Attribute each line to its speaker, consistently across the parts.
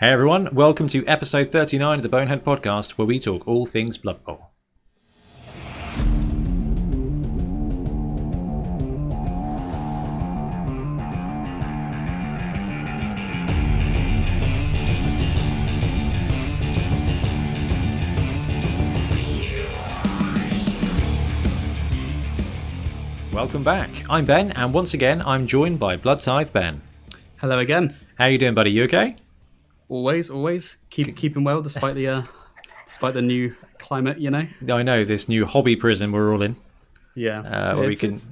Speaker 1: Hey everyone, welcome to episode 39 of the Bonehead podcast, where we talk all things Blood Bowl. Welcome back. I'm Ben, and once again, I'm joined by Bloodtithe Ben.
Speaker 2: Hello again.
Speaker 1: How you doing, buddy? You okay?
Speaker 2: Always keeping well despite the new climate. You know.
Speaker 1: I know this new hobby prison we're all in.
Speaker 2: Yeah.
Speaker 1: Where
Speaker 2: it's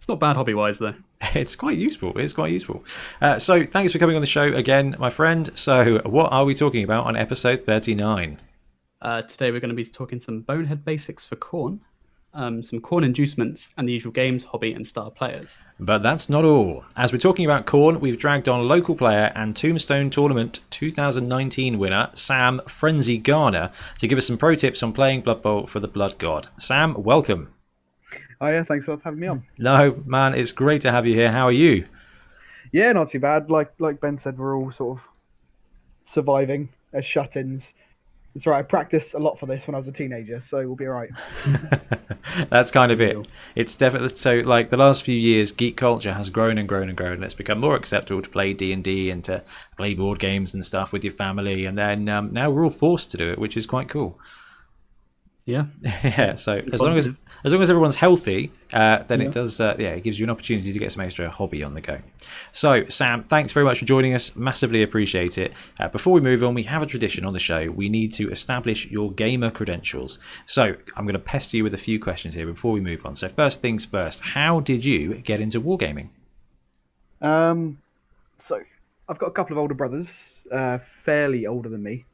Speaker 2: not bad hobby wise though.
Speaker 1: It's quite useful. So thanks for coming on the show again, my friend. So what are we talking about on episode 39?
Speaker 2: Today we're going to be talking some Bonehead Basics for Khorne, some Khorne Inducements, and the usual games, hobby, and star players.
Speaker 1: But that's not all. As we're talking about Khorne, we've dragged on local player and Tombstone Tournament 2019 winner Sam Frenzy Garner to give us some pro tips on playing Blood Bowl for the Blood God. Sam, welcome.
Speaker 3: Oh yeah, thanks for having me on.
Speaker 1: No, man, it's great to have you here. How are you?
Speaker 3: Yeah, not too bad. Like Ben said, we're all sort of surviving as shut-ins. It's all right. I practiced a lot for this when I was a teenager, so we'll be all right.
Speaker 1: That's kind of it. It's definitely so. Like the last few years, geek culture has grown and grown and grown, and it's become more acceptable to play D&D and to play board games and stuff with your family. And then now we're all forced to do it, which is quite cool.
Speaker 2: Yeah.
Speaker 1: Yeah. So as long as everyone's healthy, then it does. It gives you an opportunity to get some extra hobby on the go. So Sam, thanks very much for joining us. Massively appreciate it. Before we move on, we have a tradition on the show. We need to establish your gamer credentials. So I'm going to pester you with a few questions here before we move on. So first things first, how did you get into wargaming?
Speaker 3: So I've got a couple of older brothers, fairly older than me.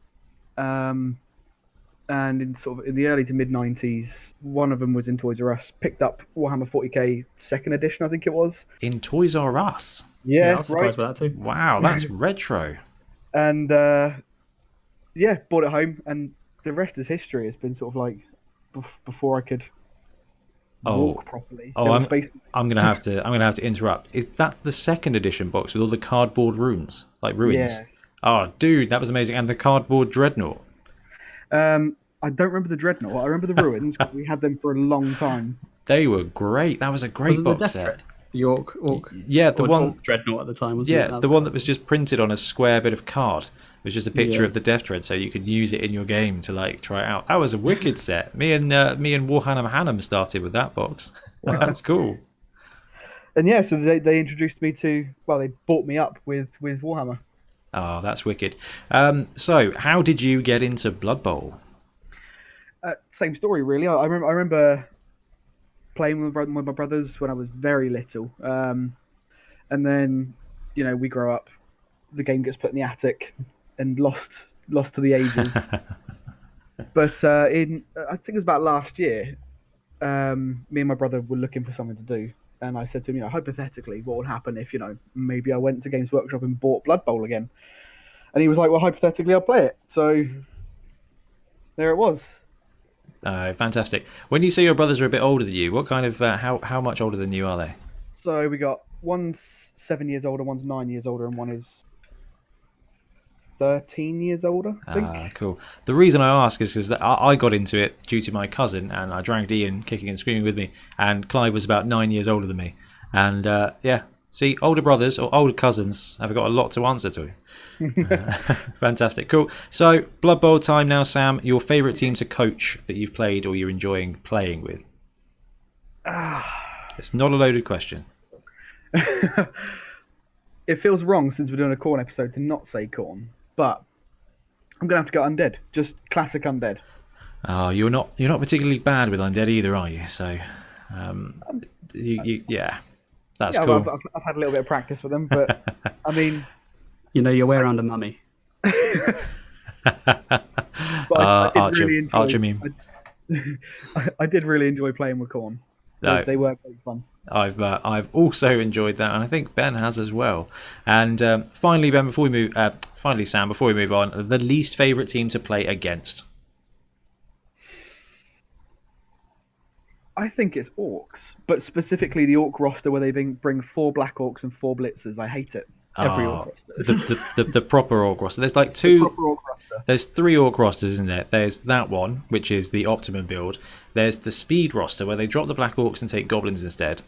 Speaker 3: And in the early to mid 90s, one of them was in Toys R Us, picked up Warhammer 40k second edition, I think it was.
Speaker 1: In Toys R Us?
Speaker 3: Yeah,
Speaker 2: I was surprised by that too.
Speaker 1: Wow, that's retro.
Speaker 3: And bought it home, and the rest is history. It's been sort of like before I could walk properly.
Speaker 1: I'm gonna have to interrupt. Is that the second edition box with all the cardboard ruins, like ruins?
Speaker 3: Yes.
Speaker 1: Oh, dude, that was amazing. And the cardboard dreadnought.
Speaker 3: I don't remember the dreadnought. I remember the ruins because we had them for a long time.
Speaker 1: They were great. That was a great box
Speaker 2: the
Speaker 1: set.
Speaker 2: Dread? The Orc.
Speaker 1: Yeah, the one
Speaker 2: Dreadnought at the time, wasn't it?
Speaker 1: Yeah, the one that was just printed on a square bit of card. It was just a picture of the Death Dread, so you could use it in your game to like try it out. That was a wicked set. Me and Warhammer Hannum started with that box. That's cool.
Speaker 3: And yeah, so they introduced me to. Well, they brought me up with Warhammer.
Speaker 1: Oh, that's wicked. So, how did you get into Blood Bowl?
Speaker 3: Same story, really. I remember playing with my brothers when I was very little, and then we grow up. The game gets put in the attic and lost to the ages. But I think it was about last year. Me and my brother were looking for something to do, and I said to him, hypothetically, what would happen if maybe I went to Games Workshop and bought Blood Bowl again? And he was like, well, hypothetically, I'll play it. So there it was.
Speaker 1: Fantastic. When you say your brothers are a bit older than you, what kind of how much older than you are they?
Speaker 3: So we got one's 7 years older, one's 9 years older, and one is 13 years older, I think.
Speaker 1: Cool. The reason I ask is because I got into it due to my cousin, and I dragged Ian kicking and screaming with me, and Clive was about 9 years older than me. And see, older brothers or older cousins have got a lot to answer to. Fantastic, cool. So Blood Bowl time now, Sam. Your favourite team to coach that you've played or you're enjoying playing with? It's not a loaded question.
Speaker 3: It feels wrong since we're doing a Khorne episode to not say Khorne, but I'm gonna have to go undead. Just classic undead.
Speaker 1: Oh, you're not particularly bad with undead either, are you? So, that's cool.
Speaker 3: I've had a little bit of practice with them, but I mean.
Speaker 2: Your way around a mummy.
Speaker 1: Archer meme.
Speaker 3: I did really enjoy playing with Khorne. They were pretty fun.
Speaker 1: I've also enjoyed that, and I think Ben has as well. And finally, Ben, Sam, before we move on, the least favourite team to play against?
Speaker 3: I think it's orcs, but specifically the orc roster where they bring 4 black orcs and 4 blitzers. I hate it.
Speaker 2: Every orc roster.
Speaker 1: The proper orc roster. There's like two.
Speaker 3: Proper orc roster.
Speaker 1: There's 3 orc rosters, isn't there? There's that one, which is the optimum build. There's the speed roster, where they drop the black orcs and take goblins instead,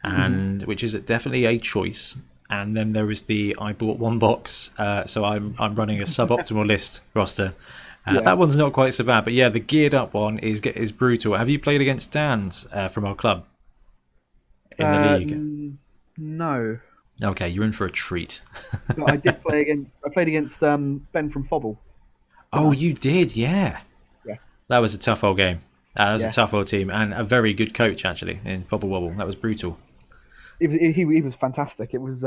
Speaker 1: and which is definitely a choice. And then there is the I bought one box, so I'm running a suboptimal list roster. That one's not quite so bad, but yeah, the geared up one is brutal. Have you played against Dan's from our club in the league?
Speaker 3: No.
Speaker 1: Okay, you're in for a treat.
Speaker 3: No, I did play against. I played against Ben from Fobble.
Speaker 1: Oh, you did, yeah.
Speaker 3: Yeah.
Speaker 1: That was a tough old game. That was
Speaker 3: Yeah.
Speaker 1: a tough old team, and a very good coach actually in Fobble Wobble. That was brutal.
Speaker 3: He was fantastic. It was.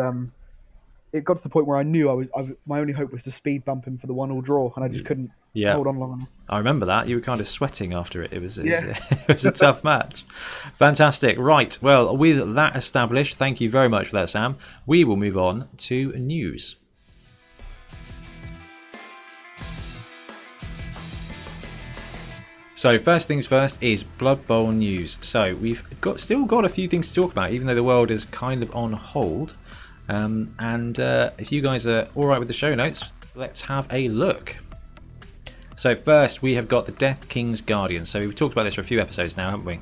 Speaker 3: It got to the point where I knew my only hope was to speed bump him for the 1-1 draw, and I just couldn't hold on long enough.
Speaker 1: I remember that. You were kind of sweating after it. It was
Speaker 3: Yeah.
Speaker 1: it was a tough match. Fantastic. Right. Well, with that established, thank you very much for that, Sam. We will move on to news. So first things first is Blood Bowl news. So we've still got a few things to talk about, even though the world is kind of on hold. If you guys are all right with the show notes, let's have a look. So first, we have got the Death King's Guardian. So we've talked about this for a few episodes now, haven't we?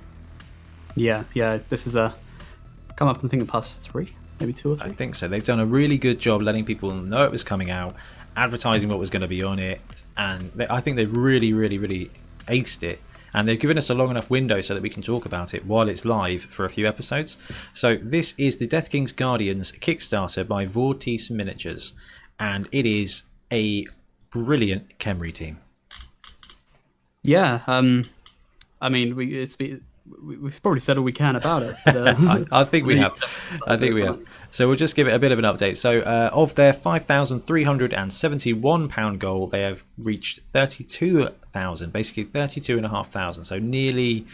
Speaker 2: Yeah. This is come up and think past 3, maybe 2 or 3.
Speaker 1: I think so. They've done a really good job letting people know it was coming out, advertising what was going to be on it, and I think they've really, really, really aced it. And they've given us a long enough window so that we can talk about it while it's live for a few episodes. So this is the Death King's Guardians Kickstarter by Vortice Miniatures, and it is a brilliant Khemri team.
Speaker 2: Yeah. I mean, we've probably said all we can about it.
Speaker 1: I think we have. I think we have. So we'll just give it a bit of an update. So of their £5,371 goal, they have reached 32,000, basically 32,500. So nearly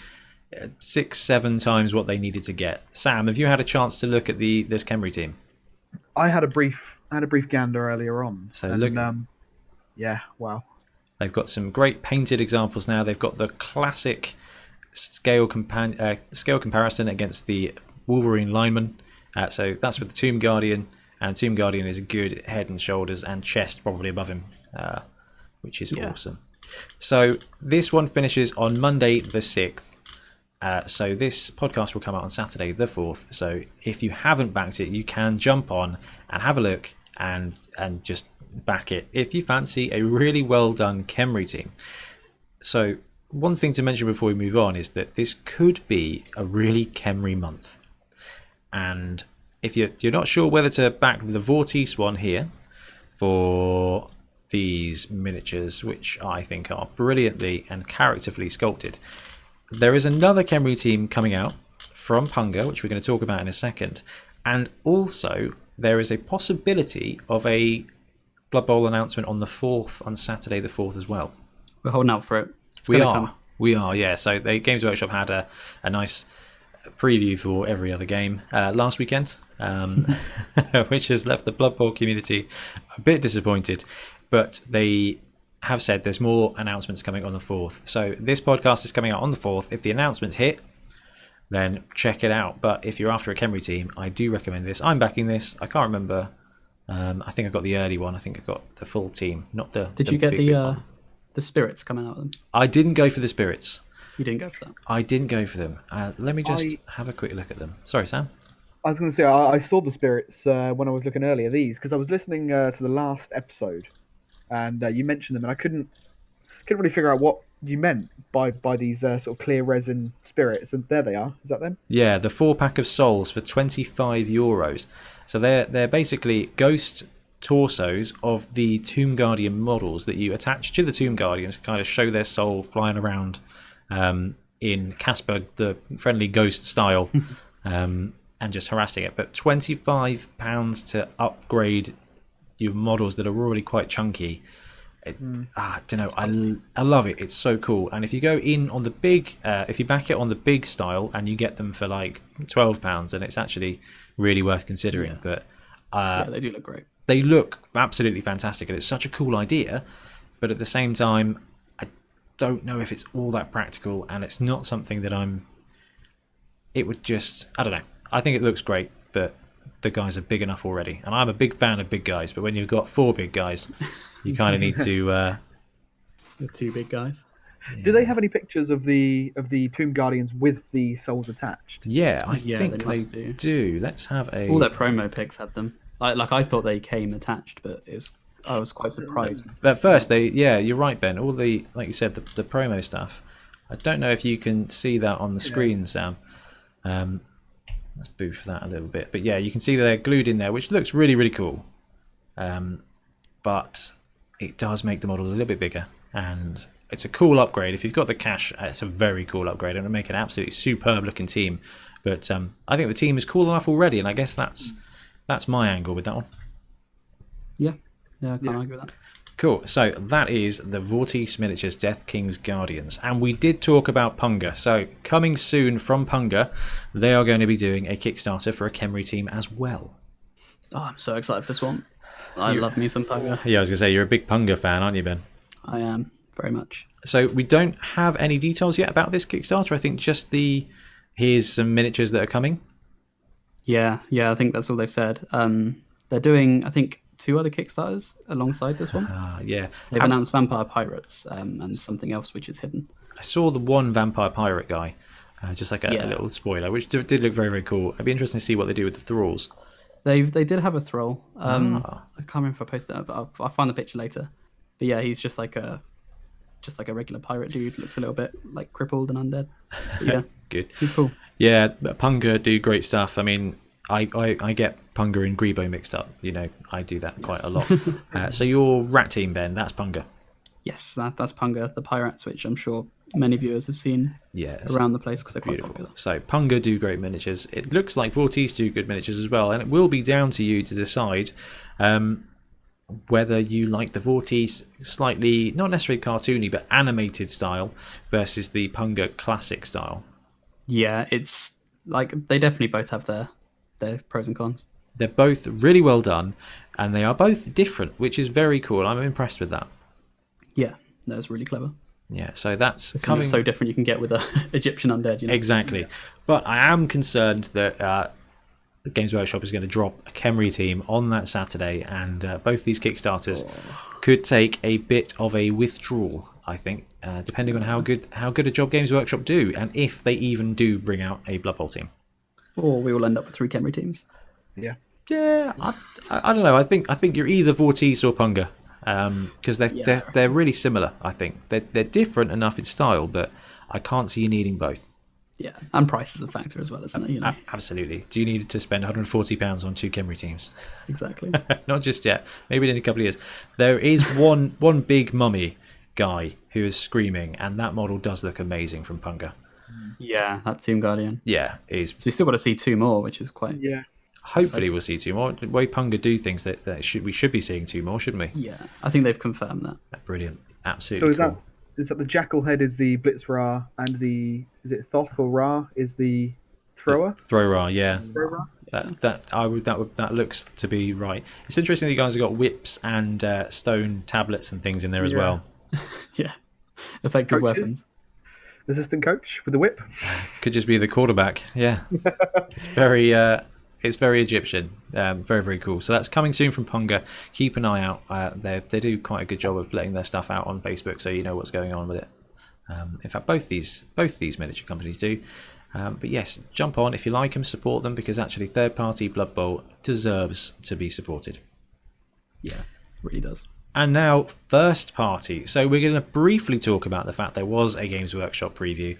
Speaker 1: 6-7 times what they needed to get. Sam, have you had a chance to look at this Khemri team?
Speaker 3: I had a brief gander earlier on.
Speaker 1: So look.
Speaker 3: Yeah. Wow.
Speaker 1: They've got some great painted examples now. They've got the classic scale comparison against the Wolverine lineman. So that's with the Tomb Guardian, and Tomb Guardian is a good head and shoulders and chest probably above him, which is awesome. So this one finishes on Monday the 6th. So this podcast will come out on Saturday the 4th. So if you haven't backed it, you can jump on and have a look and just back it if you fancy a really well done Khemri team. So one thing to mention before we move on is that this could be a really Khemri month. And if you're not sure whether to back the Vortice one here for these miniatures, which I think are brilliantly and characterfully sculpted, there is another Khemri team coming out from Punga, which we're going to talk about in a second. And also there is a possibility of a Blood Bowl announcement on the 4th, on Saturday the 4th as well.
Speaker 2: We're holding out for it.
Speaker 1: We are, yeah. So the Games Workshop had a nice preview for every other game last weekend, which has left the Blood Bowl community a bit disappointed. But they have said there's more announcements coming on the 4th. So this podcast is coming out on the 4th. If the announcements hit, then check it out. But if you're after a Khemri team, I do recommend this. I'm backing this. I can't remember. I think I got the early one. I think I got the full team, not the.
Speaker 2: Did you get the spirits coming out of them?
Speaker 1: I didn't go for the spirits.
Speaker 2: You didn't go for that?
Speaker 1: I didn't go for them. Let me just have a quick look at them. Sorry, Sam.
Speaker 3: I was going to say I saw the spirits when I was looking earlier. These because I was listening to the last episode, and you mentioned them, and I couldn't really figure out what you meant by these sort of clear resin spirits. And there they are. Is that them?
Speaker 1: Yeah, the 4-pack of souls for €25. So they're basically ghost torsos of the Tomb Guardian models that you attach to the Tomb Guardians to kind of show their soul flying around in Casper, the friendly ghost style, and just harassing it. But £25 to upgrade your models that are already quite chunky. I don't know. I love it. It's so cool. And if you go in on the big, if you back it on the big style and you get them for like £12, then it's actually really worth considering.
Speaker 2: Yeah.
Speaker 1: But
Speaker 2: they do look great.
Speaker 1: They look absolutely fantastic, and it's such a cool idea. But at the same time, I don't know if it's all that practical, and it's not something that it would just. I don't know. I think it looks great, but the guys are big enough already. And I'm a big fan of big guys, but when you've got 4 big guys, you kind of need to.
Speaker 2: The 2 big guys.
Speaker 3: Do they have any pictures of the Tomb Guardians with the souls attached?
Speaker 1: Yeah, I
Speaker 2: Yeah,
Speaker 1: think
Speaker 2: they
Speaker 1: they
Speaker 2: must
Speaker 1: do. Let's have a.
Speaker 2: All their promo pics had them. I thought they came attached, but I was quite surprised.
Speaker 1: At first, you're right, Ben. All the, like you said, the promo stuff. I don't know if you can see that on the screen, Sam. Let's boost that a little bit. But yeah, you can see they're glued in there, which looks really, really cool. But it does make the model a little bit bigger, and it's a cool upgrade. If you've got the cash, it's a very cool upgrade, and it'll make an absolutely superb looking team. But I think the team is cool enough already, and I guess that's my angle with that one.
Speaker 2: Yeah, I can't argue with that.
Speaker 1: Cool. So that is the Vortice Miniatures Death King's Guardians. And we did talk about Punga. So coming soon from Punga, they are going to be doing a Kickstarter for a Khemri team as well.
Speaker 2: Oh, I'm so excited for this one. I love me some Punga.
Speaker 1: Yeah, I was going to say, you're a big Punga fan, aren't you, Ben?
Speaker 2: I am, very much.
Speaker 1: So we don't have any details yet about this Kickstarter. I think just here's some miniatures that are coming.
Speaker 2: Yeah, I think that's all they've said. They're doing, I think, 2 other Kickstarters alongside this one.
Speaker 1: Yeah.
Speaker 2: They've announced Vampire Pirates and something else which is hidden.
Speaker 1: I saw the one Vampire Pirate guy, just like a little spoiler, which did look very, very cool. It'd be interesting to see what they do with the thralls.
Speaker 2: They did have a thrall. I can't remember if I posted it, but I'll find the picture later. But yeah, he's just like a regular pirate dude. Looks a little bit like crippled and undead. But yeah,
Speaker 1: Good.
Speaker 2: he's cool.
Speaker 1: Yeah, Punga do great stuff. I mean, I get Punga and Grebo mixed up. You know, I do that quite a lot. So your rat team, Ben, that's Punga.
Speaker 2: Yes, that's Punga, the pirates, which I'm sure many viewers have seen around the place because they're quite popular.
Speaker 1: So Punga do great miniatures. It looks like Vortice do good miniatures as well, and it will be down to you to decide whether you like the Vortice slightly, not necessarily cartoony, but animated style versus the Punga classic style.
Speaker 2: Yeah, it's like they definitely both have their pros and cons.
Speaker 1: They're both really well done, and they are both different, which is very cool. I'm impressed with that.
Speaker 2: Yeah, that's really clever.
Speaker 1: Yeah, so that's
Speaker 2: It's coming so different you can get with a Egyptian undead. You know?
Speaker 1: Exactly. But I am concerned that the Games Workshop is going to drop a Khemri team on that Saturday, and both these Kickstarters could take a bit of a withdrawal, I think, depending on how good a job Games Workshop do, and if they even do bring out a Blood Bowl team.
Speaker 2: Or we will end up with 3 Khemri teams.
Speaker 3: Yeah.
Speaker 1: Yeah, I don't know. I think you're either Vortice or Punga, because they're really similar. I think they're different enough in style, but I can't see you needing both.
Speaker 2: Yeah, and price is a factor as well, isn't it? You know?
Speaker 1: Absolutely. Do you need to spend £140 on 2 Khemri teams?
Speaker 2: Exactly.
Speaker 1: Not just yet. Maybe in a couple of years. There is one big mummy guy who is screaming, and that model does look amazing from Punga.
Speaker 2: Yeah, that Tomb Guardian.
Speaker 1: Yeah, it is.
Speaker 2: So we still got to see 2 more, which is quite.
Speaker 3: Yeah.
Speaker 1: Hopefully we'll see 2 more. The way Punga do things, that we should be seeing 2 more, shouldn't we?
Speaker 2: Yeah, I think they've confirmed that.
Speaker 1: Brilliant. Absolutely.
Speaker 3: So
Speaker 1: cool.
Speaker 3: is that the Jackal head is the Blitz Ra, and is it Thoth or Ra is the thrower?
Speaker 1: Thrower, yeah.
Speaker 3: Thrower?
Speaker 1: That looks to be right. It's interesting that you guys have got whips and stone tablets and things in there as well.
Speaker 2: Yeah, effective
Speaker 3: Coaches?
Speaker 2: weapons.
Speaker 3: Assistant coach with the whip.
Speaker 1: Could just be the quarterback. Yeah, it's very Egyptian. Very, very cool. So that's coming soon from Punga. Keep an eye out. They do quite a good job of letting their stuff out on Facebook, so you know what's going on with it. In fact, both these miniature companies do. But yes, jump on if you like them, support them, because actually third-party Blood Bowl deserves to be supported.
Speaker 2: Yeah, it really does.
Speaker 1: And now, first party. So we're going to briefly talk about the fact there was a Games Workshop preview,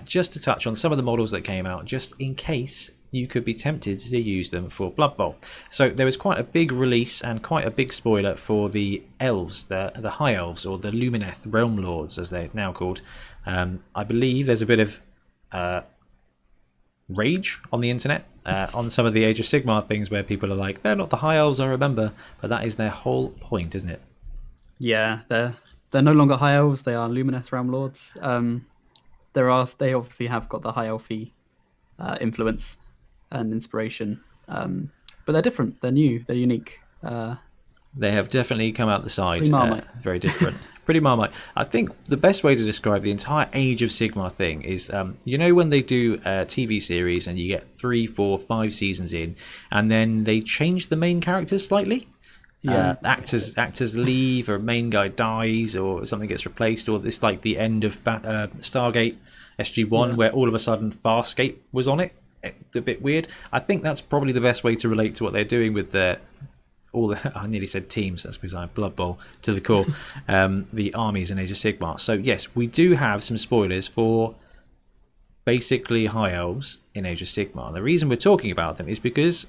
Speaker 1: just to touch on some of the models that came out, just in case you could be tempted to use them for Blood Bowl. So there was quite a big release and quite a big spoiler for the elves, the High Elves, or the Lumineth Realm Lords, as they're now called. I believe there's a bit of rage on the internet on some of the Age of Sigmar things where people are like, they're not the High Elves I remember, but that is their whole point, isn't it?
Speaker 2: Yeah, they're no longer High Elves, they are Lumineth Realm Lords. They obviously have got the High Elfy influence and inspiration, but they're different, they're new, they're unique.
Speaker 1: They have definitely come out the side, very different. pretty Marmite. I think the best way to describe the entire Age of Sigmar thing is, when they do a TV series and you get 3, 4, 5 seasons in, and then they change the main characters slightly. Actors leave, or main guy dies, or something gets replaced, or it's like the end of Stargate SG-1, where all of a sudden Farscape was on it. A bit weird. I think that's probably the best way to relate to what they're doing with I nearly said teams, that's because I have Blood Bowl to the core, the armies in Age of Sigmar. So yes, we do have some spoilers for basically High Elves in Age of Sigmar. And the reason we're talking about them is because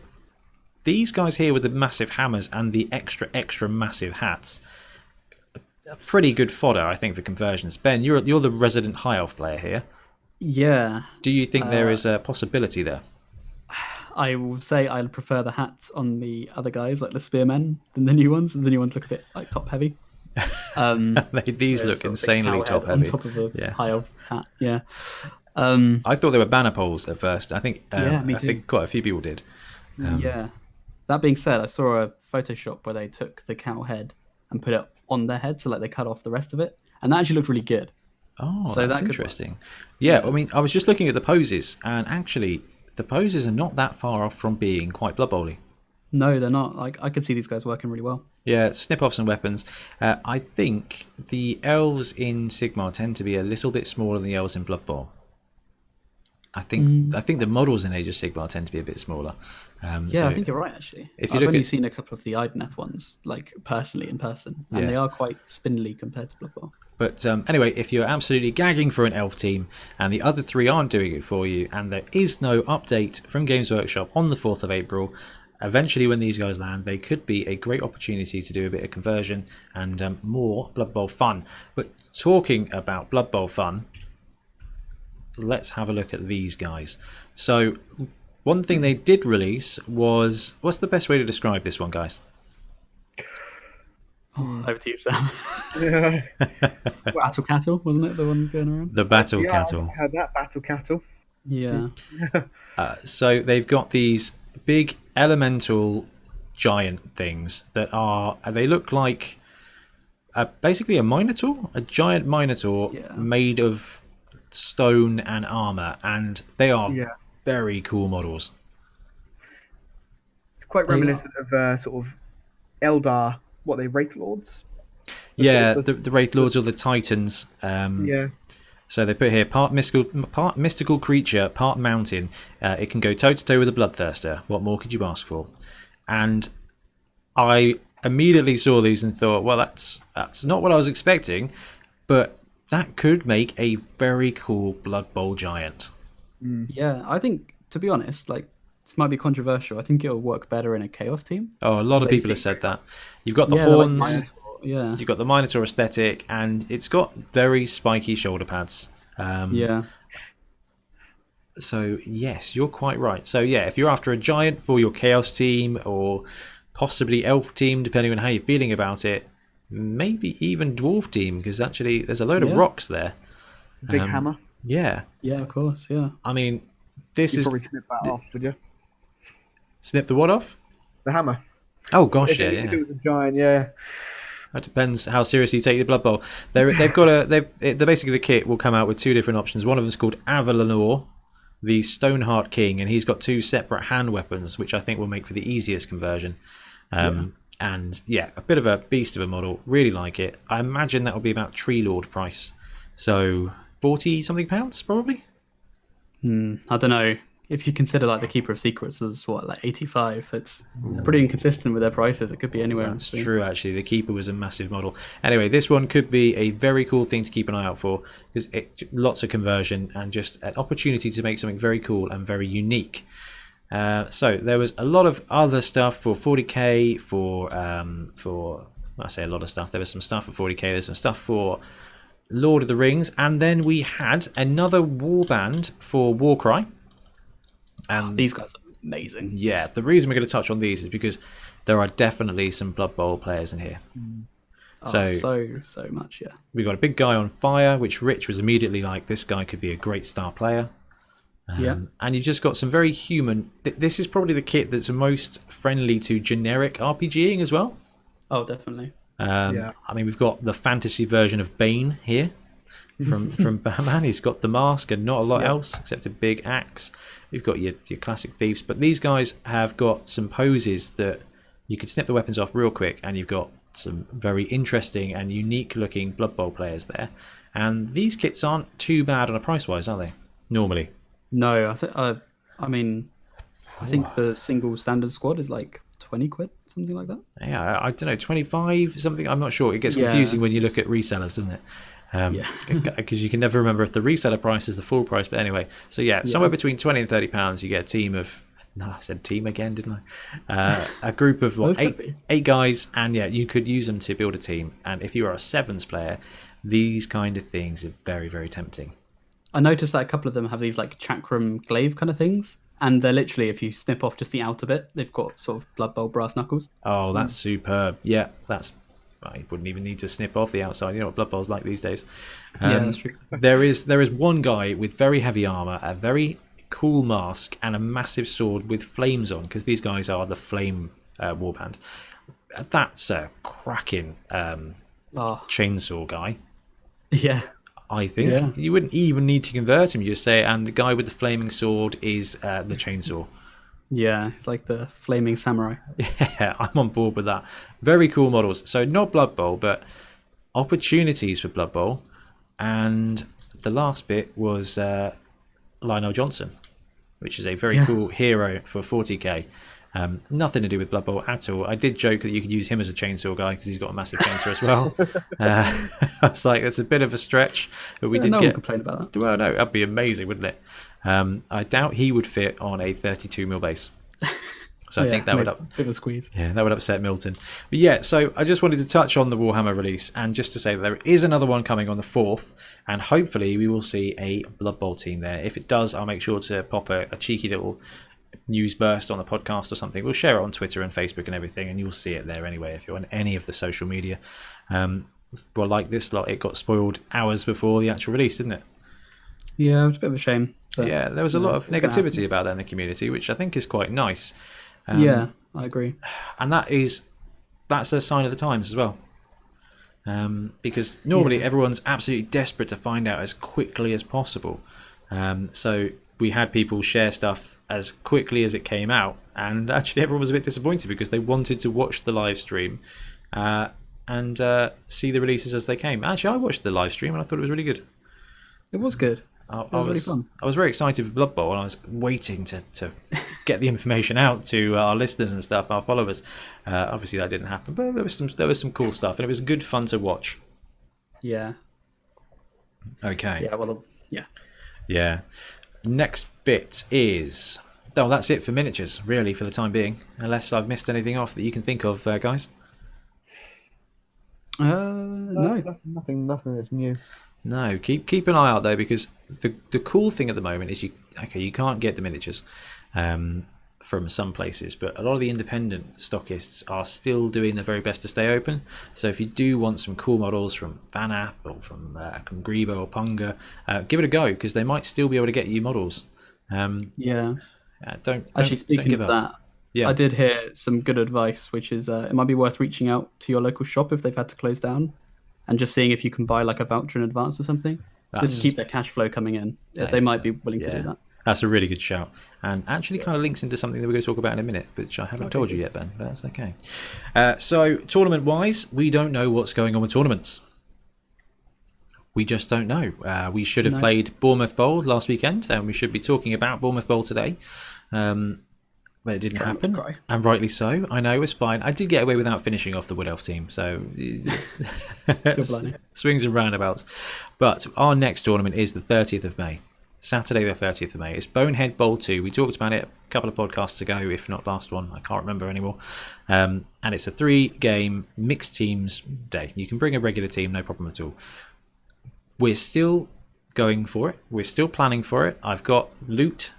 Speaker 1: these guys here with the massive hammers and the extra massive hats are pretty good fodder, I think, for conversions. Ben, you're the resident High Elf player here.
Speaker 2: Yeah.
Speaker 1: Do you think there is a possibility there?
Speaker 2: I will say I prefer the hats on the other guys, like the spearmen, than the new ones. And the new ones look a bit like top heavy.
Speaker 1: These look insanely top heavy
Speaker 2: on top of a high elf hat. Yeah.
Speaker 1: I thought they were banner poles at first. I think
Speaker 2: me too.
Speaker 1: I think quite a few people did.
Speaker 2: Yeah. That being said, I saw a Photoshop where they took the cow head and put it on their head, so like they cut off the rest of it, and that actually looked really good.
Speaker 1: Oh, so that's interesting. Yeah, I mean, I was just looking at the poses, and actually, the poses are not that far off from being quite Blood Bowl-y.
Speaker 2: No, they're not. Like, I could see these guys working really well.
Speaker 1: Yeah, snip off some weapons. I think the elves in Sigmar tend to be a little bit smaller than the elves in Blood Bowl. I think the models in Age of Sigmar tend to be a bit smaller.
Speaker 2: So I think you're right, actually. I've only seen a couple of the Ideneth ones, like personally in person, and they are quite spindly compared to Blood Bowl.
Speaker 1: But anyway, if you're absolutely gagging for an elf team and the other three aren't doing it for you, and there is no update from Games Workshop on the 4th of April, eventually when these guys land, they could be a great opportunity to do a bit of conversion and more Blood Bowl fun. But talking about Blood Bowl fun, let's have a look at these guys. So one thing they did release was, what's the best way to describe this one, guys?
Speaker 2: Over to you, Sam. Battle Cattle, wasn't it, the one going around?
Speaker 1: The Battle Cattle.
Speaker 3: I had that Battle Cattle.
Speaker 2: Yeah.
Speaker 1: So they've got these big elemental giant things that they look like basically a Minotaur, a giant Minotaur made of stone and armor, and they are very cool models.
Speaker 3: It's quite reminiscent of sort of Eldar, what they Wraith Lords?
Speaker 1: The Wraith Lords or the Titans. So they put here part mystical creature, part mountain. It can go toe to toe with a Bloodthirster. What more could you ask for? And I immediately saw these and thought, well, that's not what I was expecting, but that could make a very cool Blood Bowl giant.
Speaker 2: Yeah, I think, to be honest, like, this might be controversial. I think it'll work better in a Chaos team.
Speaker 1: Oh, a lot of people have said that. You've got the horns,
Speaker 2: like
Speaker 1: you've got the Minotaur aesthetic, and it's got very spiky shoulder pads. So, yes, you're quite right. So, yeah, if you're after a giant for your Chaos team, or possibly Elf team, depending on how you're feeling about it, maybe even Dwarf team, because actually there's a load of rocks there.
Speaker 3: Big hammer.
Speaker 1: Yeah.
Speaker 2: Yeah, of course, yeah.
Speaker 1: I mean, this
Speaker 3: You'd
Speaker 1: is...
Speaker 3: probably snip that off, would you?
Speaker 1: Snip the what off?
Speaker 3: The hammer.
Speaker 1: Oh, gosh,
Speaker 3: If it was a giant, yeah.
Speaker 1: That depends how seriously you take the Blood Bowl. Basically the kit will come out with two different options. One of them is called Avalanor, the Stoneheart King, and he's got two separate hand weapons, which I think will make for the easiest conversion. And yeah, a bit of a beast of a model. Really like it. I imagine that will be about Tree Lord price. So 40 something pounds probably.
Speaker 2: I don't know. If you consider like the Keeper of Secrets as like 85, it's pretty inconsistent with their prices. It could be anywhere.
Speaker 1: That's true, actually. The Keeper was a massive model. Anyway, this one could be a very cool thing to keep an eye out for, because lots of conversion and just an opportunity to make something very cool and very unique. So there was a lot of other stuff for 40k, I say a lot of stuff. There was some stuff for 40k, there's some stuff for Lord of the Rings, and then we had another warband for Warcry. And
Speaker 2: these guys are amazing.
Speaker 1: Yeah, the reason we're going to touch on these is because there are definitely some Blood Bowl players in here.
Speaker 2: So much, yeah.
Speaker 1: We got a big guy on fire, which Rich was immediately like, this guy could be a great star player. And you've just got some very human... This is probably the kit that's most friendly to generic RPGing as well.
Speaker 2: Oh, definitely.
Speaker 3: Yeah.
Speaker 1: I mean, we've got the fantasy version of Bane here from Batman. He's got the mask and not a lot else except a big axe. We've got your classic thieves, but these guys have got some poses that you can snip the weapons off real quick, and you've got some very interesting and unique looking Blood Bowl players there. And these kits aren't too bad on a price wise, are they? Normally.
Speaker 2: No, I think the single standard squad is like 20 quid, something like that.
Speaker 1: Yeah, I don't know, 25 something. I'm not sure. It gets confusing when you look at resellers, doesn't it? Because you can never remember if the reseller price is the full price. But anyway, so somewhere between £20 and £30, you get a team of. No, I said team again, didn't I? A group of eight guys, and you could use them to build a team. And if you are a sevens player, these kind of things are very, very tempting.
Speaker 2: I noticed that a couple of them have these like chakram glaive kind of things, and they're literally, if you snip off just the outer bit, they've got sort of Blood Bowl brass knuckles.
Speaker 1: Oh, that's superb. Yeah, I wouldn't even need to snip off the outside. You know what Blood Bowl's like these days.
Speaker 2: That's true.
Speaker 1: there is one guy with very heavy armor, a very cool mask, and a massive sword with flames on, because these guys are the flame warband. That's a cracking chainsaw guy.
Speaker 2: Yeah.
Speaker 1: I think you wouldn't even need to convert him. You just say, and the guy with the flaming sword is the chainsaw.
Speaker 2: Yeah, it's like the flaming samurai.
Speaker 1: Yeah, I'm on board with that. Very cool models. So not Blood Bowl, but opportunities for Blood Bowl. And the last bit was Lionel Johnson, which is a very cool hero for 40k. Nothing to do with Blood Bowl at all. I did joke that you could use him as a chainsaw guy because he's got a massive chainsaw as well. I was like, it's a bit of a stretch, but we did
Speaker 2: no
Speaker 1: get.
Speaker 2: one complain about that.
Speaker 1: Well, no, that'd be amazing, wouldn't it? I doubt he would fit on a 32mm base. So I think that would
Speaker 2: bit of a squeeze.
Speaker 1: Yeah, that would upset Milton. But yeah, so I just wanted to touch on the Warhammer release, and just to say that there is another one coming on the 4th, and hopefully we will see a Blood Bowl team there. If it does, I'll make sure to pop a cheeky little news burst on the podcast or something. We'll share it on Twitter and Facebook and everything, and you'll see it there anyway if you're on any of the social media. Well, like this lot, it got spoiled hours before the actual release, didn't it?
Speaker 2: Yeah, it was a bit of a shame. But,
Speaker 1: yeah, there was a lot of negativity about that in the community, which I think is quite nice.
Speaker 2: I agree.
Speaker 1: And that's a sign of the times as well. Because normally everyone's absolutely desperate to find out as quickly as possible. So we had people share stuff as quickly as it came out, and actually everyone was a bit disappointed because they wanted to watch the live stream and see the releases as they came. Actually, I watched the live stream and I thought it was really good.
Speaker 2: It was good. It was really fun.
Speaker 1: I was very excited for Blood Bowl, and I was waiting to get the information out to our listeners and stuff, our followers. Obviously, that didn't happen, but there was some cool stuff, and it was good fun to watch.
Speaker 2: Yeah.
Speaker 1: Okay.
Speaker 2: Yeah. Well. Yeah.
Speaker 1: Yeah. Next bit is that's it for miniatures, really, for the time being. Unless I've missed anything off that you can think of, guys.
Speaker 2: No.
Speaker 3: Nothing that's new.
Speaker 1: No, keep an eye out though, because the cool thing at the moment is you can't get the miniatures from some places, but a lot of the independent stockists are still doing their very best to stay open. So if you do want some cool models from Vanath or from Grebo or Punga, give it a go, because they might still be able to get you models.
Speaker 2: Don't
Speaker 1: actually
Speaker 2: speaking
Speaker 1: give
Speaker 2: of
Speaker 1: up.
Speaker 2: that. I did hear some good advice, which is it might be worth reaching out to your local shop if they've had to close down, and just seeing if you can buy like a voucher in advance or something, just to keep their cash flow coming in. They might be willing to do that.
Speaker 1: That's a really good shout, and actually kind of links into something that we're going to talk about in a minute, which I haven't told you yet, Ben, but that's okay. So tournament-wise, we don't know what's going on with tournaments. We just don't know. We should have played Bournemouth Bowl last weekend, and we should be talking about Bournemouth Bowl today. But it didn't happen, and rightly so. I know, it was fine. I did get away without finishing off the Wood Elf team, so swings and roundabouts. But our next tournament is the 30th of May, Saturday the 30th of May. It's Bonehead Bowl 2. We talked about it a couple of podcasts ago, if not last one. I can't remember anymore. And it's a 3-game mixed teams day. You can bring a regular team, no problem at all. We're still going for it. We're still planning for it. I've got loot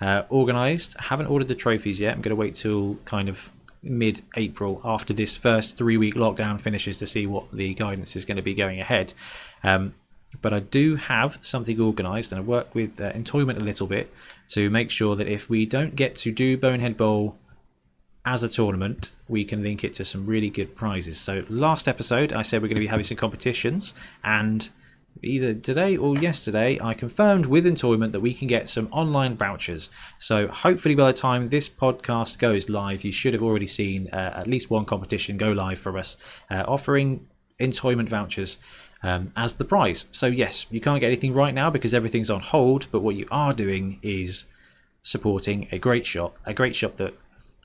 Speaker 1: organised. I haven't ordered the trophies yet. I'm going to wait till kind of mid-April after this first 3-week lockdown finishes to see what the guidance is going to be going ahead. But I do have something organised, and I work with Entoyment a little bit to make sure that if we don't get to do Bonehead Bowl as a tournament, we can link it to some really good prizes. So last episode, I said we're going to be having some competitions, and either today or yesterday, I confirmed with Entoyment that we can get some online vouchers. So hopefully by the time this podcast goes live, you should have already seen at least one competition go live from us, offering Entoyment vouchers as the prize. So yes, you can't get anything right now because everything's on hold, but what you are doing is supporting a great shop that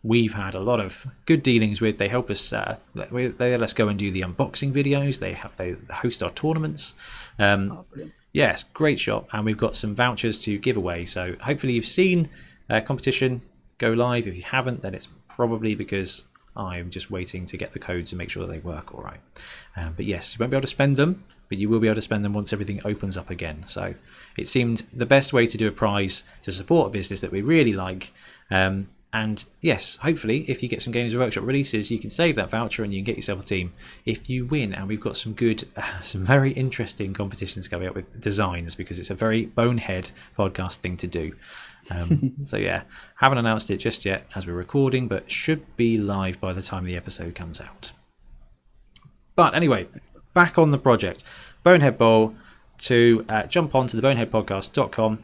Speaker 1: we've had a lot of good dealings with. They help us, they let us go and do the unboxing videos, they host our tournaments. Yes, great shop, and we've got some vouchers to give away. So hopefully you've seen a competition go live. If you haven't, then it's probably because I'm just waiting to get the codes and make sure that they work all right. But yes, you won't be able to spend them, but you will be able to spend them once everything opens up again. So it seemed the best way to do a prize to support a business that we really like. And yes, hopefully, if you get some Games Workshop releases, you can save that voucher and you can get yourself a team if you win. And we've got some good, some very interesting competitions coming up with designs, because it's a very Bonehead podcast thing to do. So yeah, haven't announced it just yet as we're recording, but should be live by the time the episode comes out. But anyway, back on the project. Bonehead Bowl, to jump on to the boneheadpodcast.com.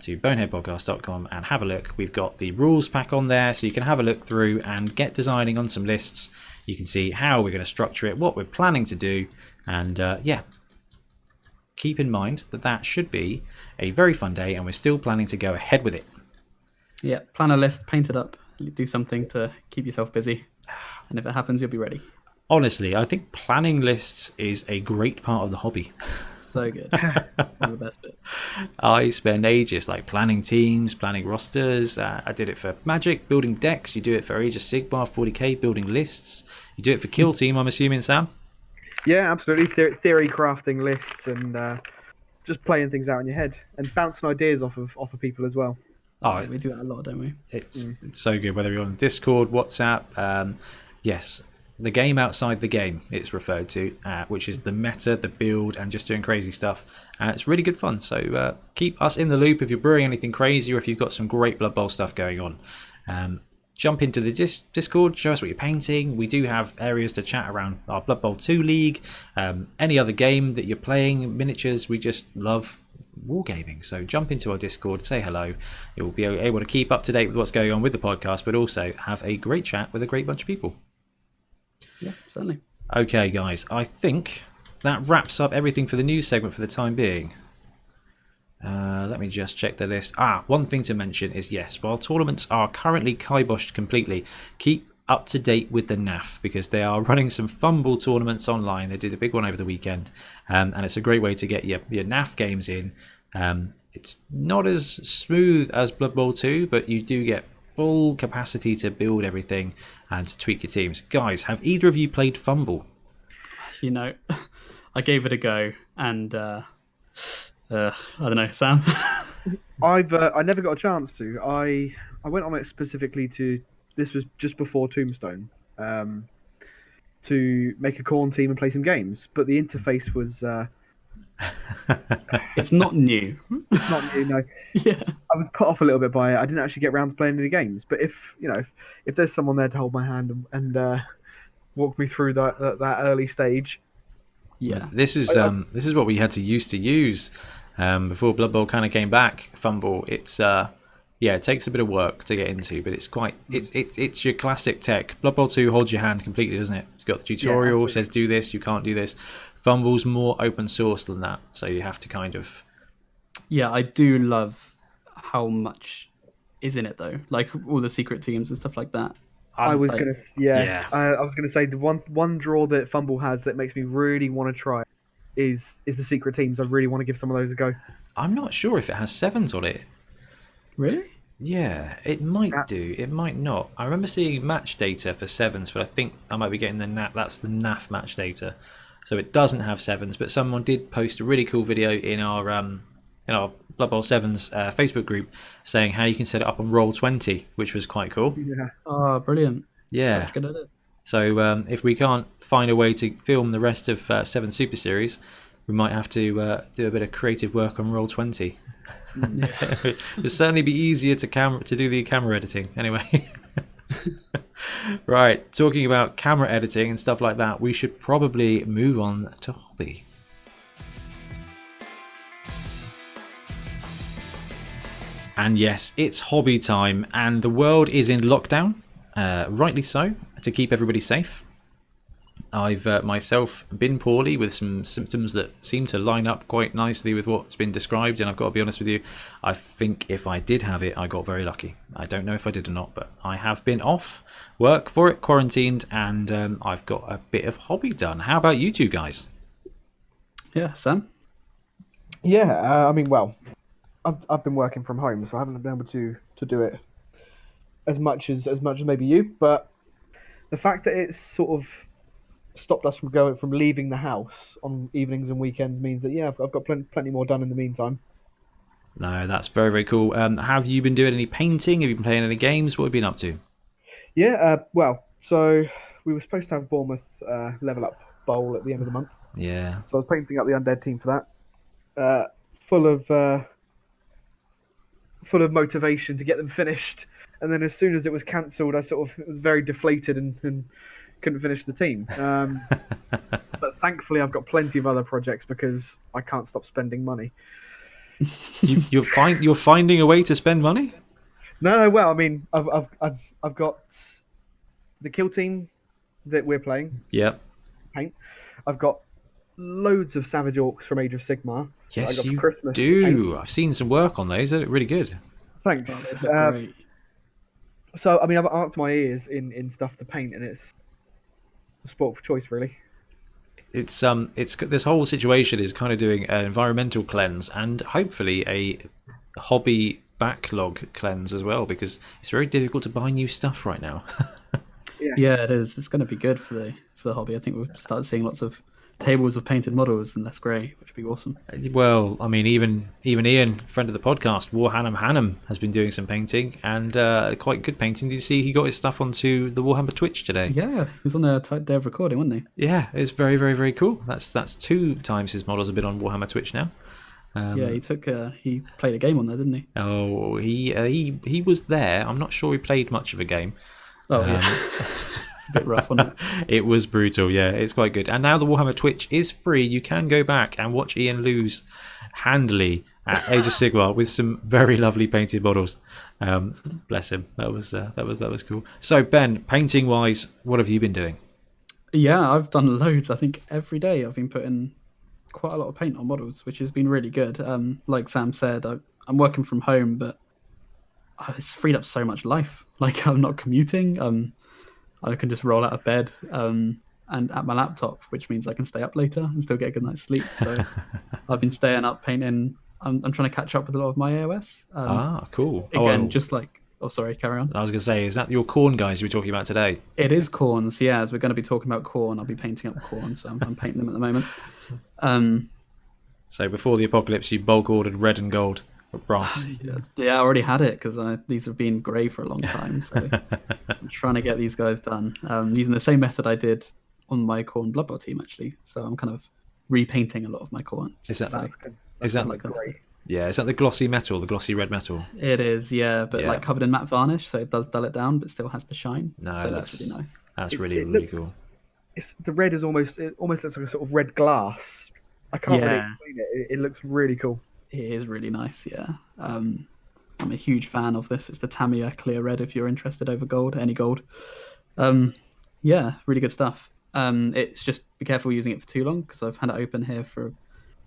Speaker 1: To boneheadpodcast.com and have a look. We've got the rules pack on there, so you can have a look through and get designing on some lists. You can see how we're going to structure it, what we're planning to do, and yeah, keep in mind that should be a very fun day, and we're still planning to go ahead with it.
Speaker 2: Yeah, plan a list, paint it up, do something to keep yourself busy, and if it happens, you'll be ready.
Speaker 1: Honestly, I think planning lists is a great part of the hobby.
Speaker 2: So good. One of the best bit.
Speaker 1: I spend ages planning teams, planning rosters. I did it for Magic, building decks. You do it for Age of Sigmar, 40k, building lists. You do it for Kill Team, I'm assuming, Sam?
Speaker 3: Yeah, absolutely. Theory crafting lists and just playing things out in your head and bouncing ideas off of people as well.
Speaker 2: Oh, we do that a lot, don't we?
Speaker 1: It's so good, whether you're on Discord, WhatsApp. Yes, the game outside the game, it's referred to, which is the meta, the build, and just doing crazy stuff. It's really good fun. So keep us in the loop if you're brewing anything crazy, or if you've got some great Blood Bowl stuff going on. Jump into the Discord, show us what you're painting. We do have areas to chat around our Blood Bowl 2 League, any other game that you're playing, miniatures. We just love wargaming. So jump into our Discord, say hello. You'll be able to keep up to date with what's going on with the podcast, but also have a great chat with a great bunch of people.
Speaker 2: Yeah, certainly.
Speaker 1: Okay, guys, I think that wraps up everything for the news segment for the time being. Let me just check the list. One thing to mention is, yes, while tournaments are currently kiboshed completely, keep up to date with the NAF, because they are running some Fumble tournaments online. They did a big one over the weekend, and it's a great way to get your NAF games in. It's not as smooth as Blood Bowl 2, but you do get full capacity to build everything and to tweak your teams. Guys, have either of you played Fumble?
Speaker 2: You know, I gave it a go, and I don't know, Sam.
Speaker 3: I never got a chance to. I went on it specifically to. This was just before Tombstone, to make a Khorne team and play some games. But the interface was.
Speaker 2: It's not new.
Speaker 3: It's not new, no.
Speaker 2: Yeah.
Speaker 3: I was put off a little bit by it. I didn't actually get around to playing any games. But if there's someone there to hold my hand and walk me through that early stage.
Speaker 2: Yeah.
Speaker 1: This is what we had to use before Blood Bowl kind of came back. Fumble. It's it takes a bit of work to get into, but it's your classic tech. Blood Bowl 2 holds your hand completely, doesn't it? It's got the tutorial, says do this, you can't do this. Fumble's more open source than that, so you have to kind of.
Speaker 2: Yeah, I do love how much is in it though, like all the secret teams and stuff like that.
Speaker 3: I was gonna say the one draw that Fumble has that makes me really want to try is the secret teams. I really want to give some of those a go.
Speaker 1: I'm not sure if it has 7s on it.
Speaker 2: Really?
Speaker 1: Yeah, it might do. It might not. I remember seeing match data for 7s, but I think I might be getting the NAF. That's the NAF match data, so it doesn't have 7s. But someone did post a really cool video in our Blood Bowl 7's Facebook group saying how you can set it up on Roll20, which was quite cool.
Speaker 3: Yeah.
Speaker 2: Oh, brilliant.
Speaker 1: Yeah.
Speaker 2: Such good at it.
Speaker 1: So if we can't find a way to film the rest of 7 Super Series, we might have to do a bit of creative work on Roll20. It'll certainly be easier to do the camera editing. Anyway. Right, talking about camera editing and stuff like that, we should probably move on to hobby. And yes, it's hobby time, and the world is in lockdown, rightly so, to keep everybody safe. I've myself been poorly with some symptoms that seem to line up quite nicely with what's been described, and I've got to be honest with you, I think if I did have it, I got very lucky. I don't know if I did or not, but I have been off work for it, quarantined, and I've got a bit of hobby done. How about you two guys?
Speaker 2: Yeah, Sam?
Speaker 3: Yeah, I mean, well, I've been working from home, so I haven't been able to do it as much as maybe you. But the fact that it's sort of stopped us from leaving the house on evenings and weekends means that I've got plenty more done in the meantime.
Speaker 1: No, that's very, very cool. Have you been doing any painting? Have you been playing any games? What have you been up to?
Speaker 3: Yeah, well, so we were supposed to have Bournemouth level up bowl at the end of the month,
Speaker 1: Yeah.
Speaker 3: so I was painting up the undead team for that. Full of motivation to get them finished, and then as soon as it was cancelled, I sort of was very deflated and couldn't finish the team. But thankfully, I've got plenty of other projects because I can't stop spending money.
Speaker 1: You're finding a way to spend money?
Speaker 3: No, well, I mean, I've got the kill team that we're playing.
Speaker 1: Yep.
Speaker 3: Paint. I've got loads of Savage Orcs from Age of Sigmar. that I
Speaker 1: Yes,
Speaker 3: got for
Speaker 1: you
Speaker 3: Christmas to
Speaker 1: do. I've seen some work on those. They look really good.
Speaker 3: paint. Thanks.
Speaker 2: Great.
Speaker 3: So, I mean, I'm up to my ears in stuff to paint, and it's a sport for choice, really.
Speaker 1: It's this whole situation is kind of doing an environmental cleanse and hopefully a hobby backlog cleanse as well, because it's very difficult to buy new stuff right now.
Speaker 2: Yeah, it is. It's going to be good for the hobby. I think we'll start seeing lots of tables of painted models, and that's great, which would be awesome.
Speaker 1: Well, I mean, even Ian, friend of the podcast, Warhammer Hannum, has been doing some painting, and quite good painting. Did you see he got his stuff onto the Warhammer Twitch today?
Speaker 2: Yeah, he was on the day of recording, wasn't he?
Speaker 1: Yeah, it's very, very, very cool. That's 2 times his models have been on Warhammer Twitch now.
Speaker 2: Yeah, he played a game on there, didn't he?
Speaker 1: Oh, he was there. I'm not sure he played much of a game.
Speaker 2: Oh, yeah. It's a bit rough, wasn't it?
Speaker 1: It was brutal, yeah. It's quite good. And now the Warhammer Twitch is free. You can go back and watch Ian lose handily at Age of Sigmar with some very lovely painted models. Bless him. That was cool. So Ben, painting wise, what have you been doing?
Speaker 2: Yeah, I've done loads. I think every day I've been putting quite a lot of paint on models, which has been really good. Like Sam said, I'm working from home, but it's freed up so much life. Like, I'm not commuting. I can just roll out of bed and at my laptop, which means I can stay up later and still get a good night's sleep. So I've been staying up painting. I'm trying to catch up with a lot of my AOS.
Speaker 1: Cool.
Speaker 2: Again, just like... Oh, sorry, carry on.
Speaker 1: I was going to say, is that your Khorne guys you were talking about today?
Speaker 2: It is Khornes, yeah. As we're going to be talking about Khorne, I'll be painting up Khorne, so I'm painting them at the moment.
Speaker 1: So before the apocalypse, you bulk ordered red and gold or brass.
Speaker 2: Yeah, I already had it because these have been grey for a long time. So I'm trying to get these guys done using the same method I did on my Khorne Blood Bowl team, actually. So I'm kind of repainting a lot of my Khorne.
Speaker 1: Is that
Speaker 3: good.
Speaker 1: Is that
Speaker 2: like
Speaker 3: Great.
Speaker 1: Yeah, is that the glossy metal, the glossy red metal?
Speaker 2: It is, yeah, but like covered in matte varnish, so it does dull it down, but still has the shine.
Speaker 1: No,
Speaker 2: so that's really nice.
Speaker 1: That's
Speaker 3: It
Speaker 1: really
Speaker 3: looks-
Speaker 1: cool.
Speaker 3: The red is almost looks like a sort of red glass. I can't really
Speaker 2: Yeah.
Speaker 3: explain it. It looks really cool.
Speaker 2: It is really nice, yeah. I'm a huge fan of this. It's the Tamiya Clear Red if you're interested over gold, any gold. Yeah, really good stuff. It's just be careful using it for too long because I've had it open here for,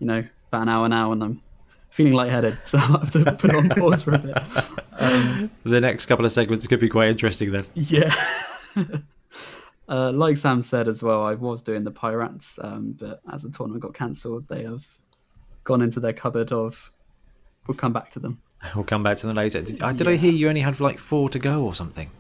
Speaker 2: about an hour now and I'm feeling lightheaded, so I'll have to put it on pause for a bit.
Speaker 1: The next couple of segments could be quite interesting then.
Speaker 2: Yeah. Like Sam said as well, I was doing the Pirates, but as the tournament got cancelled, they have gone into their cupboard of... We'll come back to them.
Speaker 1: We'll come back to them later. Did I hear you only had like 4 to go or something?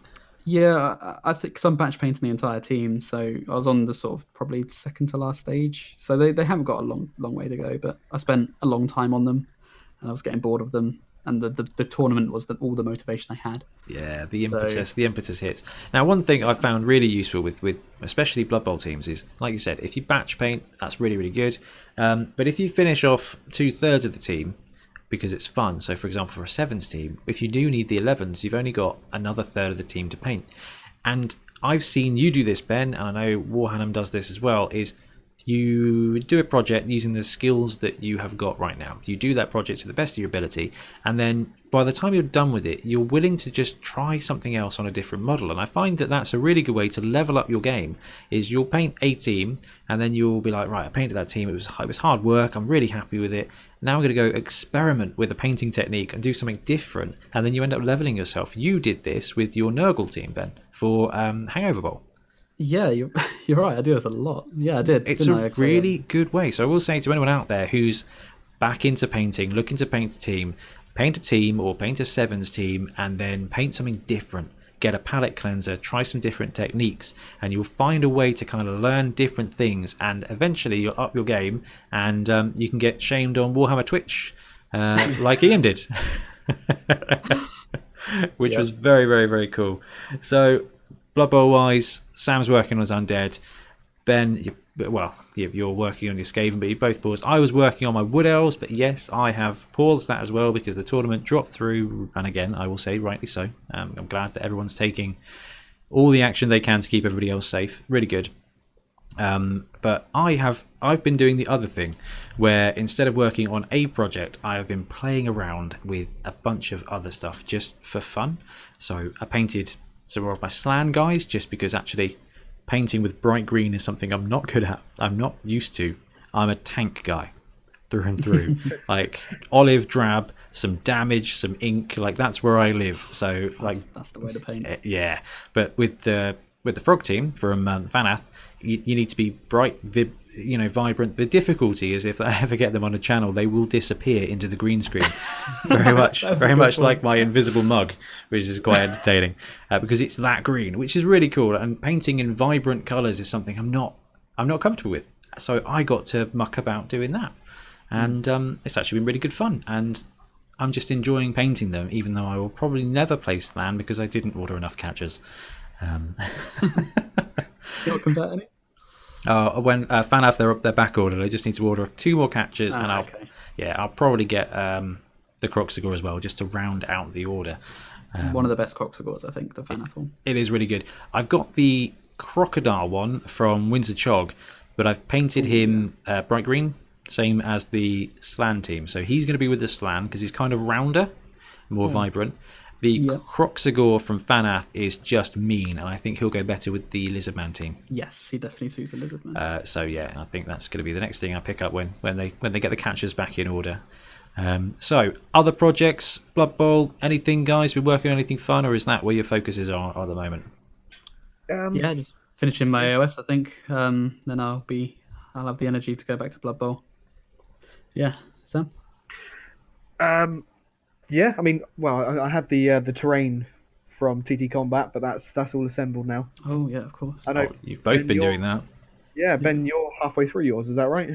Speaker 2: Yeah, I think because I'm batch painting the entire team, so I was on the sort of probably second to last stage. So they haven't got a long way to go, but I spent a long time on them, and I was getting bored of them. And the tournament was all the motivation I had.
Speaker 1: Yeah, the impetus hits. Now, one thing I found really useful with especially Blood Bowl teams is, like you said, if you batch paint, that's really, really good. But if you finish off 2/3 of the team, because it's fun, so for example, for a 7s team, if you do need the 11s, you've only got another third of the team to paint. And I've seen you do this, Ben, and I know Warhammer does this as well, is you do a project using the skills that you have got right now. You do that project to the best of your ability, and then by the time you're done with it, you're willing to just try something else on a different model. And I find that that's a really good way to level up your game, is you'll paint a team, and then you'll be like, right, I painted that team, it was hard work, I'm really happy with it. Now I'm going to go experiment with a painting technique and do something different, and then you end up leveling yourself. You did this with your Nurgle team, Ben, for Hangover Bowl.
Speaker 2: Yeah, you're right. I do this a lot. Yeah, I did.
Speaker 1: It's a really good way. So I will say to anyone out there who's back into painting, looking to paint a team or paint a sevens team, and then paint something different. Get a palette cleanser, try some different techniques, and you'll find a way to kind of learn different things, and eventually you'll up your game, and you can get shamed on Warhammer Twitch like Ian did. Which was very, very, very cool. So Blood Bowl wise, Sam's working on his undead. Ben, you're working on your Skaven, but you both paused. I was working on my Wood Elves, but yes, I have paused that as well because the tournament dropped through, and again, I will say rightly so. I'm glad that everyone's taking all the action they can to keep everybody else safe. Really good. But I've been doing the other thing, where instead of working on a project, I have been playing around with a bunch of other stuff just for fun. So I painted some more of my Slan guys, just because actually painting with bright green is something I'm not good at. I'm not used to. I'm a tank guy through and through. Like olive drab, some damage, some ink, like that's where I live. So
Speaker 2: that's the way to paint.
Speaker 1: Yeah, but with the frog team from Fanath, you need to be bright, vibrant. The difficulty is if I ever get them on a channel, they will disappear into the green screen. Very much like my invisible mug, which is quite entertaining because it's that green, which is really cool. And painting in vibrant colours is something I'm not comfortable with. So I got to muck about doing that, and it's actually been really good fun. And I'm just enjoying painting them, even though I will probably never play Slan because I didn't order enough catchers.
Speaker 2: You not convert any?
Speaker 1: When Fanath, they're back ordered. I just need to order 2 more catchers, and I'll probably get the Croxagore as well, just to round out the order.
Speaker 2: One of the best Croxagores, I think, the Fanath one.
Speaker 1: It is really good. I've got the Crocodile one from Windsor Chog, but I've painted him bright green, same as the Slan team. So he's going to be with the Slan because he's kind of rounder, more vibrant. The Croxagore from Fanath is just mean, and I think he'll go better with the Lizardman team.
Speaker 2: Yes, he definitely suits the Lizardman.
Speaker 1: So yeah, I think that's going to be the next thing I pick up when they get the catchers back in order. So other projects, Blood Bowl, anything, guys? Been working on anything fun, or is that where your focuses are at the moment?
Speaker 2: Just finishing my AOS, I think. Then I'll have the energy to go back to Blood Bowl. Yeah, Sam.
Speaker 3: Yeah, I mean, well, I had the terrain from TT Combat, but that's all assembled now.
Speaker 2: Oh yeah, of course.
Speaker 3: I know
Speaker 1: you've both been doing that.
Speaker 3: Yeah, Ben, you're halfway through yours. Is that right?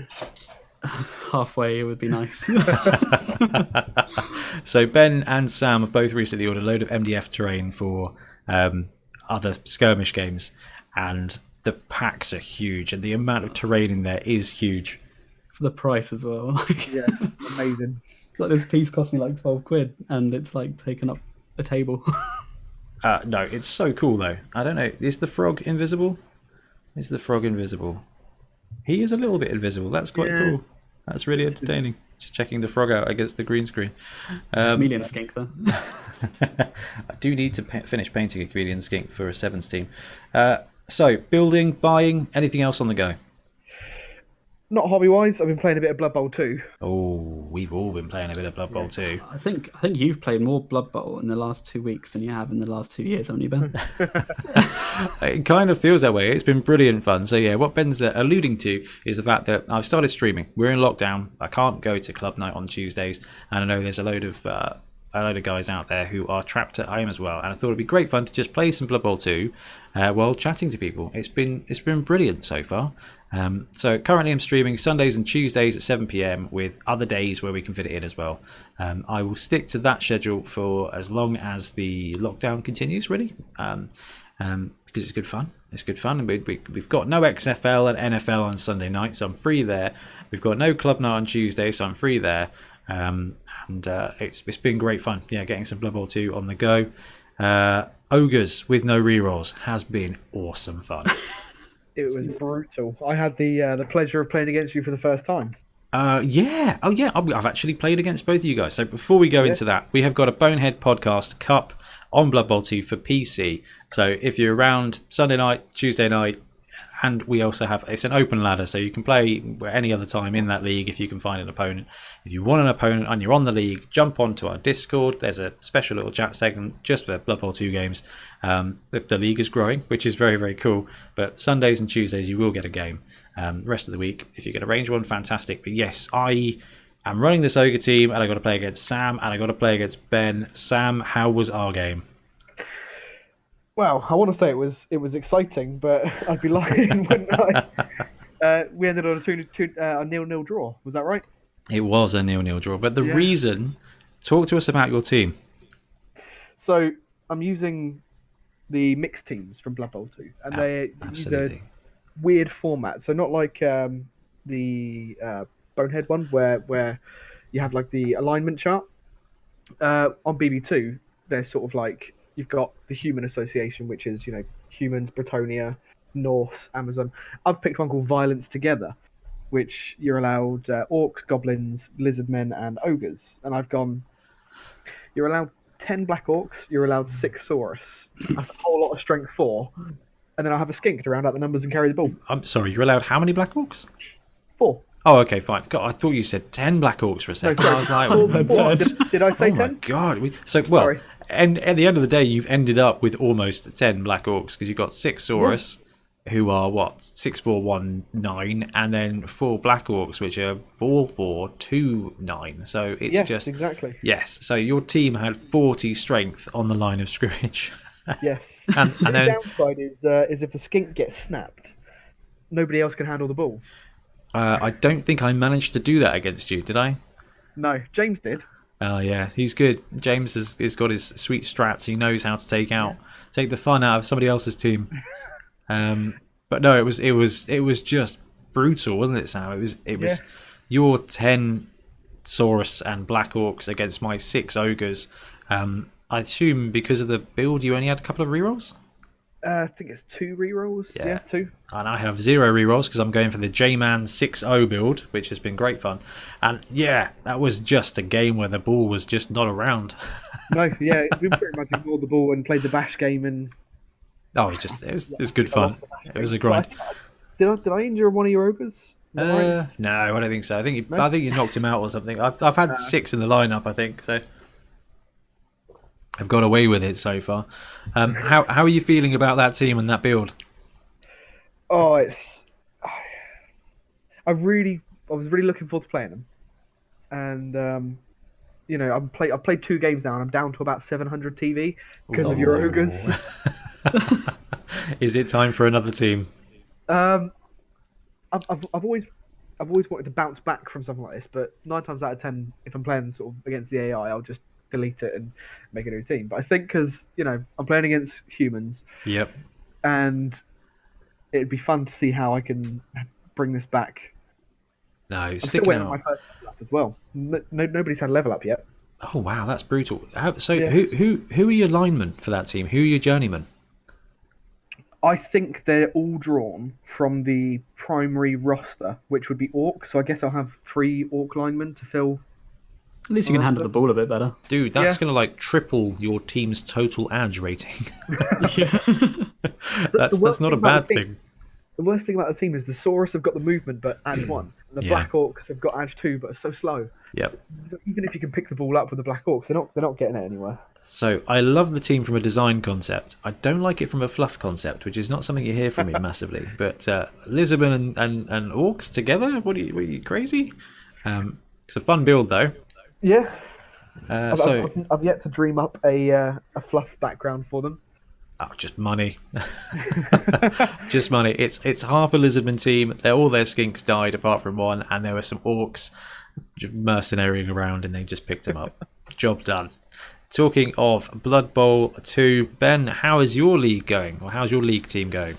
Speaker 2: Halfway, it would be nice.
Speaker 1: So Ben and Sam have both recently ordered a load of MDF terrain for other skirmish games, and the packs are huge, and the amount of terrain in there is huge.
Speaker 2: For the price as well.
Speaker 3: Yeah, amazing.
Speaker 2: Like this piece cost me like 12 quid, and it's like taken up a table.
Speaker 1: No, it's so cool though. I don't know. Is the frog invisible? Is the frog invisible? He is a little bit invisible. That's quite cool. That's really entertaining. Just checking the frog out against the green screen.
Speaker 2: Chameleon skink though.
Speaker 1: I do need to finish painting a chameleon skink for a sevens team. So building, buying, anything else on the go?
Speaker 3: Not hobby-wise. I've been playing a bit of Blood Bowl 2.
Speaker 1: Oh, we've all been playing a bit of Blood Bowl 2.
Speaker 2: I think you've played more Blood Bowl in the last 2 weeks than you have in the last 2 years, haven't you, Ben?
Speaker 1: It kind of feels that way. It's been brilliant fun. So yeah, what Ben's alluding to is the fact that I've started streaming. We're in lockdown. I can't go to club night on Tuesdays, and I know there's a load of guys out there who are trapped at home as well. And I thought it'd be great fun to just play some Blood Bowl 2 while chatting to people. It's been brilliant so far. So currently I'm streaming Sundays and Tuesdays at 7 p.m. with other days where we can fit it in as well. I will stick to that schedule for as long as the lockdown continues, really, because it's good fun. It's good fun, and we've got no XFL and NFL on Sunday night, so I'm free there. We've got no club night on Tuesday, so I'm free there. And it's been great fun. Yeah, getting some Blood Bowl 2 on the go. Ogres with no rerolls has been awesome fun.
Speaker 3: It was brutal. I had the pleasure of playing against you for the first time.
Speaker 1: Yeah. Oh, yeah. I've actually played against both of you guys. So before we go into that, we have got a Bonehead Podcast Cup on Blood Bowl 2 for PC. So if you're around Sunday night, Tuesday night, and we also have, it's an open ladder, so you can play any other time in that league if you can find an opponent. If you want an opponent and you're on the league, jump onto our Discord. There's a special little chat segment just for Blood Bowl 2 games. The league is growing, which is very, very cool. But Sundays and Tuesdays, you will get a game. Rest of the week, if you can arrange one, fantastic. But yes, I am running this Ogre team, and I got to play against Sam, and I got to play against Ben. Sam, how was our game?
Speaker 3: Well, I want to say it was exciting, but I'd be lying, wouldn't I? We ended on a 0-0 draw. Was that right?
Speaker 1: It was a 0-0 draw. But the reason, talk to us about your team.
Speaker 3: So I'm using the mixed teams from Blood Bowl 2, and they use a weird format. So not like the Bonehead one, where you have like the alignment chart. On BB2, there's sort of like, you've got the Human Association, which is, humans, Bretonia, Norse, Amazon. I've picked one called Violence Together, which you're allowed orcs, goblins, lizardmen, and ogres. And I've gone, you're allowed 10 black orcs, you're allowed 6 saurus. That's a whole lot of strength 4. And then I'll have a skink to round out the numbers and carry the ball.
Speaker 1: I'm sorry, you're allowed how many black orcs?
Speaker 3: 4.
Speaker 1: Oh, okay, fine. God, I thought you said 10 black orcs for a second. No, I was like,
Speaker 3: what? Did I say 10?
Speaker 1: Oh my God. Sorry. And at the end of the day, you've ended up with almost 10 black orcs, because you've got 6 saurus, who are 6, 4, 1, 9, and then 4 black orcs, which are 4, 4, 2, 9. So it's just
Speaker 3: exactly.
Speaker 1: Yes. So your team had 40 strength on the line of scrimmage.
Speaker 3: Yes.
Speaker 1: and
Speaker 3: the
Speaker 1: then
Speaker 3: downside is if the skink gets snapped, nobody else can handle the ball.
Speaker 1: I don't think I managed to do that against you, did I?
Speaker 3: No, James did.
Speaker 1: Oh yeah, he's good. James has got his sweet strats. He knows how to take the fun out of somebody else's team. But no, it was just brutal, wasn't it, Sam? It was your 10 Saurus and Black Orcs against my 6 Ogres. I assume because of the build, you only had a couple of rerolls.
Speaker 3: I think it's 2 rerolls. Yeah, 2.
Speaker 1: And I have 0 rerolls because I'm going for the J-Man 6-0 build, which has been great fun. And yeah, that was just a game where the ball was just not around.
Speaker 3: No, yeah, we pretty much ignored the ball and played the bash game, and
Speaker 1: it was good fun. It was a grind.
Speaker 3: Did I injure one of your ogres?
Speaker 1: Right? No, I don't think so. I think you knocked him out or something. I've had 6 in the lineup, I think. So I've got away with it so far. How are you feeling about that team and that build?
Speaker 3: Oh, I was really looking forward to playing them, and I've played 2 games now, and I'm down to about 700 TV because of your ogres.
Speaker 1: Is it time for another team?
Speaker 3: I've always wanted to bounce back from something like this, but 9 times out of 10, if I'm playing sort of against the AI, I'll just delete it and make a new team. But I think because I'm playing against humans, and it'd be fun to see how I can bring this back.
Speaker 1: No,
Speaker 3: I'm still waiting on my first level up as well. Nobody's had a level up yet.
Speaker 1: Oh wow, that's brutal. Who are your linemen for that team? Who are your journeymen?
Speaker 3: I think they're all drawn from the primary roster, which would be orcs. So I guess I'll have 3 orc linemen to fill.
Speaker 2: At least you can handle the ball a bit better.
Speaker 1: Dude, that's going to triple your team's total edge rating. That's not a bad thing.
Speaker 3: The worst thing about the team is the Saurus have got the movement but edge 1. And the Black Orcs have got edge 2 but are so slow.
Speaker 1: Yep.
Speaker 3: So even if you can pick the ball up with the Black Orcs, they're not getting it anywhere.
Speaker 1: So I love the team from a design concept. I don't like it from a fluff concept, which is not something you hear from me massively. But Lizardmen and Orcs together? What are you crazy? It's a fun build though.
Speaker 3: Yeah. I've yet to dream up a fluff background for them.
Speaker 1: Oh, just money. Just money. It's half a Lizardman team. All their skinks died apart from 1, and there were some orcs just mercenarying around, and they just picked them up. Job done. Talking of Blood Bowl 2, Ben, how is your league going? Or how's your league team going?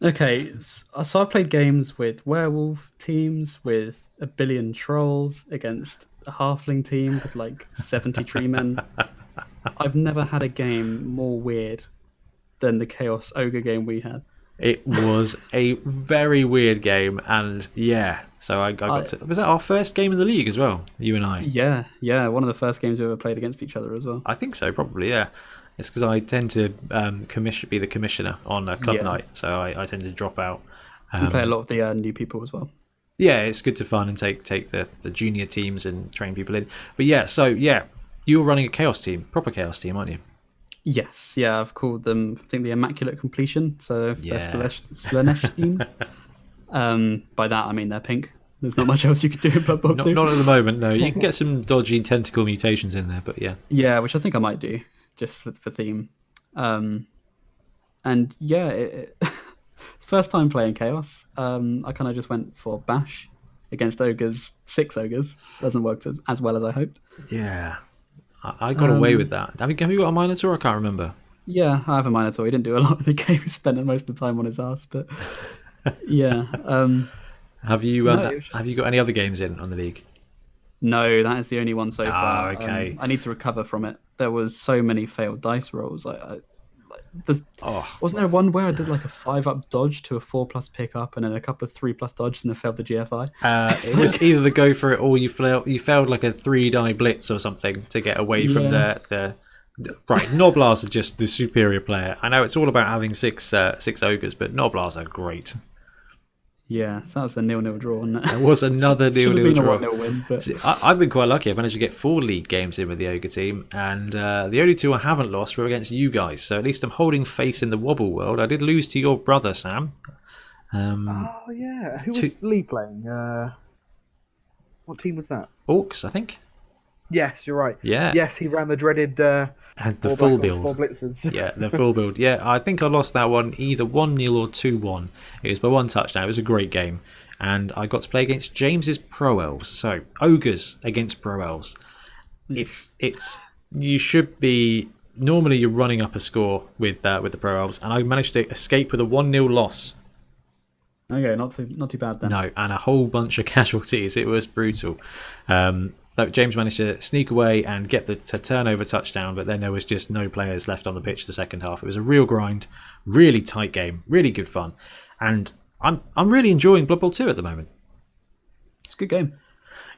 Speaker 2: Okay, so I've played games with werewolf teams, with a billion trolls against a halfling team with 70 tree men. I've never had a game more weird than the Chaos Ogre game we had.
Speaker 1: It was a very weird game, and yeah, so I got to. Was that our first game in the league as well? You and I.
Speaker 2: Yeah, one of the first games we ever played against each other as well.
Speaker 1: I think so, probably. Yeah, it's because I tend to be the commissioner on a club night, so I tend to drop out.
Speaker 2: We play a lot of the new people as well.
Speaker 1: Yeah, it's good to fun and take the junior teams and train people in. But yeah, so yeah, you're running a chaos team, proper chaos team, aren't you?
Speaker 2: Yes, yeah, I've called them, I think, the Immaculate Completion, so they're Slanesh team. By that, I mean they're pink. There's not much else you can do in Blood Bowl 2.
Speaker 1: Not at the moment, no. You can get some dodgy tentacle mutations in there, but yeah.
Speaker 2: Yeah, which I think I might do, just for theme. And yeah, it's first time playing Chaos. I kind of just went for Bash against Ogres, 6 Ogres. Doesn't work as well as I hoped.
Speaker 1: Yeah. I got away with that. Have you got a Minotaur? I can't remember.
Speaker 2: Yeah, I have a Minotaur. He didn't do a lot of the game. He spent most of the time on his ass, but yeah.
Speaker 1: Have you got any other games in on the league?
Speaker 2: No, that is the only one so far.
Speaker 1: Okay.
Speaker 2: I need to recover from it. There was so many failed dice rolls. Wasn't there one where I did like a 5-up dodge to a 4+ pickup and then a couple of 3+ dodges and then failed the GFI?
Speaker 1: It was either the go for it or you failed like a 3-die blitz or something to get away from the right. Noblars are just the superior player. I know it's all about having six ogres, but Noblars are great.
Speaker 2: Yeah, so that was a 0-0 draw, wasn't it?
Speaker 1: It was another 0-0 draw.
Speaker 2: A 1-0 win, but...
Speaker 1: See, I've been quite lucky. I've managed to get 4 league games in with the Ogre team, and the only 2 I haven't lost were against you guys. So at least I'm holding face in the wobble world. I did lose to your brother, Sam.
Speaker 3: Oh yeah, who was Lee playing? What team was that?
Speaker 1: Orcs, I think.
Speaker 3: Yes, you're right.
Speaker 1: Yeah.
Speaker 3: Yes, he ran the dreaded.
Speaker 1: And the full build.
Speaker 3: 4 blitzers.
Speaker 1: Yeah, the full build. Yeah, I think I lost that one either 1-0 or 2-1. It was by 1 touchdown. It was a great game. And I got to play against James's Pro Elves. So, Ogres against Pro Elves. It's you should be... Normally you're running up a score with the Pro Elves. And I managed to escape with a 1-0 loss.
Speaker 2: Okay, not too bad then.
Speaker 1: No, and a whole bunch of casualties. It was brutal. James managed to sneak away and get the turnover touchdown, but then there was just no players left on the pitch the second half. It was a real grind, really tight game, really good fun, and I'm really enjoying Blood Bowl 2 at the moment.
Speaker 2: It's a good game.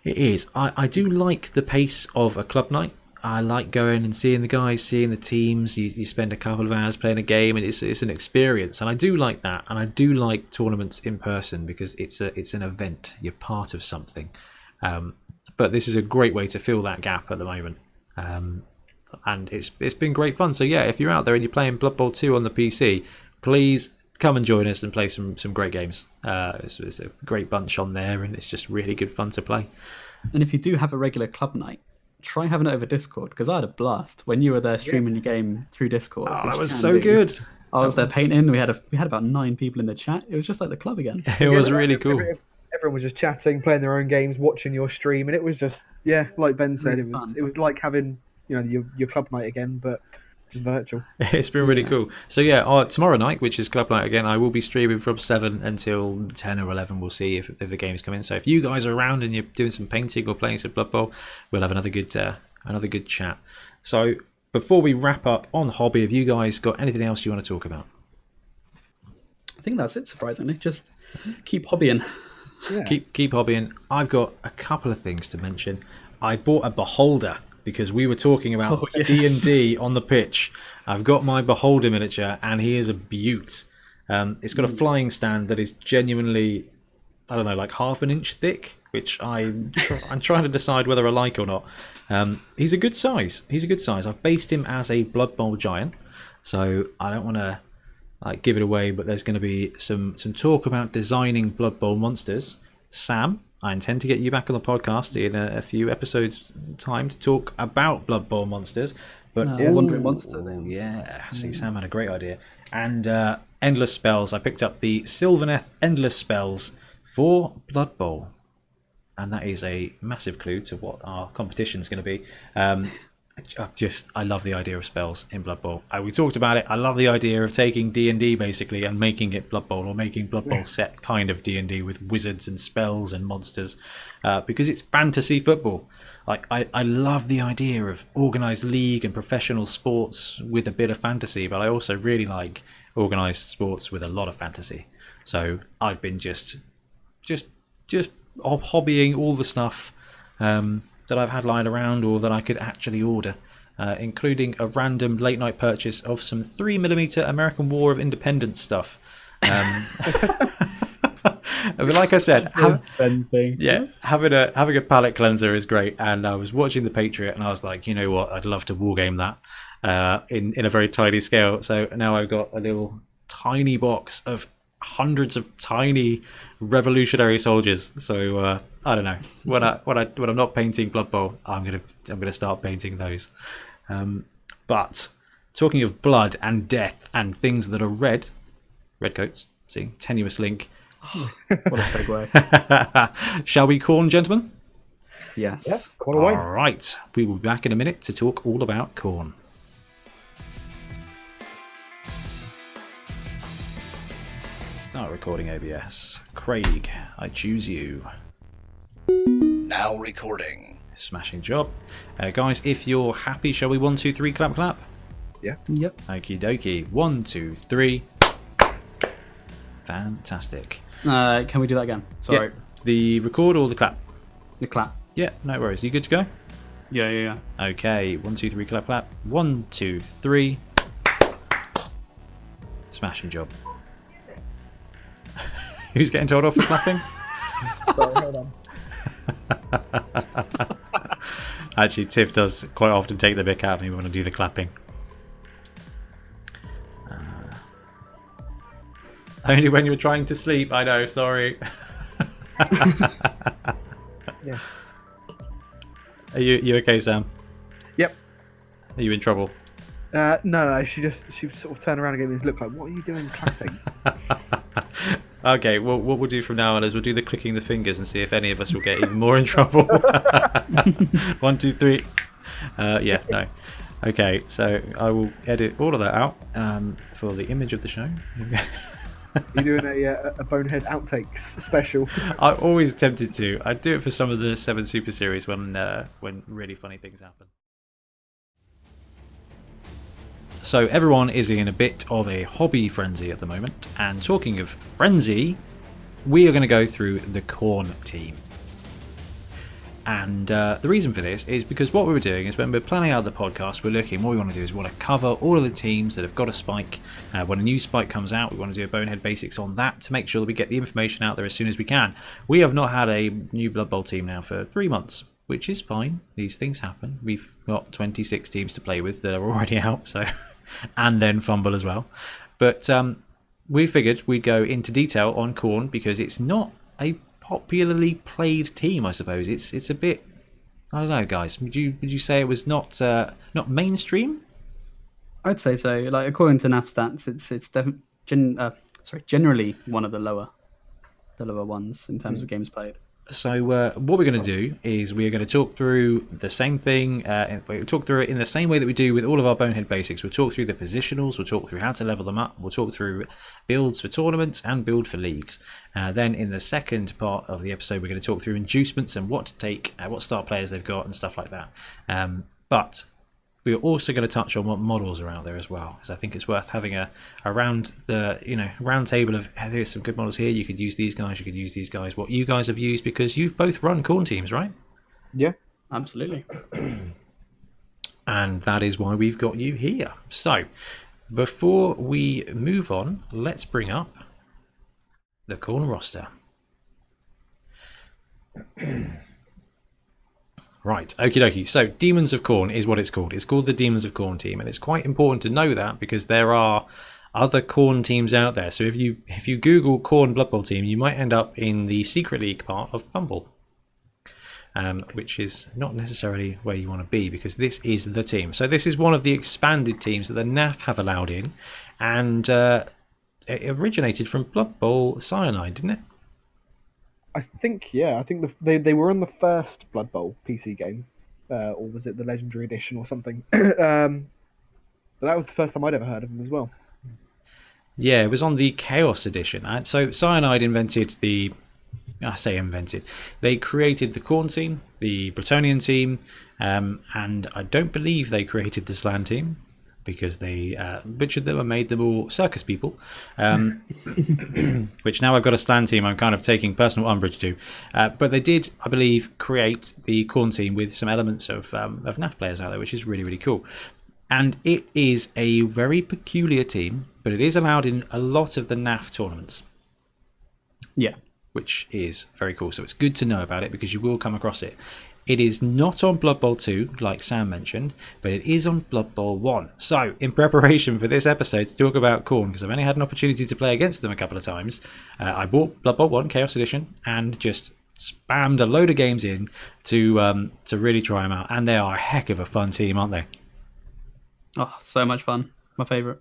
Speaker 1: It is. I do like the pace of a club night. I like going and seeing the guys, seeing the teams. You spend a couple of hours playing a game, and it's an experience. And I do like that. And I do like tournaments in person because it's an event. You're part of something. But this is a great way to fill that gap at the moment. And it's been great fun. So yeah, if you're out there and you're playing Blood Bowl 2 on the PC, please come and join us and play some great games. It's a great bunch on there, and it's just really good fun to play.
Speaker 2: And if you do have a regular club night, try having it over Discord, because I had a blast when you were there streaming your game through Discord.
Speaker 1: Oh, that was so good.
Speaker 2: I was there painting. We had about 9 people in the chat. It was just like the club again.
Speaker 1: It was really cool.
Speaker 3: Everyone was just chatting, playing their own games, watching your stream, and it was just like Ben said, it was like having your club night again, but just virtual.
Speaker 1: It's been really cool. So yeah, tomorrow night, which is club night again, I will be streaming from 7 until 10 or 11. We'll see if the games come in. So if you guys are around and you're doing some painting or playing some Blood Bowl, we'll have another good chat. So before we wrap up on hobby, have you guys got anything else you want to talk about?
Speaker 2: I think that's it. Surprisingly, just keep hobbying.
Speaker 3: Yeah.
Speaker 1: Keep hobbying. I've got a couple of things to mention. I bought a beholder because we were talking about D&D on the pitch. I've got my beholder miniature, and he is a beaut. It's got a flying stand that is genuinely, I don't know, like half an inch thick, which I'm trying to decide whether I like or not. He's a good size. I've based him as a Blood Bowl giant, so I don't want to give it away, but there's going to be some talk about designing Blood Bowl monsters. Sam, I intend to get you back on the podcast in a few episodes' time to talk about Blood Bowl monsters. But
Speaker 2: Wandering Monster then.
Speaker 1: Yeah, see, Sam had a great idea. And endless spells. I picked up the Sylvaneth endless spells for Blood Bowl, and that is a massive clue to what our competition is going to be. I love the idea of spells in Blood Bowl. We talked about it. I love the idea of taking D&D basically and making it Blood Bowl, or making Blood Bowl set kind of D&D with wizards and spells and monsters, because it's fantasy football. Like I love the idea of organised league and professional sports with a bit of fantasy, but I also really like organised sports with a lot of fantasy. So I've been just hobbying all the stuff that I've had lying around or that I could actually order, including a random late night purchase of some 3mm American War of Independence stuff. But like I said, having a palate cleanser is great. And I was watching The Patriot and I was like, you know what, I'd love to wargame that in a very tiny scale. So now I've got a little tiny box of hundreds of tiny revolutionary soldiers. So I don't know, when I'm not painting Blood Bowl, I'm gonna start painting those. But talking of blood and death and things that are red coats, see, tenuous link.
Speaker 2: What a segue.
Speaker 1: Shall we Khorne, gentlemen?
Speaker 2: Yes.
Speaker 3: Yeah, quite away.
Speaker 1: All right, we will be back in a minute to talk all about Khorne. Start recording OBS. Craig, I choose you.
Speaker 4: Now recording.
Speaker 1: Smashing job. Guys, if you're happy, shall we 1, 2, 3, clap, clap?
Speaker 3: Yeah.
Speaker 2: Yep.
Speaker 1: Okie dokie. 1, 2, 3. Fantastic.
Speaker 2: Can we do that again? Sorry.
Speaker 1: Yeah. The record or the clap?
Speaker 2: The clap.
Speaker 1: Yeah, no worries. You good to go?
Speaker 2: Yeah.
Speaker 1: Okay. 1, 2, 3, clap, clap. 1, 2, 3. Smashing job. Who's getting told off for clapping?
Speaker 3: Sorry, hold on.
Speaker 1: Actually, Tiff does quite often take the mick out of me when I do the clapping. Only when you're trying to sleep, I know, sorry.
Speaker 3: Yeah.
Speaker 1: Are you okay, Sam?
Speaker 3: Yep.
Speaker 1: Are you in trouble?
Speaker 3: No, she sort of turned around and gave me this look like, what are you doing clapping?
Speaker 1: Okay, well, what we'll do from now on is we'll do the clicking the fingers and see if any of us will get even more in trouble. 1, 2, 3. Yeah, no. Okay, so I will edit all of that out for the image of the show.
Speaker 3: You're doing a Bonehead outtakes special.
Speaker 1: I'm always tempted to. I do it for some of the 7 Super Series when really funny things happen. So everyone is in a bit of a hobby frenzy at the moment, and talking of frenzy, we are going to go through the Khorne team. And the reason for this is because what we were doing is when we're planning out the podcast, we're looking, what we want to do is we want to cover all of the teams that have got a spike. When a new spike comes out, we want to do a Bonehead Basics on that to make sure that we get the information out there as soon as we can. We have not had a new Blood Bowl team now for 3 months, which is fine. These things happen. We've got 26 teams to play with that are already out, so and then Fumble as well. But we figured we'd go into detail on Khorne because it's not a popularly played team, I suppose. It's a bit, I don't know, guys. Would you say it was not mainstream?
Speaker 2: I'd say so. Like according to NAF stats, it's generally one of the lower ones in terms of games played.
Speaker 1: So what we're going to do is we're going to talk through the same thing. We'll talk through it in the same way that we do with all of our Bonehead Basics. We'll talk through the positionals. We'll talk through how to level them up. We'll talk through builds for tournaments and build for leagues. Then in the second part of the episode, we're going to talk through inducements and what to take, what start players they've got and stuff like that. But we're also going to touch on what models are out there as well, because I think it's worth having a round table of, hey, there's some good models here. You could use these guys. You could use these guys. What you guys have used, because you've both run Khorne teams, right?
Speaker 3: Yeah,
Speaker 2: absolutely.
Speaker 1: And that is why we've got you here. So before we move on, let's bring up the Khorne roster. Right, okie dokie. So, Demons of Khorne is what it's called. It's called the Demons of Khorne team, and it's quite important to know that because there are other Khorne teams out there. So, if you Google Khorne Blood Bowl team, you might end up in the Secret League part of Fumble, which is not necessarily where you want to be because this is the team. So, this is one of the expanded teams that the NAF have allowed in, and it originated from Blood Bowl Cyanide, didn't it?
Speaker 3: I think they were on the first Blood Bowl PC game. or was it the Legendary Edition or something? But that was the first time I'd ever heard of them as well.
Speaker 1: Yeah, it was on the Chaos Edition. And so Cyanide invented the... I say invented. They created the Khorne team, the Bretonnian team, and I don't believe they created the Slan team, because they butchered them and made them all circus people. Which now I've got a Slan team I'm kind of taking personal umbrage to. But they did, I believe, create the Khorne team with some elements of NAF players out there, which is really, really cool. And it is a very peculiar team, but it is allowed in a lot of the NAF tournaments.
Speaker 2: Yeah.
Speaker 1: Which is very cool. So it's good to know about it, because you will come across it. It is not on Blood Bowl 2, like Sam mentioned, but it is on Blood Bowl 1. So, in preparation for this episode to talk about Khorne, because I've only had an opportunity to play against them a couple of times, I bought Blood Bowl 1 Chaos Edition and just spammed a load of games in to really try them out. And they are a heck of a fun team, aren't they?
Speaker 2: Oh, so much fun. My favourite.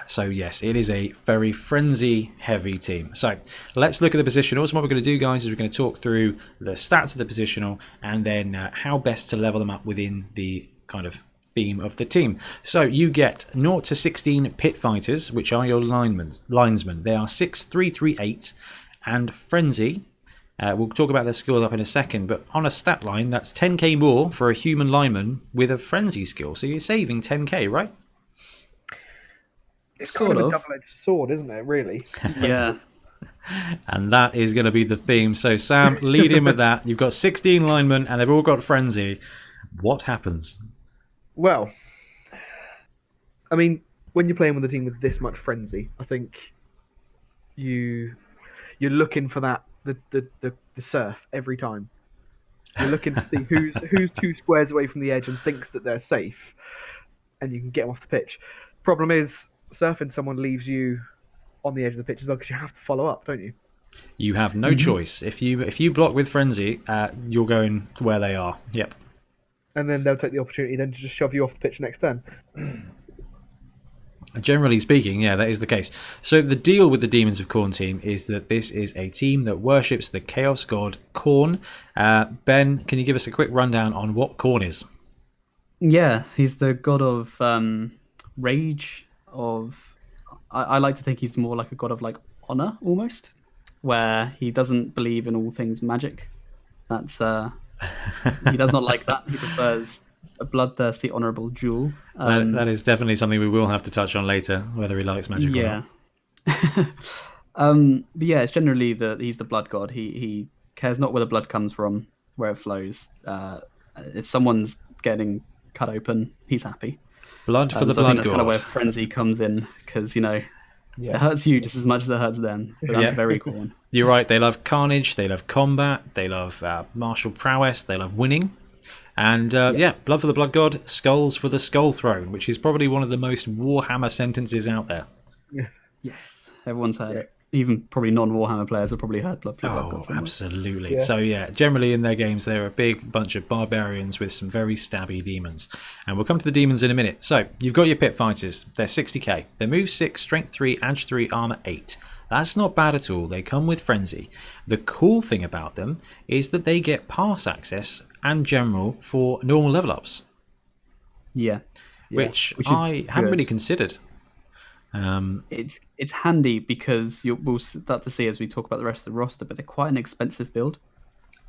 Speaker 1: So yes, it is a very frenzy-heavy team. So let's look at the positionals. What we're going to do, guys, is we're going to talk through the stats of the positional and then how best to level them up within the kind of theme of the team. So you get 0 to 16 pit fighters, which are your linesmen. They are 6, 3, 3, 8, and frenzy. We'll talk about their skills up in a second, but on a stat line, that's 10k more for a human lineman with a frenzy skill. So you're saving 10k, right?
Speaker 3: It's
Speaker 2: Sort
Speaker 3: kind of
Speaker 2: of.
Speaker 3: a double-edged sword, isn't it, really?
Speaker 2: Yeah.
Speaker 1: And that is going to be the theme. So Sam, lead in with that. You've got 16 linemen and they've all got frenzy. What happens?
Speaker 3: Well, I mean, when you're playing with a team with this much frenzy, I think you're looking for the surf every time. You're looking to see who's 2 squares away from the edge and thinks that they're safe, and you can get them off the pitch. Problem is, surfing someone leaves you on the edge of the pitch as well, because you have to follow up, don't you?
Speaker 1: You have no choice. If you block with frenzy, you're going where they are. Yep.
Speaker 3: And then they'll take the opportunity then to just shove you off the pitch next turn.
Speaker 1: Generally speaking, yeah, that is the case. So the deal with the Demons of Khorne team is that this is a team that worships the Chaos God Khorne. Ben, can you give us a quick rundown on what Khorne is?
Speaker 2: Yeah, he's the god of rage, of... I like to think he's more like a god of like honor, almost, where he doesn't believe in all things magic. That's he does not like that. He prefers a bloodthirsty, honourable duel.
Speaker 1: That is definitely something we will have to touch on later, whether he likes magic or not.
Speaker 2: But yeah, it's generally he's the blood god. He cares not where the blood comes from, where it flows. If someone's getting cut open, he's happy.
Speaker 1: Blood for the
Speaker 2: so I
Speaker 1: blood
Speaker 2: think that's
Speaker 1: god.
Speaker 2: kind of where frenzy comes in, because it hurts you just as much as it hurts them. But that's very cool.
Speaker 1: You're right. They love carnage. They love combat. They love martial prowess. They love winning. And blood for the blood god, skulls for the skull throne, which is probably one of the most Warhammer sentences out there.
Speaker 2: Yes, everyone's heard it. Even probably non-Warhammer players have probably heard blood for the blood god.
Speaker 1: Oh, absolutely. Yeah. So generally in their games, they're a big bunch of barbarians with some very stabby demons. And we'll come to the demons in a minute. So you've got your pit fighters. They're 60k. They move 6, strength 3, edge 3, armor 8. That's not bad at all. They come with frenzy. The cool thing about them is that they get pass access and general for normal level ups.
Speaker 2: Yeah.
Speaker 1: Which I hadn't really considered.
Speaker 2: It's handy because we'll start to see as we talk about the rest of the roster, but they're quite an expensive build.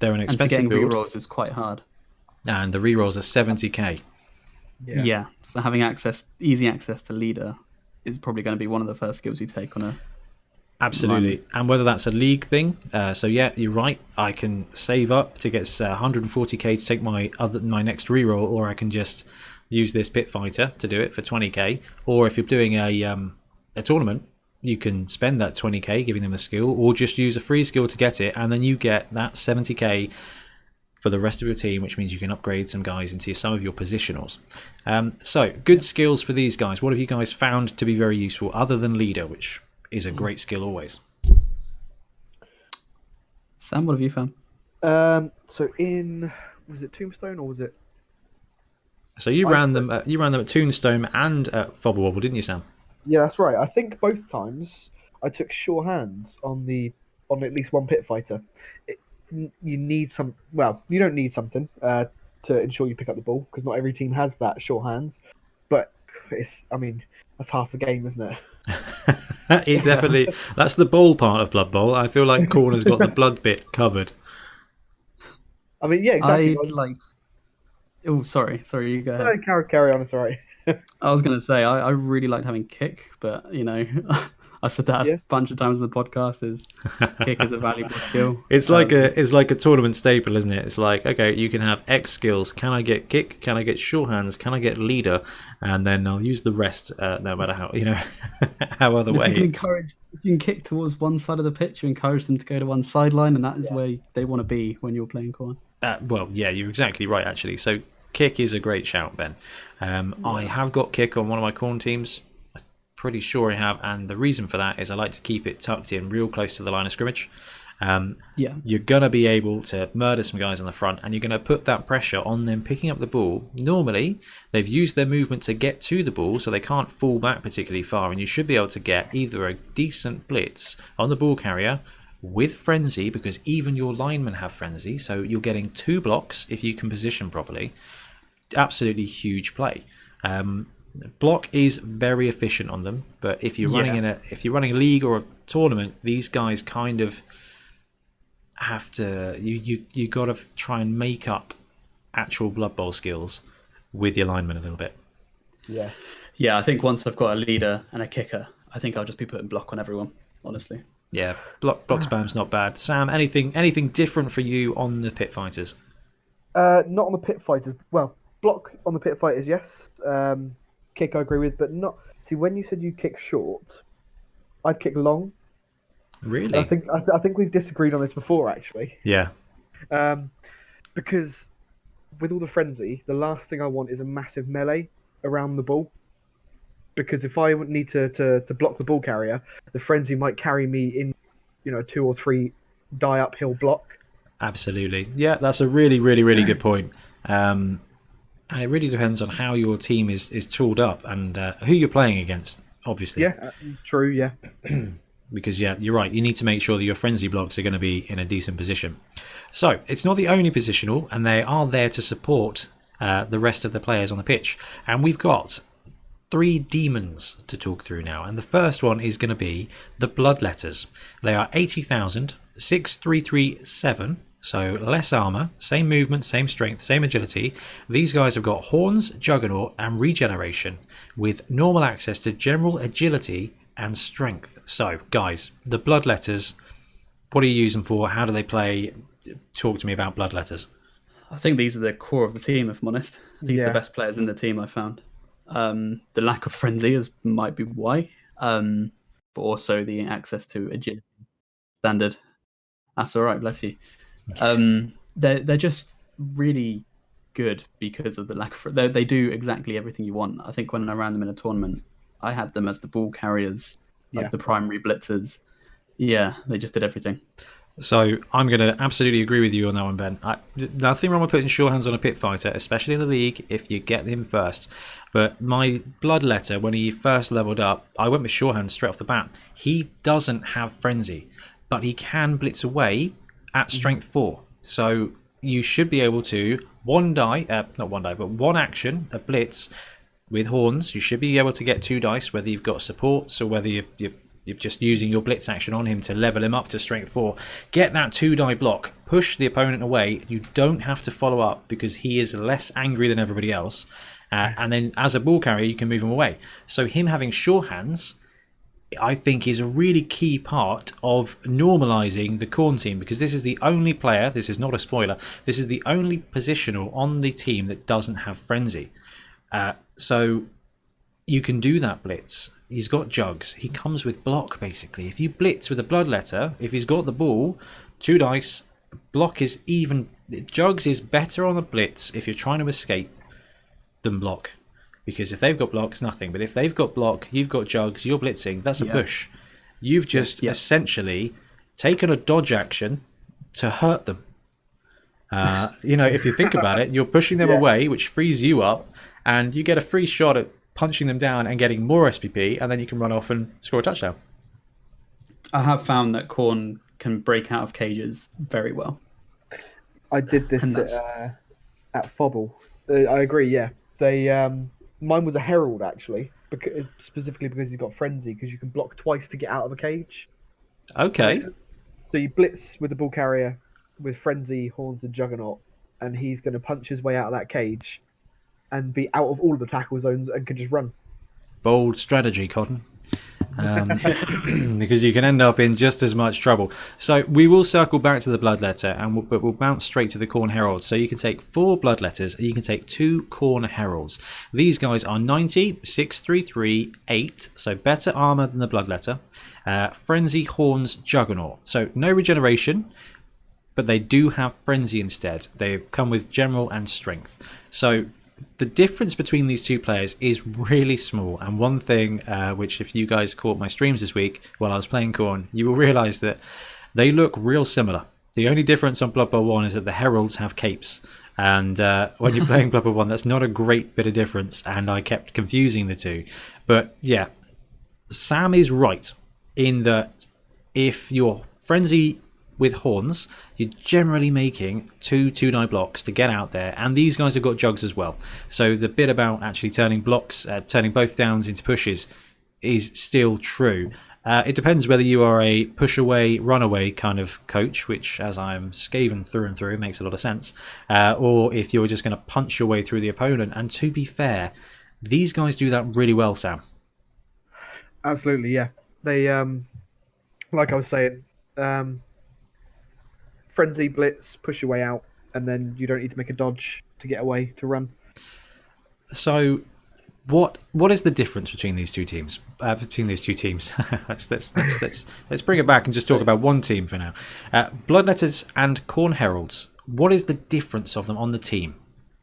Speaker 1: They're an expensive
Speaker 2: and getting
Speaker 1: build.
Speaker 2: rerolls is quite hard.
Speaker 1: And the rerolls are 70k.
Speaker 2: Yeah. So having easy access to leader is probably going to be one of the first skills you take on a...
Speaker 1: Absolutely. And whether that's a league thing, so yeah, you're right. I can save up to get 140k to take my next reroll, or I can just use this pit fighter to do it for 20k. Or if you're doing a tournament, you can spend that 20k giving them a skill, or just use a free skill to get it, and then you get that 70k for the rest of your team, which means you can upgrade some guys into some of your positionals. So good skills for these guys. What have you guys found to be very useful, other than leader, which is a great skill always?
Speaker 2: Sam, what have you found?
Speaker 3: So was it Tombstone or was it?
Speaker 1: So you ran them at Tombstone and at Fobble Wobble, didn't you, Sam?
Speaker 3: Yeah, that's right. I think both times I took sure hands on at least one pit fighter. You need some. Well, you don't need something. to ensure you pick up the ball, because not every team has that sure hands. But that's half the game, isn't it?
Speaker 1: It definitely. That's the bowl part of Blood Bowl. I feel like Khorne has got the blood bit covered.
Speaker 3: I mean, yeah, exactly.
Speaker 2: I'd like. Oh, sorry, you go ahead.
Speaker 3: Carry on. It's all right.
Speaker 2: I was going to say I really liked having kick, but I said that a bunch of times in the podcast. Is kick is a valuable skill.
Speaker 1: It's like a tournament staple, isn't it? It's like, okay, you can have X skills. Can I get kick? Can I get sure hands? Can I get leader? And then I'll use the rest, no matter how how other way.
Speaker 2: If you can kick towards one side of the pitch, you encourage them to go to one sideline, and that is where they want to be when you're playing Khorne.
Speaker 1: Well, yeah, you're exactly right, actually. So kick is a great shout, Ben. I have got kick on one of my Khorne teams. I'm pretty sure I have, and the reason for that is I like to keep it tucked in real close to the line of scrimmage. You're going to be able to murder some guys on the front, and you're going to put that pressure on them picking up the ball. Normally, they've used their movement to get to the ball, so they can't fall back particularly far, and you should be able to get either a decent blitz on the ball carrier with frenzy, because even your linemen have frenzy, so you're getting 2 blocks if you can position properly. Absolutely huge play. Block is very efficient on them, but if you're running a league or a tournament, these guys kind of have to you got to try and make up actual Blood Bowl skills with your linemen a little bit.
Speaker 2: I think once I've got a leader and a kicker, I think I'll just be putting block on everyone, honestly.
Speaker 1: Block spam's not bad. Sam, anything different for you on the pit fighters?
Speaker 3: Not on the pit fighters. Well, block on the pit fighters, yes. Kick I agree with, but not. See, when you said you kick short, I'd kick long.
Speaker 1: Really?
Speaker 3: And I think we've disagreed on this before, actually.
Speaker 1: Yeah.
Speaker 3: Because with all the frenzy, the last thing I want is a massive melee around the ball. Because if I need to block the ball carrier, the frenzy might carry me in, 2 or 3 die uphill block.
Speaker 1: Absolutely. Yeah, that's a really, really, really good point. And it really depends on how your team is tooled up and who you're playing against, obviously.
Speaker 3: Yeah, true, yeah.
Speaker 1: Because, you're right. You need to make sure that your frenzy blocks are going to be in a decent position. So, it's not the only positional, and they are there to support the rest of the players on the pitch. And we've got 3 demons to talk through now. And the first one is going to be the Bloodletters. They are 80,000, 6337. So less armor, same movement, same strength, same agility. These guys have got horns, juggernaut, and regeneration, with normal access to general agility and strength. So, guys, the Bloodletters, what do you use them for? How do they play? Talk to me about Bloodletters.
Speaker 2: I think these are the core of the team, if I'm honest. These are the best players in the team, I found. The lack of frenzy might be why, but also the access to agility standard. That's all right, bless you. They're just really good because of the lack of. They do exactly everything you want. I think when I ran them in a tournament, I had them as the ball carriers, like the primary blitzers. Yeah, they just did everything.
Speaker 1: So I'm going to absolutely agree with you on that one, Ben. Nothing wrong with putting sure hands on a pit fighter, especially in the league if you get him first. But my Bloodletter, when he first leveled up, I went with sure hands straight off the bat. He doesn't have frenzy, but he can blitz away at strength 4. So you should be able to one action, a blitz with horns. You should be able to get 2 dice, whether you've got supports or whether you're just using your blitz action on him to level him up to strength 4. Get that 2 die block, push the opponent away. You don't have to follow up because he is less angry than everybody else. And then as a ball carrier, you can move him away. So him having sure hands, I think, is a really key part of normalising the Khorne team, because this is the only player, this is not a spoiler, this is the only positional on the team that doesn't have frenzy. So you can do that blitz. He's got jugs. He comes with block, basically. If you blitz with a Bloodletter, if he's got the ball, 2 dice, block is even... Jugs is better on a blitz if you're trying to escape than block. Because if they've got blocks, nothing. But if they've got block, you've got jugs, you're blitzing, that's a push. You've just essentially taken a dodge action to hurt them. If you think about it, you're pushing them away, which frees you up, and you get a free shot at punching them down and getting more SPP, and then you can run off and score a touchdown.
Speaker 2: I have found that Khorne can break out of cages very well.
Speaker 3: I did this at Fobble. I agree. Yeah, they. Mine was a herald actually, because specifically because he's got frenzy because you can block twice to get out of a cage. That makes
Speaker 1: Okay.
Speaker 3: sense? So you blitz with the ball carrier with frenzy, horns, and juggernaut, and he's going to punch his way out of that cage and be out of all of the tackle zones and can just run.
Speaker 1: Bold strategy, Cotton. Because you can end up in just as much trouble. So we will circle back to the Bloodletter, but we'll bounce straight to the Khorne Heralds. So you can take 4 Bloodletters, and you can take 2 Khorne Heralds. These guys are 90, 633, 8, so better armor than the Bloodletter. Frenzy, Horns, Juggernaut. So no regeneration, but they do have Frenzy instead. They come with General and Strength. So the difference between these two players is really small, and one thing which, if you guys caught my streams this week while I was playing Khorne, you will realise that they look real similar. The only difference on Blood Bowl 1 is that the Heralds have capes, and when you're playing Blood Bowl 1, that's not a great bit of difference, and I kept confusing the two. But yeah, Sam is right in that if you're Frenzy with Horns, you're generally making 2/2 blocks to get out there, and these guys have got jugs as well. So the bit about actually turning blocks, turning both downs into pushes, is still true. It depends whether you are a push away, run away kind of coach, which, as I'm Skaven through and through, makes a lot of sense, or if you're just going to punch your way through the opponent. And to be fair, these guys do that really well, Sam.
Speaker 3: Absolutely, yeah. They, like I was saying, frenzy, blitz, push your way out, and then you don't need to make a dodge to get away to run.
Speaker 1: So, what is the difference between these two teams? let's bring it back and just talk about one team for now. Bloodletters and Khorne Heralds. What is the difference of them on the team?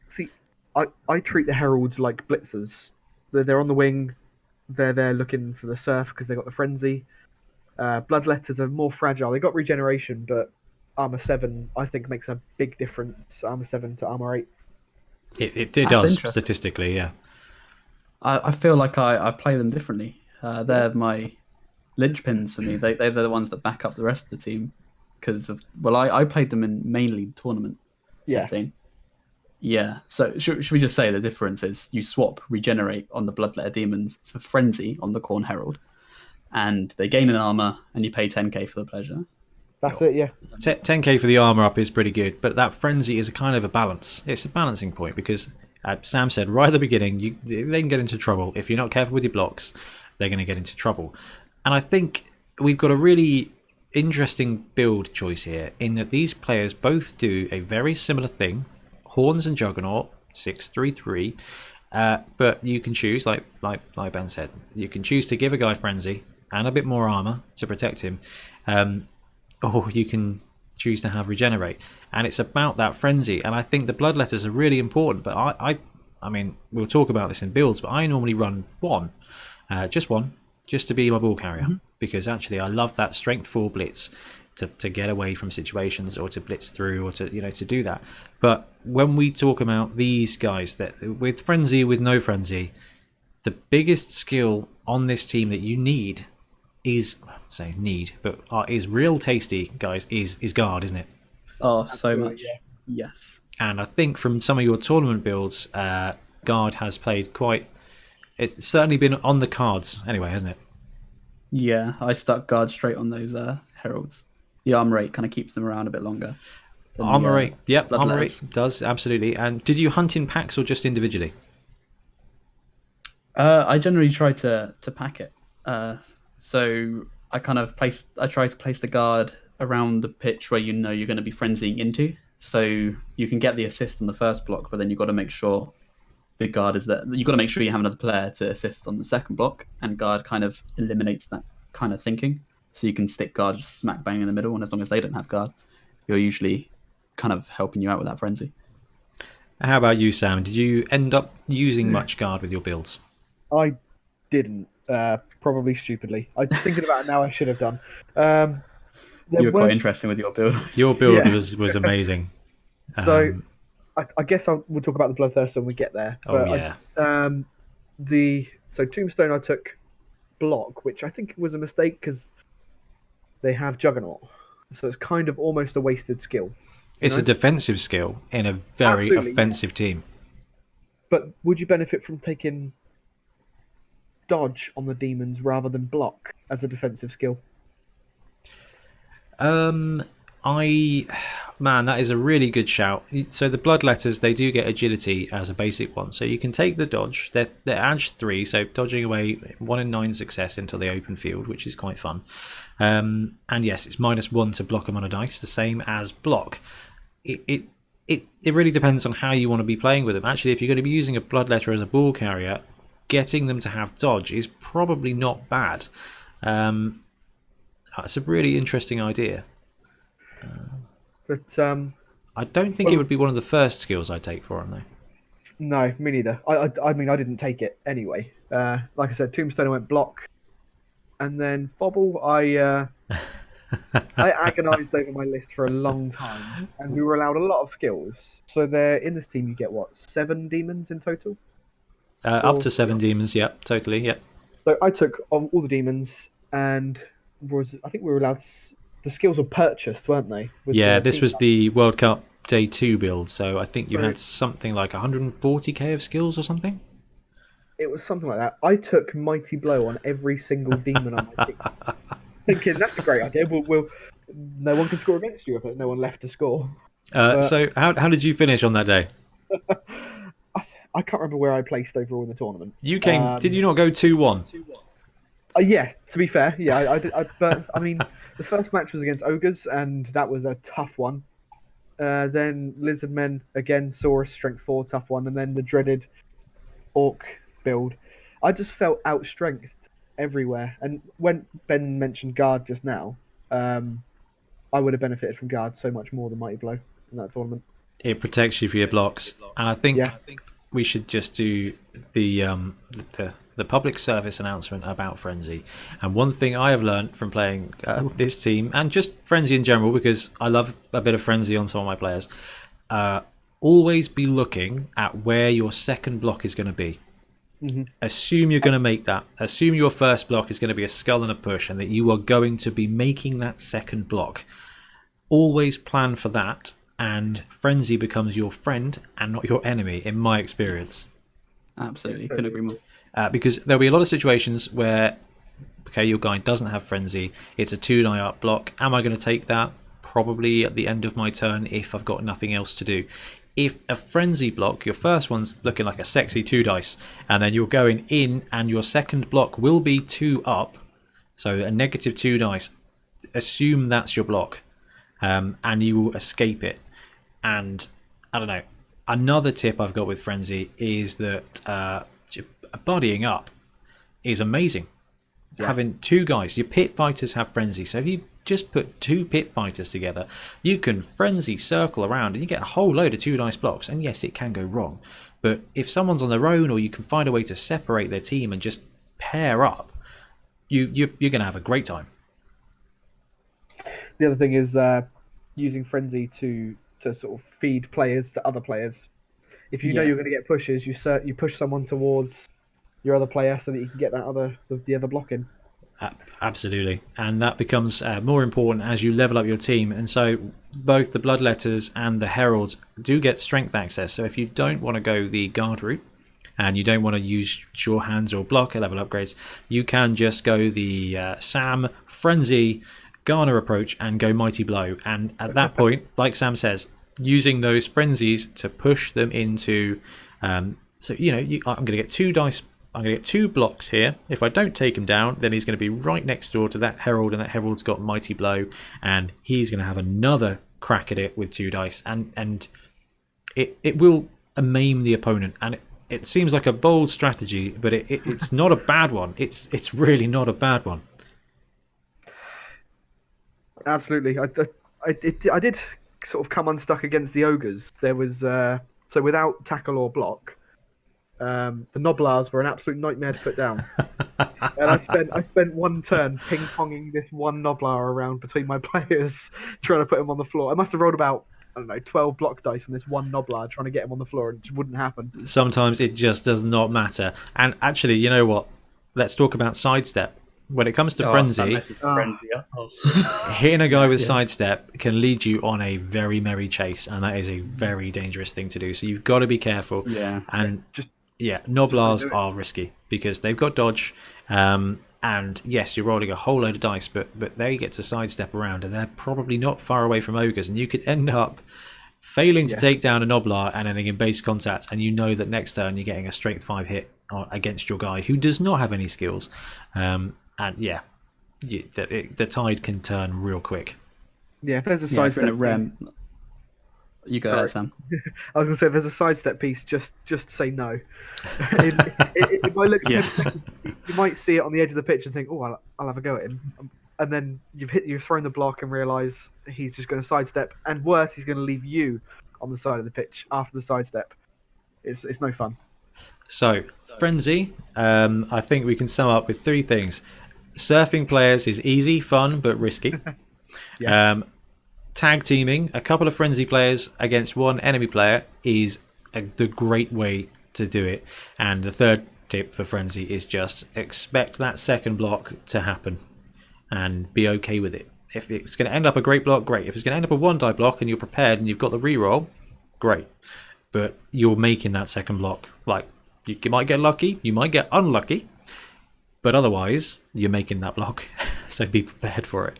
Speaker 3: See, I treat the heralds like blitzers. They're on the wing. They're there looking for the surf because they got the frenzy. Bloodletters are more fragile. They got regeneration, but armor 7 I think makes a big difference. Armor 7 to armor 8.
Speaker 1: It does statistically, yeah.
Speaker 2: I feel like I play them differently. They're my linchpins for me. They're the ones that back up the rest of the team because of I played them in mainly tournament setting. Yeah. So should we just say the difference is you swap regenerate on the Bloodletter demons for frenzy on the Khorne Herald, and they gain an armor, and you pay 10k for the pleasure.
Speaker 3: That's it, yeah.
Speaker 1: 10k for the armor up is pretty good, but that frenzy is a kind of a balance. It's a balancing point because Sam said right at the beginning, they can get into trouble. If you're not careful with your blocks, they're going to get into trouble. And I think we've got a really interesting build choice here in that these players both do a very similar thing. Horns and Juggernaut, 633, but you can choose, like Ben said, you can choose to give a guy frenzy and a bit more armor to protect him, or you can choose to have regenerate, and it's about that frenzy. And I think the Bloodletters are really important, but I mean, we'll talk about this in builds, but I normally run one, just to be my ball carrier, because actually I love that strength 4 blitz to get away from situations or to blitz through or to do that. But when we talk about these guys that with frenzy, with no frenzy, the biggest skill on this team that you need is real tasty, guys, is guard, isn't it?
Speaker 2: Oh, so much. Yeah. Yes.
Speaker 1: And I think from some of your tournament builds, guard has played it's certainly been on the cards anyway, hasn't it?
Speaker 2: Yeah, I stuck guard straight on those heralds. The armor 8 kind of keeps them around a bit longer.
Speaker 1: Armor 8, yep, armor 8 does, absolutely. And did you hunt in packs or just individually?
Speaker 2: I generally try to pack it. So I try to place the guard around the pitch where you know you're going to be frenzying into. So you can get the assist on the first block, but then you've got to make sure the guard is there. You've got to make sure you have another player to assist on the second block, and guard kind of eliminates that kind of thinking. So you can stick guard just smack bang in the middle, and as long as they don't have guard, you're usually kind of helping you out with that frenzy.
Speaker 1: How about you, Sam? Did you end up using much guard with your builds?
Speaker 3: I didn't. Probably stupidly. I'm thinking about it now. I should have done.
Speaker 2: You were quite interesting with your build.
Speaker 1: Your build was amazing.
Speaker 3: So I guess we'll talk about the Bloodthirst when we get there.
Speaker 1: Oh yeah.
Speaker 3: So Tombstone I took block, which I think was a mistake because they have Juggernaut, so it's kind of almost a wasted skill.
Speaker 1: It's a defensive skill in a very
Speaker 3: Absolutely,
Speaker 1: offensive team.
Speaker 3: But would you benefit from taking dodge on the demons rather than block as a defensive skill?
Speaker 1: That is a really good shout. So the Bloodletters, they do get agility as a basic one, so you can take the dodge. They're edge 3, so dodging away 1 in 9 success into the open field, which is quite fun. And yes, it's -1 to block them on a dice, the same as block. It really depends on how you want to be playing with them. Actually, if you're going to be using a Bloodletter as a ball carrier, getting them to have dodge is probably not bad. It's a really interesting idea.
Speaker 3: But
Speaker 1: I don't think it would be one of the first skills I take for him, though.
Speaker 3: no, me neither. I mean, I didn't take it anyway. Like I said, Tombstone I went block, and then Fobble I agonised over my list for a long time, and we were allowed a lot of skills. So there, in this team, you get what, 7 demons in total?
Speaker 1: Up to 7 demons, yep, totally, yep.
Speaker 3: So I took all the demons, and I think we were allowed. The skills were purchased, weren't they?
Speaker 1: Yeah, this was the World Cup Day 2 build, so I think you had something like 140k of skills or something?
Speaker 3: It was something like that. I took Mighty Blow on every single demon on my team. Thinking, that's a great idea. No one can score against you if there's no one left to score.
Speaker 1: So how did you finish on that day?
Speaker 3: I can't remember where I placed overall in the tournament.
Speaker 1: You came. Did you not go 2-1?
Speaker 3: Yeah, to be fair, yeah, I did. But I mean, the first match was against Ogres, and that was a tough one. Then Lizardmen again, Saurus, Strength 4, tough one, and then the dreaded Orc build. I just felt outstrengthed everywhere. And when Ben mentioned Guard just now, I would have benefited from Guard so much more than Mighty Blow in that tournament.
Speaker 1: It protects you for your blocks, and I think we should just do the public service announcement about Frenzy. And one thing I have learned from playing this team, and just Frenzy in general, because I love a bit of Frenzy on some of my players, always be looking at where your second block is going to be. Mm-hmm. Assume you're going to make that. Assume your first block is going to be a skull and a push, and that you are going to be making that second block. Always plan for that, and Frenzy becomes your friend and not your enemy, in my experience.
Speaker 2: Absolutely, couldn't agree more.
Speaker 1: Because there'll be a lot of situations where, okay, your guy doesn't have Frenzy, it's a 2-die up block. Am I going to take that? Probably at the end of my turn if I've got nothing else to do. If a Frenzy block, your first one's looking like a sexy 2 dice, and then you're going in and your second block will be 2 up, so a negative 2 dice, assume that's your block, and you will escape it. And I don't know, another tip I've got with Frenzy is that buddying up is amazing. Yeah. Having 2 guys, your pit fighters have Frenzy, so if you just put 2 pit fighters together, you can Frenzy circle around and you get a whole load of 2 dice blocks. And yes, it can go wrong, but if someone's on their own, or you can find a way to separate their team and just pair up, you're going to have a great time.
Speaker 3: The other thing is using Frenzy to sort of feed players to other players. If you know you're going to get pushes, you push someone towards your other player so that you can get that the other block in.
Speaker 1: Absolutely, and that becomes more important as you level up your team. And so both the Bloodletters and the Heralds do get strength access. So if you don't want to go the guard route and you don't want to use sure hands or block level upgrades, you can just go the Sam, Frenzy, Garner approach and go Mighty Blow. And at that point, like Sam says, using those frenzies to push them into I'm going to get 2 dice. I'm going to get 2 blocks here. If I don't take him down, then he's going to be right next door to that Herald, and that Herald's got Mighty Blow, and he's going to have another crack at it with 2 dice, and it will maim the opponent. And it seems like a bold strategy, but it's not a bad one. It's really not a bad one. Absolutely,
Speaker 3: I did sort of come unstuck against the Ogres. There was so without tackle or block. The Noblars were an absolute nightmare to put down, and I spent one turn ping-ponging this one Noblar around between my players, trying to put him on the floor. I must have rolled about 12 block dice on this one Noblar, trying to get him on the floor, and it just wouldn't happen.
Speaker 1: Sometimes it just does not matter. And actually, you know what? Let's talk about sidestep. when it comes to
Speaker 2: That
Speaker 1: frenzy,
Speaker 2: message frenzy. Oh.
Speaker 1: hitting a guy with
Speaker 2: Yeah.
Speaker 1: sidestep can lead you on a very merry chase, and that is a very dangerous thing to do. So you've got to be careful.
Speaker 2: Yeah.
Speaker 1: And
Speaker 3: Just
Speaker 1: Noblars
Speaker 3: do it.
Speaker 1: are risky because they've got dodge. And yes, you're rolling a whole load of dice, but they get to sidestep around, and they're probably not far away from ogres, and you could end up failing to take down a Noblar and ending in base contact, and you know that next turn you're getting a strength 5 hit against your guy who does not have any skills. And yeah, the tide can turn real quick.
Speaker 3: Yeah, if there's a
Speaker 2: Yeah, if you're in
Speaker 3: sidestep,
Speaker 2: a rem. You go ahead, Sam.
Speaker 3: I was going to say if there's a sidestep piece, just say no. It might look,
Speaker 2: Yeah.
Speaker 3: you might see it on the edge of the pitch and think, "Oh, I'll have a go at him," and then you've thrown the block and realise he's just going to sidestep, and worse, he's going to leave you on the side of the pitch after the sidestep. It's no fun.
Speaker 1: So, Frenzy, I think we can sum up with 3 things. Surfing players is easy, fun, but risky.
Speaker 3: Yes.
Speaker 1: Tag teaming, a couple of Frenzy players against one enemy player is the great way to do it. And the third tip for Frenzy is just expect that second block to happen and be okay with it. If it's going to end up a great block, great. If it's going to end up a 1-die block and you're prepared and you've got the reroll, great. But you're making that second block. Like, you might get lucky, you might get unlucky, but otherwise, you're making that block. So be prepared for it.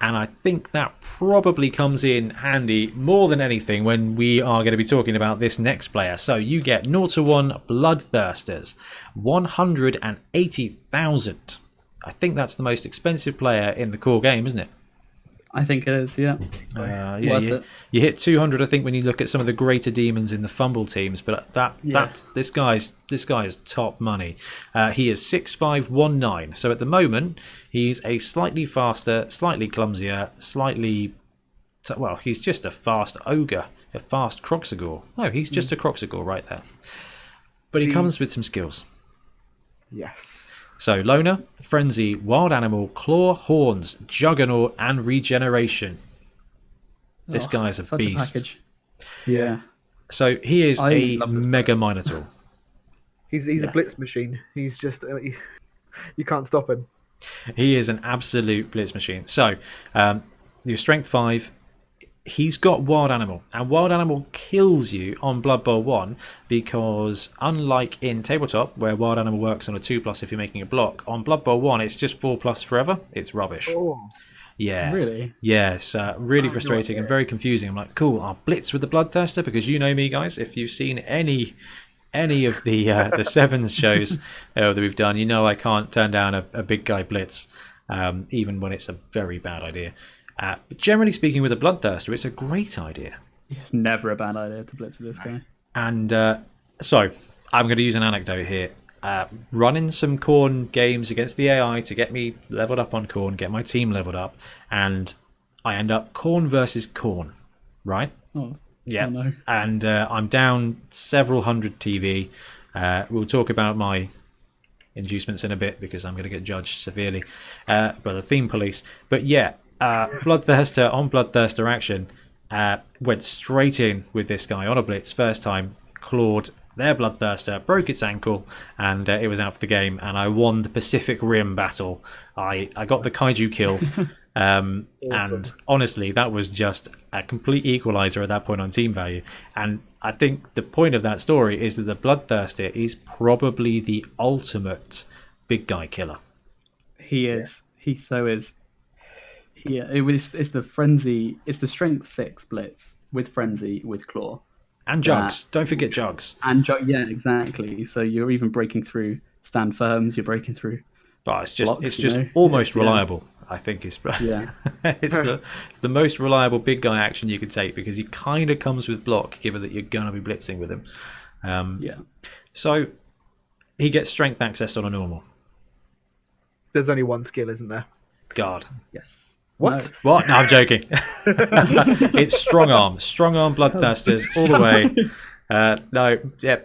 Speaker 1: And I think that probably comes in handy more than anything when we are going to be talking about this next player. So you get 0-1 Bloodthirsters, 180,000. I think that's the most expensive player in the core game, isn't it?
Speaker 2: I think it is, yeah.
Speaker 1: You hit 200, I think, when you look at some of the greater demons in the Fumble teams. But this guy's top money. He is 6'5", 1'9". So at the moment, he's a slightly faster, slightly clumsier, he's just a fast ogre, a fast Croxagore. No, he's just a Croxagore right there. But he comes with some skills.
Speaker 3: Yes.
Speaker 1: So, Loner, Frenzy, Wild Animal, Claw, Horns, Juggernaut, and Regeneration. This guy's a
Speaker 2: such
Speaker 1: beast.
Speaker 2: A package. Yeah.
Speaker 1: So, he is a
Speaker 2: love this
Speaker 1: Mega Minotaur.
Speaker 3: He's a blitz machine. He's just you can't stop him.
Speaker 1: He is an absolute blitz machine. So, your Strength 5, he's got Wild Animal, and Wild Animal kills you on Blood Bowl 1 because, unlike in Tabletop, where Wild Animal works on a 2+ if you're making a block, on Blood Bowl 1 it's just 4+ forever. It's rubbish.
Speaker 3: Oh,
Speaker 1: Yeah.
Speaker 2: Really?
Speaker 1: Yeah, it's really frustrating and very confusing. I'm like, cool, I'll blitz with the Bloodthirster, because you know me, guys. If you've seen any of the Sevens shows that we've done, you know I can't turn down a big guy blitz, even when it's a very bad idea. But generally speaking, with a Bloodthirster, it's a great idea.
Speaker 2: It's never a bad idea to blitz with this guy.
Speaker 1: And so, I'm going to use an anecdote here. Running some Khorne games against the AI to get me leveled up on Khorne, get my team leveled up, and I end up Khorne versus Khorne, right?
Speaker 2: Oh,
Speaker 1: Yeah.
Speaker 2: oh no.
Speaker 1: And I'm down several hundred TV. We'll talk about my inducements in a bit because I'm going to get judged severely by the theme police. But yeah, Bloodthirster on Bloodthirster action went straight in with this guy on a blitz first time, clawed their Bloodthirster, broke its ankle, and it was out for the game, and I won the Pacific Rim battle. I got the kaiju kill, and honestly, that was just a complete equalizer at that point on team value. And I think the point of that story is that the Bloodthirster is probably the ultimate big guy killer.
Speaker 2: He is. He so is. Yeah, it's the frenzy. It's the strength 6 blitz with frenzy with claw.
Speaker 1: And jugs. Don't forget jugs.
Speaker 2: And yeah, exactly. So you're even breaking through stand firms. You're breaking through.
Speaker 1: But it's just
Speaker 2: blocks,
Speaker 1: almost reliable. I think it's
Speaker 2: Yeah.
Speaker 1: it's the most reliable big guy action you could take, because he kind of comes with block, given that you're gonna be blitzing with him.
Speaker 2: Yeah.
Speaker 1: So he gets strength access on a normal.
Speaker 3: there's only one skill, isn't there?
Speaker 1: Guard.
Speaker 2: Yes.
Speaker 3: What?
Speaker 2: No.
Speaker 1: What? No, I'm joking. It's strong arm Bloodthirsters all the way.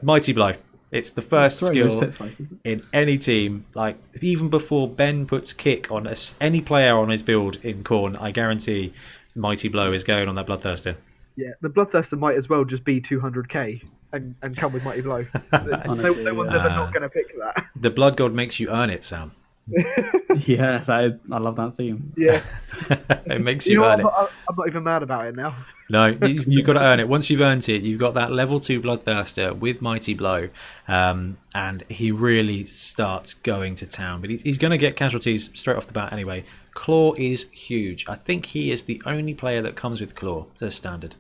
Speaker 1: Mighty Blow. It's the first
Speaker 2: Throwing those
Speaker 1: skill
Speaker 2: pit fighters.
Speaker 1: in any team. Like, even before Ben puts kick on any player on his build in Khorne, I guarantee Mighty Blow is going on that Bloodthirster.
Speaker 3: Yeah, the Bloodthirster might as well just be 200k and come with Mighty Blow.
Speaker 2: Honestly,
Speaker 3: no one's ever not going to pick that.
Speaker 1: The Blood God makes you earn it, Sam.
Speaker 2: Yeah, I love that theme.
Speaker 3: Yeah.
Speaker 1: It makes
Speaker 3: You
Speaker 1: you
Speaker 3: know what?
Speaker 1: earn it.
Speaker 3: I'm not even mad about it now.
Speaker 1: No, you've got to earn it. Once you've earned it, you've got that level 2 Bloodthirster with Mighty Blow, and he really starts going to town. But he's going to get casualties straight off the bat anyway. Claw is huge. I think he is the only player that comes with Claw as standard.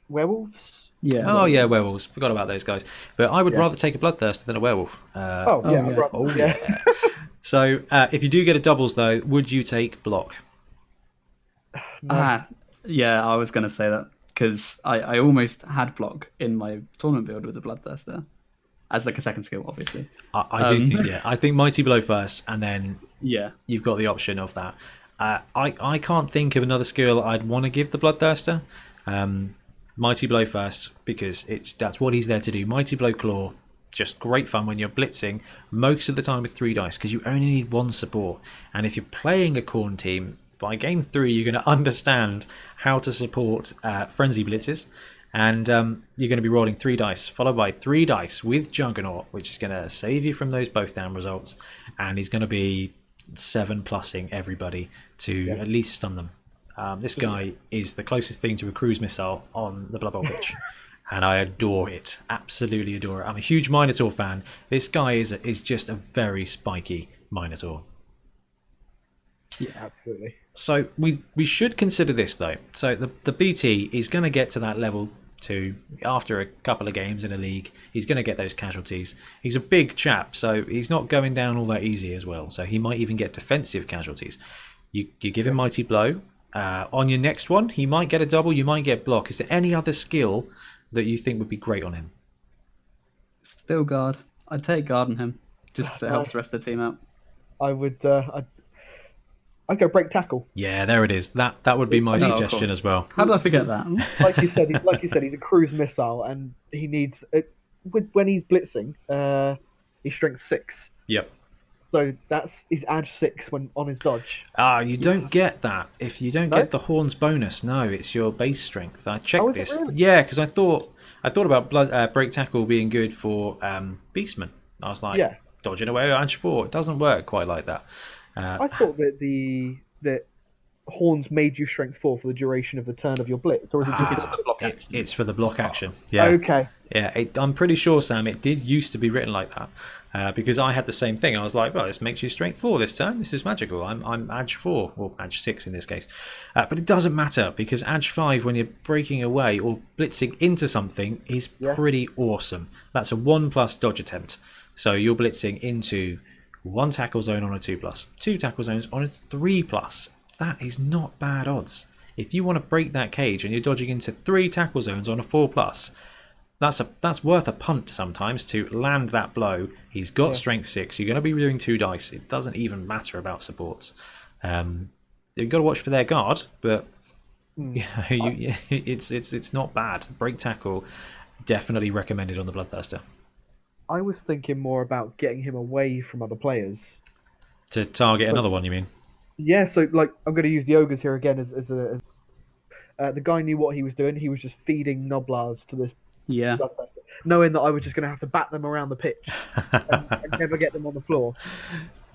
Speaker 3: Werewolves?
Speaker 2: Yeah.
Speaker 1: Oh yeah, werewolves. Forgot about those guys. But I would rather take a Bloodthirster than a werewolf.
Speaker 3: Oh, yeah.
Speaker 2: yeah.
Speaker 1: Oh yeah. So if you do get a doubles though, would you take block?
Speaker 2: Yeah, I was going to say that because I almost had block in my tournament build with the Bloodthirster as like a second skill, obviously.
Speaker 1: I do think I think Mighty Blow first, and then
Speaker 2: Yeah.
Speaker 1: you've got the option of that. I can't think of another skill I'd want to give the Bloodthirster. Mighty Blow first, because that's what he's there to do. Mighty Blow Claw, just great fun when you're blitzing most of the time with 3 dice, because you only need 1 support. And if you're playing a Khorne team, by game 3 you're going to understand how to support frenzy blitzes, and you're going to be rolling 3 dice followed by 3 dice with Juggernaut, which is going to save you from those both down results, and he's going to be 7+ing everybody to at least stun them. This guy is the closest thing to a cruise missile on the Blood Bowl pitch, and I adore it. Absolutely adore it. I'm a huge Minotaur fan. This guy is just a very spiky Minotaur.
Speaker 3: Yeah, absolutely.
Speaker 1: So we should consider this though. So the BT is going to get to that level 2 after a couple of games in a league. He's going to get those casualties. He's a big chap, so he's not going down all that easy as well. So he might even get defensive casualties. You give him Mighty Blow. On your next one, he might get a double. You might get block. Is there any other skill that you think would be great on him?
Speaker 2: Still guard. I'd take guard on him just because it helps the rest of the team out.
Speaker 3: I would. I'd go break tackle.
Speaker 1: Yeah, there it is. That would be my suggestion as well.
Speaker 2: How did I forget that?
Speaker 3: Like you said, he's a cruise missile, and he needs when he's blitzing. He's strength 6.
Speaker 1: Yep.
Speaker 3: So that's his edge 6 when on his dodge.
Speaker 1: You don't get that if you don't get the Horns bonus. No, it's your base strength. I checked this.
Speaker 3: Really?
Speaker 1: Yeah, because I thought about break tackle being good for Beastmen. I was like, dodging away edge 4. It doesn't work quite like that.
Speaker 3: I thought that Horns made you strength 4 for the duration of the turn of your blitz, or is it just
Speaker 2: It's for the block action.
Speaker 1: It's for the block action. Yeah.
Speaker 3: Okay.
Speaker 1: Yeah, I'm pretty sure, Sam, it did used to be written like that. Because I had the same thing. I was like, well, this makes you strength 4 this turn. This is magical. I'm edge 4, or edge 6 in this case. But it doesn't matter, because edge 5, when you're breaking away or blitzing into something, is pretty awesome. That's a 1+ dodge attempt. So you're blitzing into 1 tackle zone on a 2+, 2 tackle zones on a 3+. That is not bad odds. If you want to break that cage and you're dodging into 3 tackle zones on a 4+, that's worth a punt sometimes to land that blow. He's got strength 6. You're going to be doing 2 dice. It doesn't even matter about supports. You've got to watch for their guard, but it's not bad. Break tackle, definitely recommended on the Bloodthirster.
Speaker 3: I was thinking more about getting him away from other players.
Speaker 1: To target another one, you mean?
Speaker 3: Yeah, so like I'm going to use the ogres here again as the guy knew what he was doing. He was just feeding Noblars to this.
Speaker 2: Yeah.
Speaker 3: Knowing that I was just going to have to bat them around the pitch and never get them on the floor.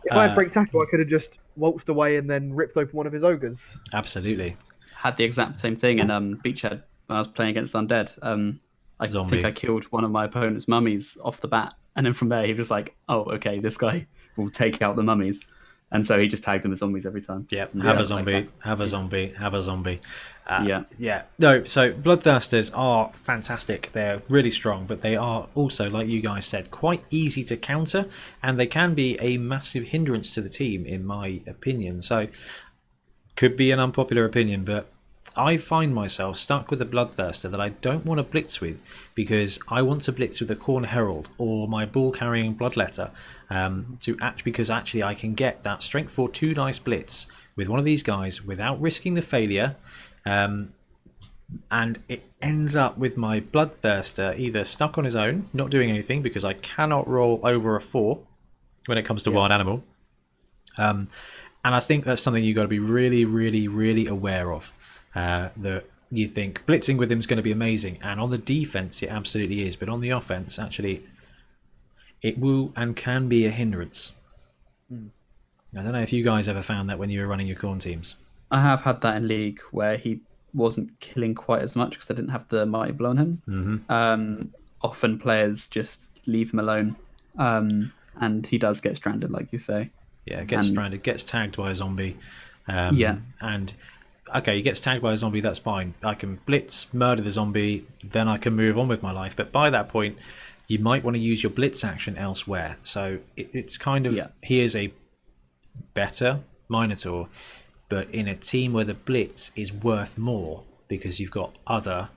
Speaker 3: If I had break tackle, I could have just waltzed away and then ripped open one of his ogres.
Speaker 1: Absolutely.
Speaker 2: Had the exact same thing in Beachhead when I was playing against Undead. I think I killed one of my opponent's mummies off the bat, and then from there he was like, "Oh, okay, this guy will take out the mummies," and so he just tagged them as zombies every time.
Speaker 1: Yeah, have a zombie, have a zombie, have a zombie.
Speaker 2: Yeah.
Speaker 1: No, so Bloodthirsters are fantastic. They're really strong, but they are also, like you guys said, quite easy to counter, and they can be a massive hindrance to the team, in my opinion. So, could be an unpopular opinion, but I find myself stuck with a Bloodthirster that I don't want to blitz with, because I want to blitz with a Khorne Herald or my ball-carrying Bloodletter, because actually I can get that strength 4 2 dice blitz with one of these guys without risking the failure. And it ends up with my Bloodthirster either stuck on his own, not doing anything because I cannot roll over a 4 when it comes to wild animal. And I think that's something you've got to be really, really, really aware of. That you think blitzing with him is going to be amazing, and on the defense it absolutely is, but on the offense, actually, it will and can be a hindrance. I don't know if you guys ever found that when you were running your Khorne teams.
Speaker 2: I have had that in League where he wasn't killing quite as much because I didn't have the Mighty Blow on him. Often players just leave him alone, and he does get stranded, like you say.
Speaker 1: Yeah, gets stranded, gets tagged by a zombie.
Speaker 2: Yeah.
Speaker 1: And, okay, he gets tagged by a zombie, that's fine. I can blitz, murder the zombie, then I can move on with my life. But by that point, you might want to use your blitz action elsewhere. So it's kind of, he is a better Minotaur, but in a team where the blitz is worth more because you've got other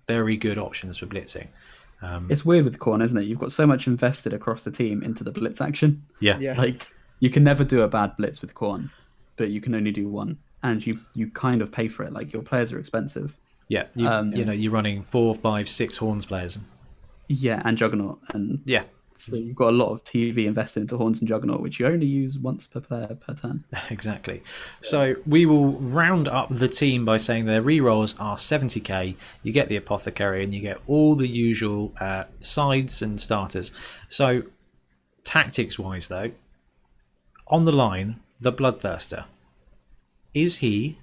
Speaker 1: very good options for blitzing.
Speaker 2: It's weird with Khorne, isn't it? You've got so much invested across the team into the blitz action.
Speaker 1: Yeah.
Speaker 2: Like, you can never do a bad blitz with Khorne, but you can only do one, and you kind of pay for it. Like, your players are expensive.
Speaker 1: Yeah, you know, you're running 4, 5, 6 Horns players.
Speaker 2: Yeah, and Juggernaut, and
Speaker 1: yeah,
Speaker 2: so you've got a lot of TV invested into Horns and Juggernaut, which you only use once per player per turn.
Speaker 1: Exactly. So we will round up the team by saying their rerolls are 70k. You get the Apothecary, and you get all the usual sides and starters. So tactics-wise, though, on the line, the Bloodthirster. Is he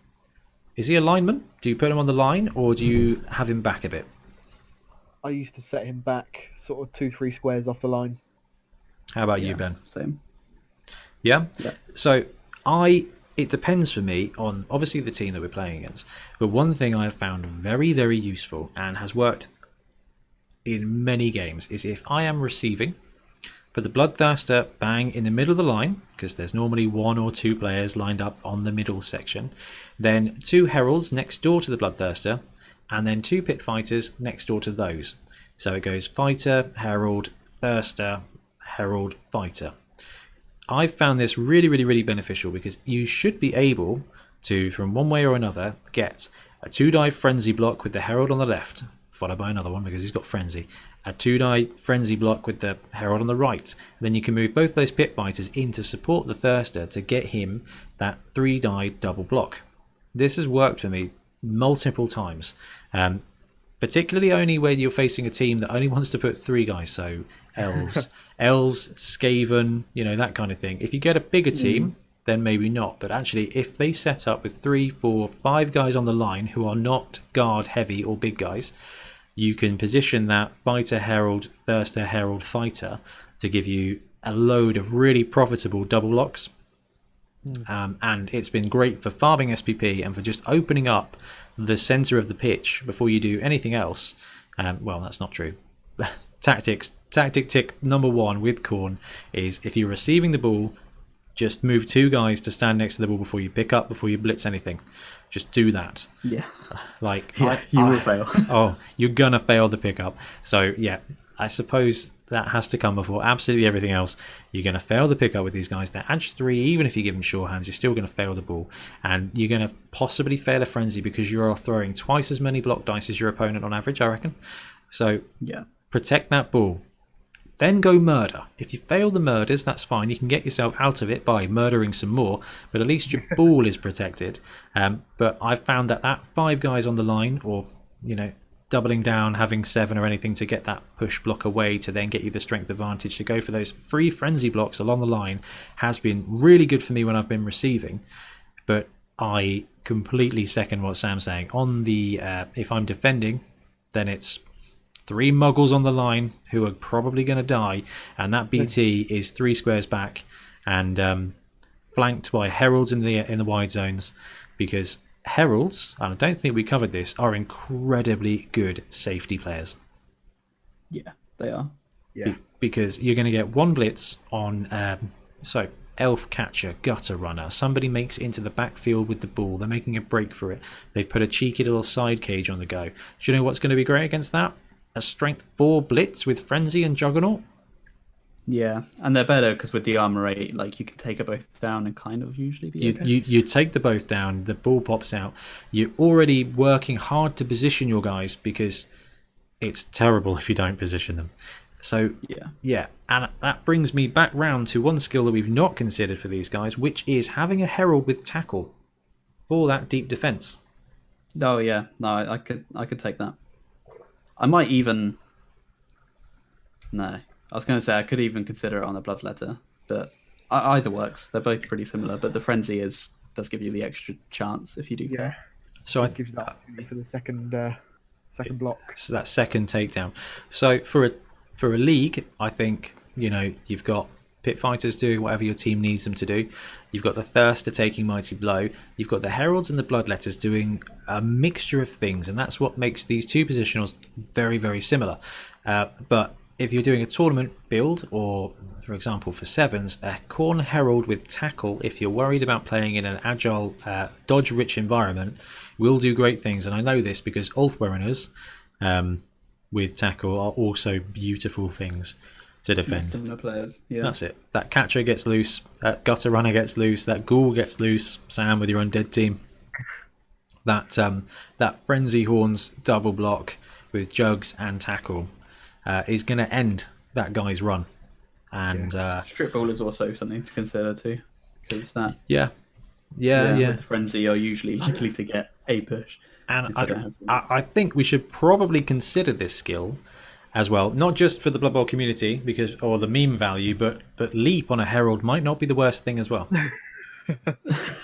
Speaker 1: a lineman? Do you put him on the line, or do you have him back a bit?
Speaker 3: I used to set him back sort of 2-3 squares off the line.
Speaker 1: How about you, Ben?
Speaker 2: Same.
Speaker 1: Yeah? So it depends for me on obviously the team that we're playing against. But one thing I have found very, very useful and has worked in many games is if I am receiving, put the Bloodthirster bang in the middle of the line, because there's normally 1 or 2 players lined up on the middle section, then 2 Heralds next door to the Bloodthirster, and then 2 Pit Fighters next door to those. So it goes Fighter, Herald, Thirster, Herald, Fighter. I've found this really, really, really beneficial because you should be able to, from one way or another, get a 2-die Frenzy block with the Herald on the left, followed by another one because he's got Frenzy. A 2-die Frenzy block with the Herald on the right. Then you can move both those Pit Fighters in to support the Thirster to get him that 3-die double block. This has worked for me multiple times, particularly only when you're facing a team that only wants to put 3 guys, so elves, Skaven, you know, that kind of thing. If you get a bigger team, then maybe not, but actually if they set up with 3, 4, 5 guys on the line who are not guard heavy or big guys, you can position that Fighter, Herald, Thirster, Herald, Fighter to give you a load of really profitable double locks. And it's been great for farming SPP and for just opening up the center of the pitch before you do anything else. Well, that's not true. Tactic tick number 1 with Khorne is if you're receiving the ball, just move 2 guys to stand next to the ball before you pick up, before you blitz anything. Just do that.
Speaker 2: Yeah.
Speaker 1: Like,
Speaker 2: you will fail.
Speaker 1: Oh, you're gonna fail the pickup. So yeah, I suppose that has to come before absolutely everything else. You're going to fail the pickup with these guys. They're edge 3, even if you give them sure hands, you're still going to fail the ball. And you're going to possibly fail a frenzy because you're throwing twice as many block dice as your opponent on average, I reckon. So
Speaker 2: yeah,
Speaker 1: protect that ball. Then go murder. If you fail the murders, that's fine. You can get yourself out of it by murdering some more, but at least your ball is protected. But I've found that 5 guys on the line, or, you know, doubling down, having 7 or anything to get that push block away to then get you the strength advantage to go for those free frenzy blocks along the line has been really good for me when I've been receiving. But I completely second what Sam's saying. On the if I'm defending, then it's 3 muggles on the line who are probably going to die, and that BT is 3 squares back and flanked by heralds in the wide zones, because heralds, and I don't think we covered this, are incredibly good safety players.
Speaker 2: Yeah, they are.
Speaker 3: Yeah,
Speaker 1: because you're going to get 1 blitz on elf catcher, gutter runner. Somebody makes it into the backfield with the ball. They're making a break for it. They've put a cheeky little side cage on the go. Do you know what's going to be great against that? A strength 4 blitz with frenzy and juggernaut.
Speaker 2: Yeah, and they're better because with the armor 8, like, you can take a both down and kind of usually be okay.
Speaker 1: You take the both down, the ball pops out. You're already working hard to position your guys because it's terrible if you don't position them. So yeah, and that brings me back round to one skill that we've not considered for these guys, which is having a herald with tackle for that deep defense.
Speaker 2: Oh yeah, no, I could take that. I might even... No, I was going to say I could even consider it on a Bloodletter, but either works. They're both pretty similar, but the Frenzy does give you the extra chance if you do fail.
Speaker 1: So
Speaker 3: It gives you that opportunity for the second block.
Speaker 1: So that second takedown. So for a league, I think you've got pit fighters doing whatever your team needs them to do. You've got the Thirster taking Mighty Blow. You've got the Heralds and the Bloodletters doing a mixture of things, and that's what makes these two positionals very, very similar. But if you're doing a tournament build, or for example for sevens, a Khorne Herald with Tackle, if you're worried about playing in an agile, dodge-rich environment, will do great things. And I know this because Ulfwereners with Tackle are also beautiful things to defend.
Speaker 2: Similar players, yeah.
Speaker 1: That's it. That Catcher gets loose, that Gutter Runner gets loose, that Ghoul gets loose, Sam with your undead team. That Frenzy Horns double block with Jugs and Tackle is going to end that guy's run. And
Speaker 2: Strip Ball is also something to consider too, because that
Speaker 1: yeah.
Speaker 2: with the Frenzy are usually likely to get a push.
Speaker 1: And I think we should probably consider this skill as well, not just for the Blood Bowl community or the meme value, but Leap on a Herald might not be the worst thing as well.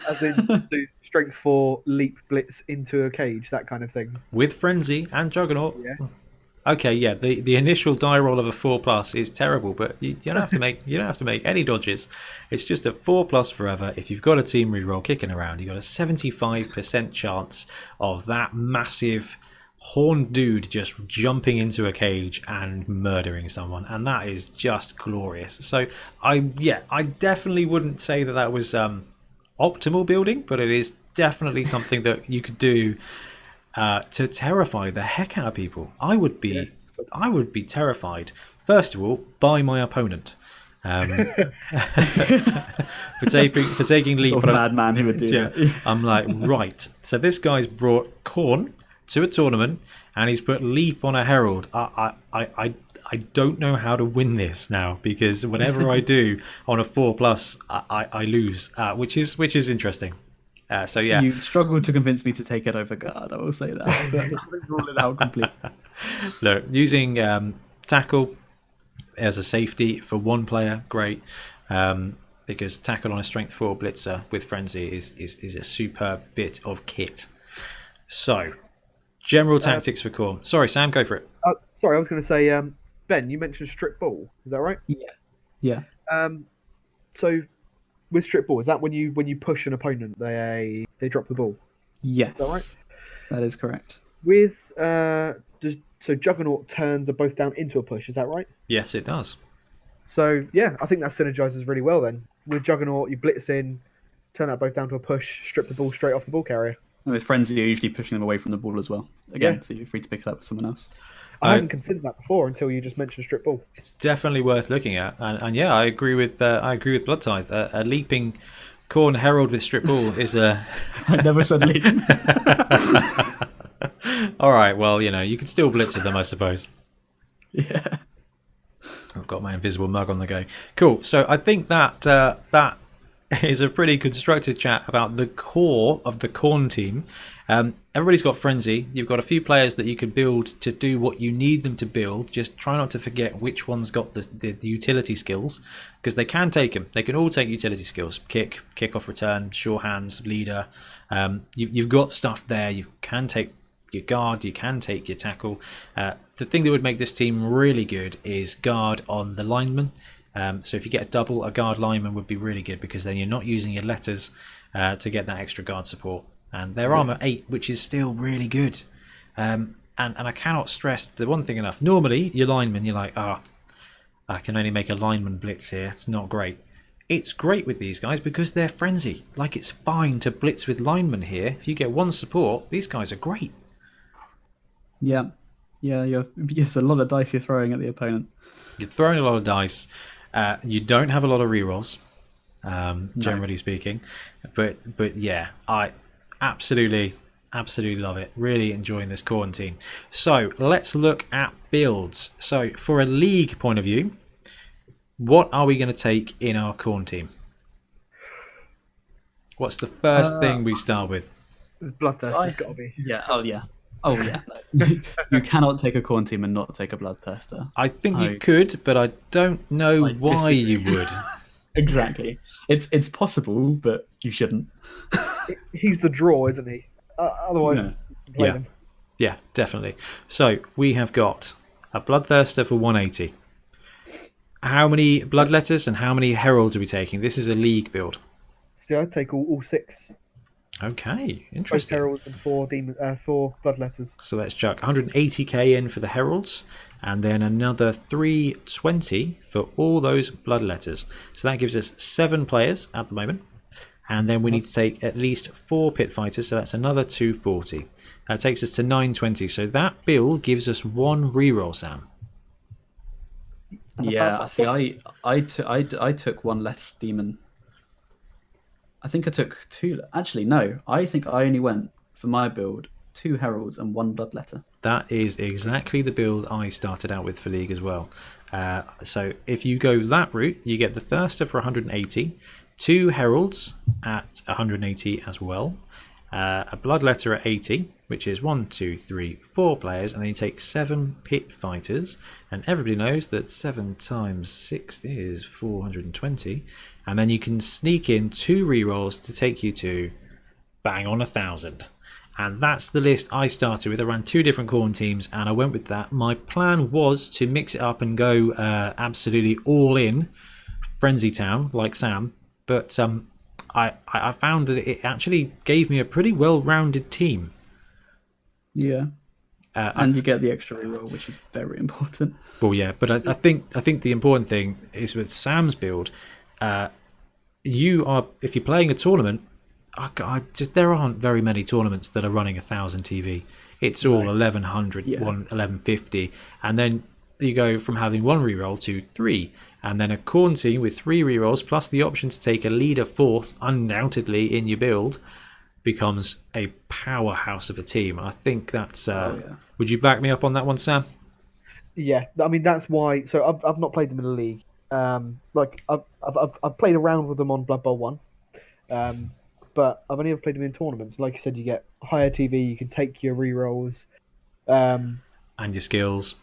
Speaker 3: As in do strength 4 leap blitz into a cage, that kind of thing.
Speaker 1: With Frenzy and Juggernaut.
Speaker 3: Yeah.
Speaker 1: Okay, yeah, the initial die roll of a 4+ is terrible, but you don't have to make any dodges. It's just a 4+ forever. If you've got a team reroll kicking around, you've got a 75% chance of that massive horned dude just jumping into a cage and murdering someone, and that is just glorious. So I definitely wouldn't say that was optimal building, but it is definitely something that you could do to terrify the heck out of people. I would be terrified, first of all, by my opponent. For taking leap
Speaker 2: Sort of madman who would do that.
Speaker 1: I'm like, right, so this guy's brought Khorne to a tournament and he's put Leap on a Herald. I don't know how to win this now, because whenever I do on a 4+, I lose, which is interesting. So yeah,
Speaker 2: you struggled to convince me to take it over guard. I will say that, but I didn't rule it out completely.
Speaker 1: Look, using Tackle as a safety for one player, great, because Tackle on a Strength 4 Blitzer with Frenzy is a superb bit of kit. So, general tactics for Khorne. Sorry, Sam, go for it.
Speaker 3: Sorry, I was going to say, Ben, you mentioned Strip Ball. Is that right?
Speaker 2: Yeah.
Speaker 3: So, with Strip Ball, is that when you push an opponent, they drop the ball?
Speaker 2: Yes.
Speaker 3: Is that right?
Speaker 2: That is correct.
Speaker 3: With so Juggernaut turns are both down into a push. Is that right?
Speaker 1: Yes, it does.
Speaker 3: So yeah, I think that synergizes really well. Then with Juggernaut, you blitz in, turn that both down to a push, strip the ball straight off the ball carrier.
Speaker 2: And with Frenzy, you're usually pushing them away from the ball as well. Again, so you're free to pick it up with someone else.
Speaker 3: I hadn't considered that before until you just mentioned Strip Ball.
Speaker 1: It's definitely worth looking at, and yeah, I agree with Bloodtithe. A leaping Khorne Herald with Strip Ball is a.
Speaker 2: I never said leap.
Speaker 1: All right, well, you can still blitz with them, I suppose.
Speaker 2: Yeah.
Speaker 1: I've got my invisible mug on the go. Cool. So I think that is a pretty constructive chat about the core of the Khorne team. Everybody's got Frenzy. You've got a few players that you can build to do what you need them to build. Just try not to forget which one's got the utility skills, because they can take them. They can all take utility skills. Kick off return, sure hands, leader. You've got stuff there. You can take your guard, you can take your tackle. The thing that would make this team really good is guard on the lineman. So if you get a double, a guard lineman would be really good, because then you're not using your letters to get that extra guard support. And their armor 8, which is still really good. And I cannot stress the one thing enough. Normally, your lineman, you're like, I can only make a lineman blitz here. It's not great. It's great with these guys because they're Frenzy. Like, it's fine to blitz with linemen here. If you get one support, these guys are great.
Speaker 2: Yeah. It's a lot of dice you're throwing at the opponent.
Speaker 1: You're throwing a lot of dice. You don't have a lot of rerolls, generally speaking. But yeah, I absolutely love it. Really enjoying this Khorne team. So let's look at builds. So for a league point of view, what are we going to take in our Khorne team? What's the first thing we start with?
Speaker 3: Bloodtithe has got to be.
Speaker 2: Yeah. Oh yeah. Oh yeah, no. You cannot take a Khorne team and not take a Bloodthirster.
Speaker 1: I think you could, but I don't know why you would.
Speaker 2: Exactly. It's possible, but you shouldn't.
Speaker 3: He's the draw, isn't he? Otherwise, you can play them.
Speaker 1: Yeah, definitely. So we have got a Bloodthirster for 180. How many Bloodletters and how many Heralds are we taking? This is a league build.
Speaker 3: So I'd take all 6.
Speaker 1: Okay,
Speaker 3: Both
Speaker 1: interesting.
Speaker 3: heralds and 4 bloodletters.
Speaker 1: So let's chuck 180k in for the Heralds, and then another 320 for all those Bloodletters. So that gives us 7 players at the moment, and then we need to take at least 4 Pit Fighters, so that's another 240. That takes us to 920. So that build gives us 1 reroll, Sam.
Speaker 2: Yeah, see, I took 1 less demon. I think I took 2. Actually, no. I think I only went for my build 2 heralds and 1 bloodletter.
Speaker 1: That is exactly the build I started out with for League as well. So if you go that route, you get the Thirster for 180, 2 heralds at 180 as well, a bloodletter at 80, which is 1, 2, 3, 4 players, and then you take 7 pit fighters, and everybody knows that 7 times 6 is 420, and then you can sneak in 2 rerolls to take you to bang on 1,000. And that's the list I started with. I ran 2 different Khorne teams, and I went with that. My plan was to mix it up and go absolutely all in Frenzy Town like Sam, but I found that it actually gave me a pretty well-rounded team.
Speaker 2: Yeah. And you get the extra reroll, which is very important.
Speaker 1: Well, yeah, but I think the important thing is with Sam's build, if you're playing a tournament, there aren't very many tournaments that are running 1,000 TV. It's all 1,100, 1,150, and then you go from having 1 reroll to 3, and then a Khorne team with 3 rerolls plus the option to take a leader 4th, undoubtedly in your build, becomes a powerhouse of a team. I think that's. Would you back me up on that one, Sam?
Speaker 3: Yeah, I mean that's why. So I've not played them in a league. I've played around with them on Blood Bowl 1, but I've only ever played them in tournaments. Like you said, you get higher TV. You can take your rerolls,
Speaker 1: and your skills.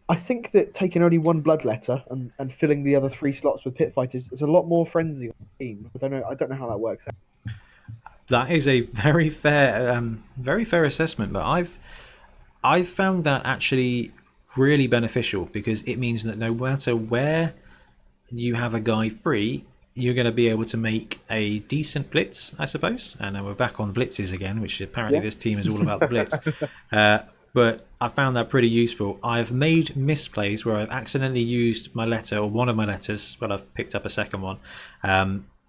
Speaker 3: I think that taking only 1 bloodletter and filling the other 3 slots with pit fighters is a lot more frenzy on the team. I don't know how that works out.
Speaker 1: That is a very fair assessment, but I've found that actually really beneficial, because it means that no matter where you have a guy free, you're going to be able to make a decent blitz, I suppose. And we're back on blitzes again, which apparently this team is all about the blitz. But I found that pretty useful. I've made misplays where I've accidentally used my letter, or one of my letters, but I've picked up a second one,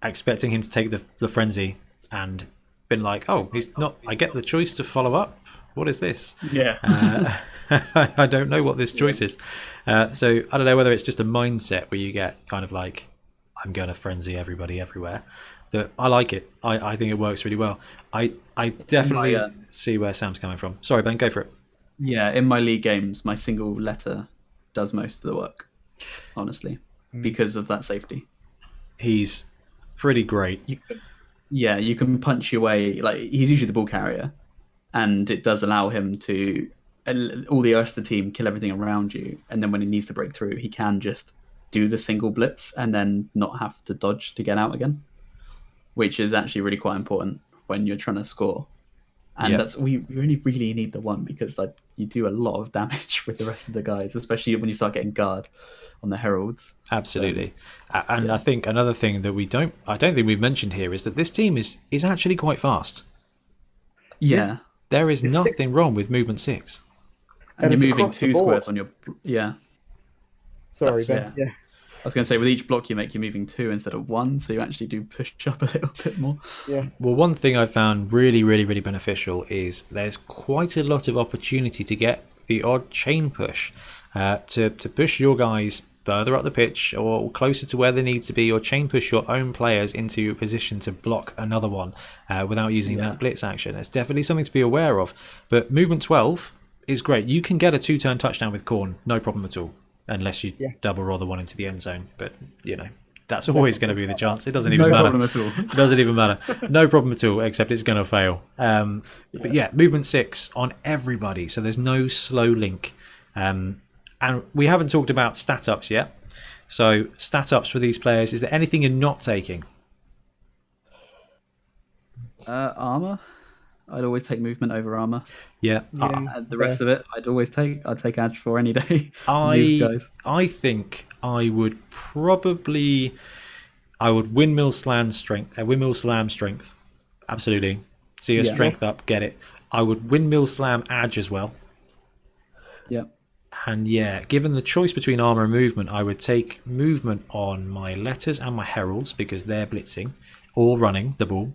Speaker 1: expecting him to take the frenzy, and been like, oh, he's not. I get the choice to follow up. What is this?
Speaker 2: Yeah.
Speaker 1: I don't know what this choice is. So I don't know whether it's just a mindset where you get kind of like, I'm going to frenzy everybody everywhere. That I like it. I think it works really well. I definitely see where Sam's coming from. Sorry, Ben, go for it.
Speaker 2: Yeah, in my league games, my single letter does most of the work, honestly, because of that safety.
Speaker 1: He's pretty great.
Speaker 2: You can punch your way. Like, he's usually the ball carrier, and it does allow him to, all the rest of the team, kill everything around you, and then when he needs to break through, he can just do the single blitz and then not have to dodge to get out again, which is actually really quite important when you're trying to score. And that's we only really need the 1, because like you do a lot of damage with the rest of the guys, especially when you start getting guard on the heralds.
Speaker 1: Absolutely. And I think another thing that I don't think we've mentioned here is that this team is actually quite fast.
Speaker 2: Yeah.
Speaker 1: There is nothing wrong with movement 6.
Speaker 2: And you're moving 2 squares on your
Speaker 3: Sorry, Ben. Yeah.
Speaker 2: I was going to say, with each block you make, you're moving 2 instead of 1, so you actually do push up a little bit more.
Speaker 3: Yeah.
Speaker 1: Well, one thing I found really, really, really beneficial is there's quite a lot of opportunity to get the odd chain push, to push your guys further up the pitch or closer to where they need to be, or chain push your own players into a position to block another one without using that blitz action. It's definitely something to be aware of. But movement 12 is great. You can get a 2-turn touchdown with Khorne, no problem at all. Unless you double roll the one into the end zone. But, That's always going to be the chance. It doesn't even
Speaker 2: No
Speaker 1: matter.
Speaker 2: problem at all.
Speaker 1: It doesn't even matter. No problem at all, except it's going to fail. But yeah, movement 6 on everybody. So there's no slow link. And we haven't talked about stat ups yet. So stat ups for these players. Is there anything you're not taking?
Speaker 2: Armor. I'd always take movement over armor.
Speaker 1: Yeah.
Speaker 2: The rest of it, I'd take Edge for any day. These guys.
Speaker 1: I think I would probably... I would windmill slam strength. Absolutely. See your strength up, get it. I would windmill slam edge as well.
Speaker 2: Yeah.
Speaker 1: And yeah, given the choice between armor and movement, I would take movement on my letters and my heralds because they're blitzing or running the ball.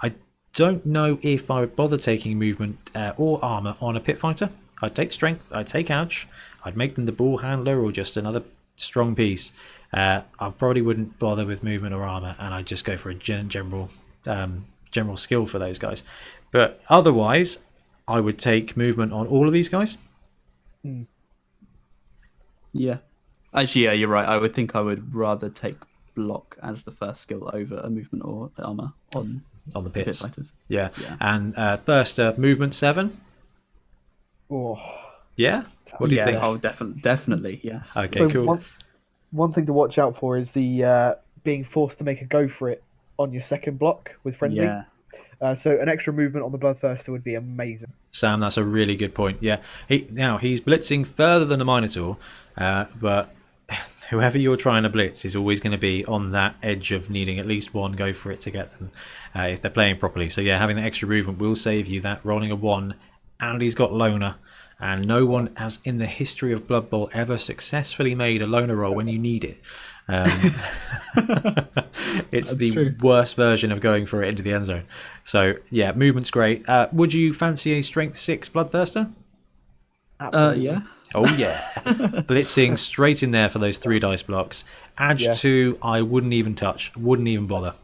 Speaker 1: I don't know if I would bother taking movement or armor on a pit fighter. I'd take strength, I'd take edge, I'd make them the ball handler or just another strong piece. I probably wouldn't bother with movement or armor, and I'd just go for a general skill for those guys. But otherwise, I would take movement on all of these guys.
Speaker 2: Yeah. Actually, yeah, you're right. I would rather take block as the first skill over a movement or armor on
Speaker 1: the
Speaker 2: pit
Speaker 1: pits.
Speaker 2: fighters.
Speaker 1: Yeah. And Thirster, movement 7.
Speaker 3: Oh.
Speaker 1: Yeah? What do you think?
Speaker 2: Oh, definitely, yes.
Speaker 1: Okay,
Speaker 3: So
Speaker 1: cool.
Speaker 3: One thing to watch out for is the being forced to make a go for it on your second block with Frenzy.
Speaker 2: Yeah.
Speaker 3: So an extra movement on the Bloodthirster would be amazing.
Speaker 1: Sam, that's a really good point. Yeah, he's blitzing further than a Minotaur, but whoever you're trying to blitz is always going to be on that edge of needing at least one go for it to get them if they're playing properly. So yeah, having that extra movement will save you that rolling a 1, and he's got Loner, and no one has in the history of Blood Bowl ever successfully made a Loner roll when you need it. It's the worst version of going for it into the end zone. So yeah, movement's great. Would you fancy a strength 6 Bloodthirster?
Speaker 2: Yeah.
Speaker 1: Oh yeah. Blitzing straight in there for those 3 dice blocks. Edge 2 I wouldn't even touch, wouldn't even bother.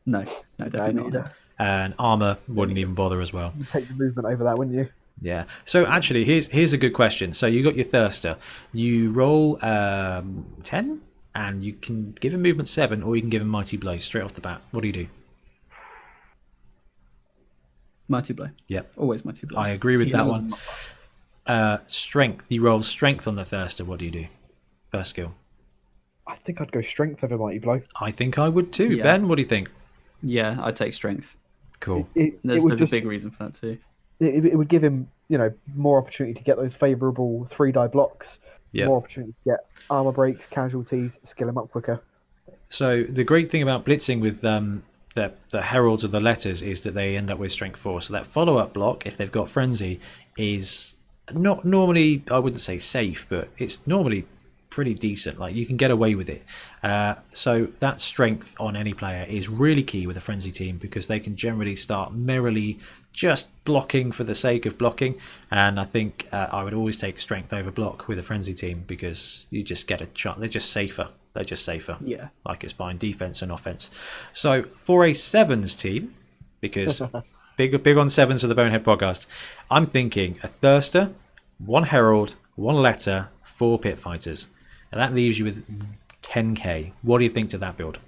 Speaker 2: No, definitely not.
Speaker 1: And armor wouldn't even bother as well.
Speaker 3: You'd take the movement over that, wouldn't you?
Speaker 1: Yeah. So actually, here's a good question. So you got your Thirster. You roll 10, and you can give him movement 7, or you can give him Mighty Blow straight off the bat. What do you do?
Speaker 2: Mighty Blow.
Speaker 1: Yep.
Speaker 2: Always Mighty Blow.
Speaker 1: I agree with that one. Strength. You roll strength on the Thirster. What do you do? First skill.
Speaker 3: I think I'd go strength over Mighty Blow.
Speaker 1: I think I would too.
Speaker 2: Yeah.
Speaker 1: Ben, what do you think?
Speaker 2: Yeah, I'd take strength.
Speaker 1: Cool.
Speaker 2: There's a big reason for that too.
Speaker 3: It would give him, more opportunity to get those favourable 3-die blocks.
Speaker 1: Yep.
Speaker 3: More opportunity to get armor breaks, casualties, skill him up quicker.
Speaker 1: So the great thing about blitzing with the heralds of the letters is that they end up with strength 4. So that follow-up block, if they've got frenzy, is not normally, I wouldn't say safe, but it's normally pretty decent. Like, you can get away with it. So that strength on any player is really key with a frenzy team, because they can generally start merrily just blocking for the sake of blocking. And I think I would always take strength over block with a frenzy team, because you just get a chance. They're just safer.
Speaker 2: Yeah.
Speaker 1: Like, it's fine, defense and offense. So for a sevens team, because big on sevens for the Bonehead podcast, I'm thinking a Thirster, 1 herald, 1 letter, 4 pit fighters. And that leaves you with 10k. What do you think to that build?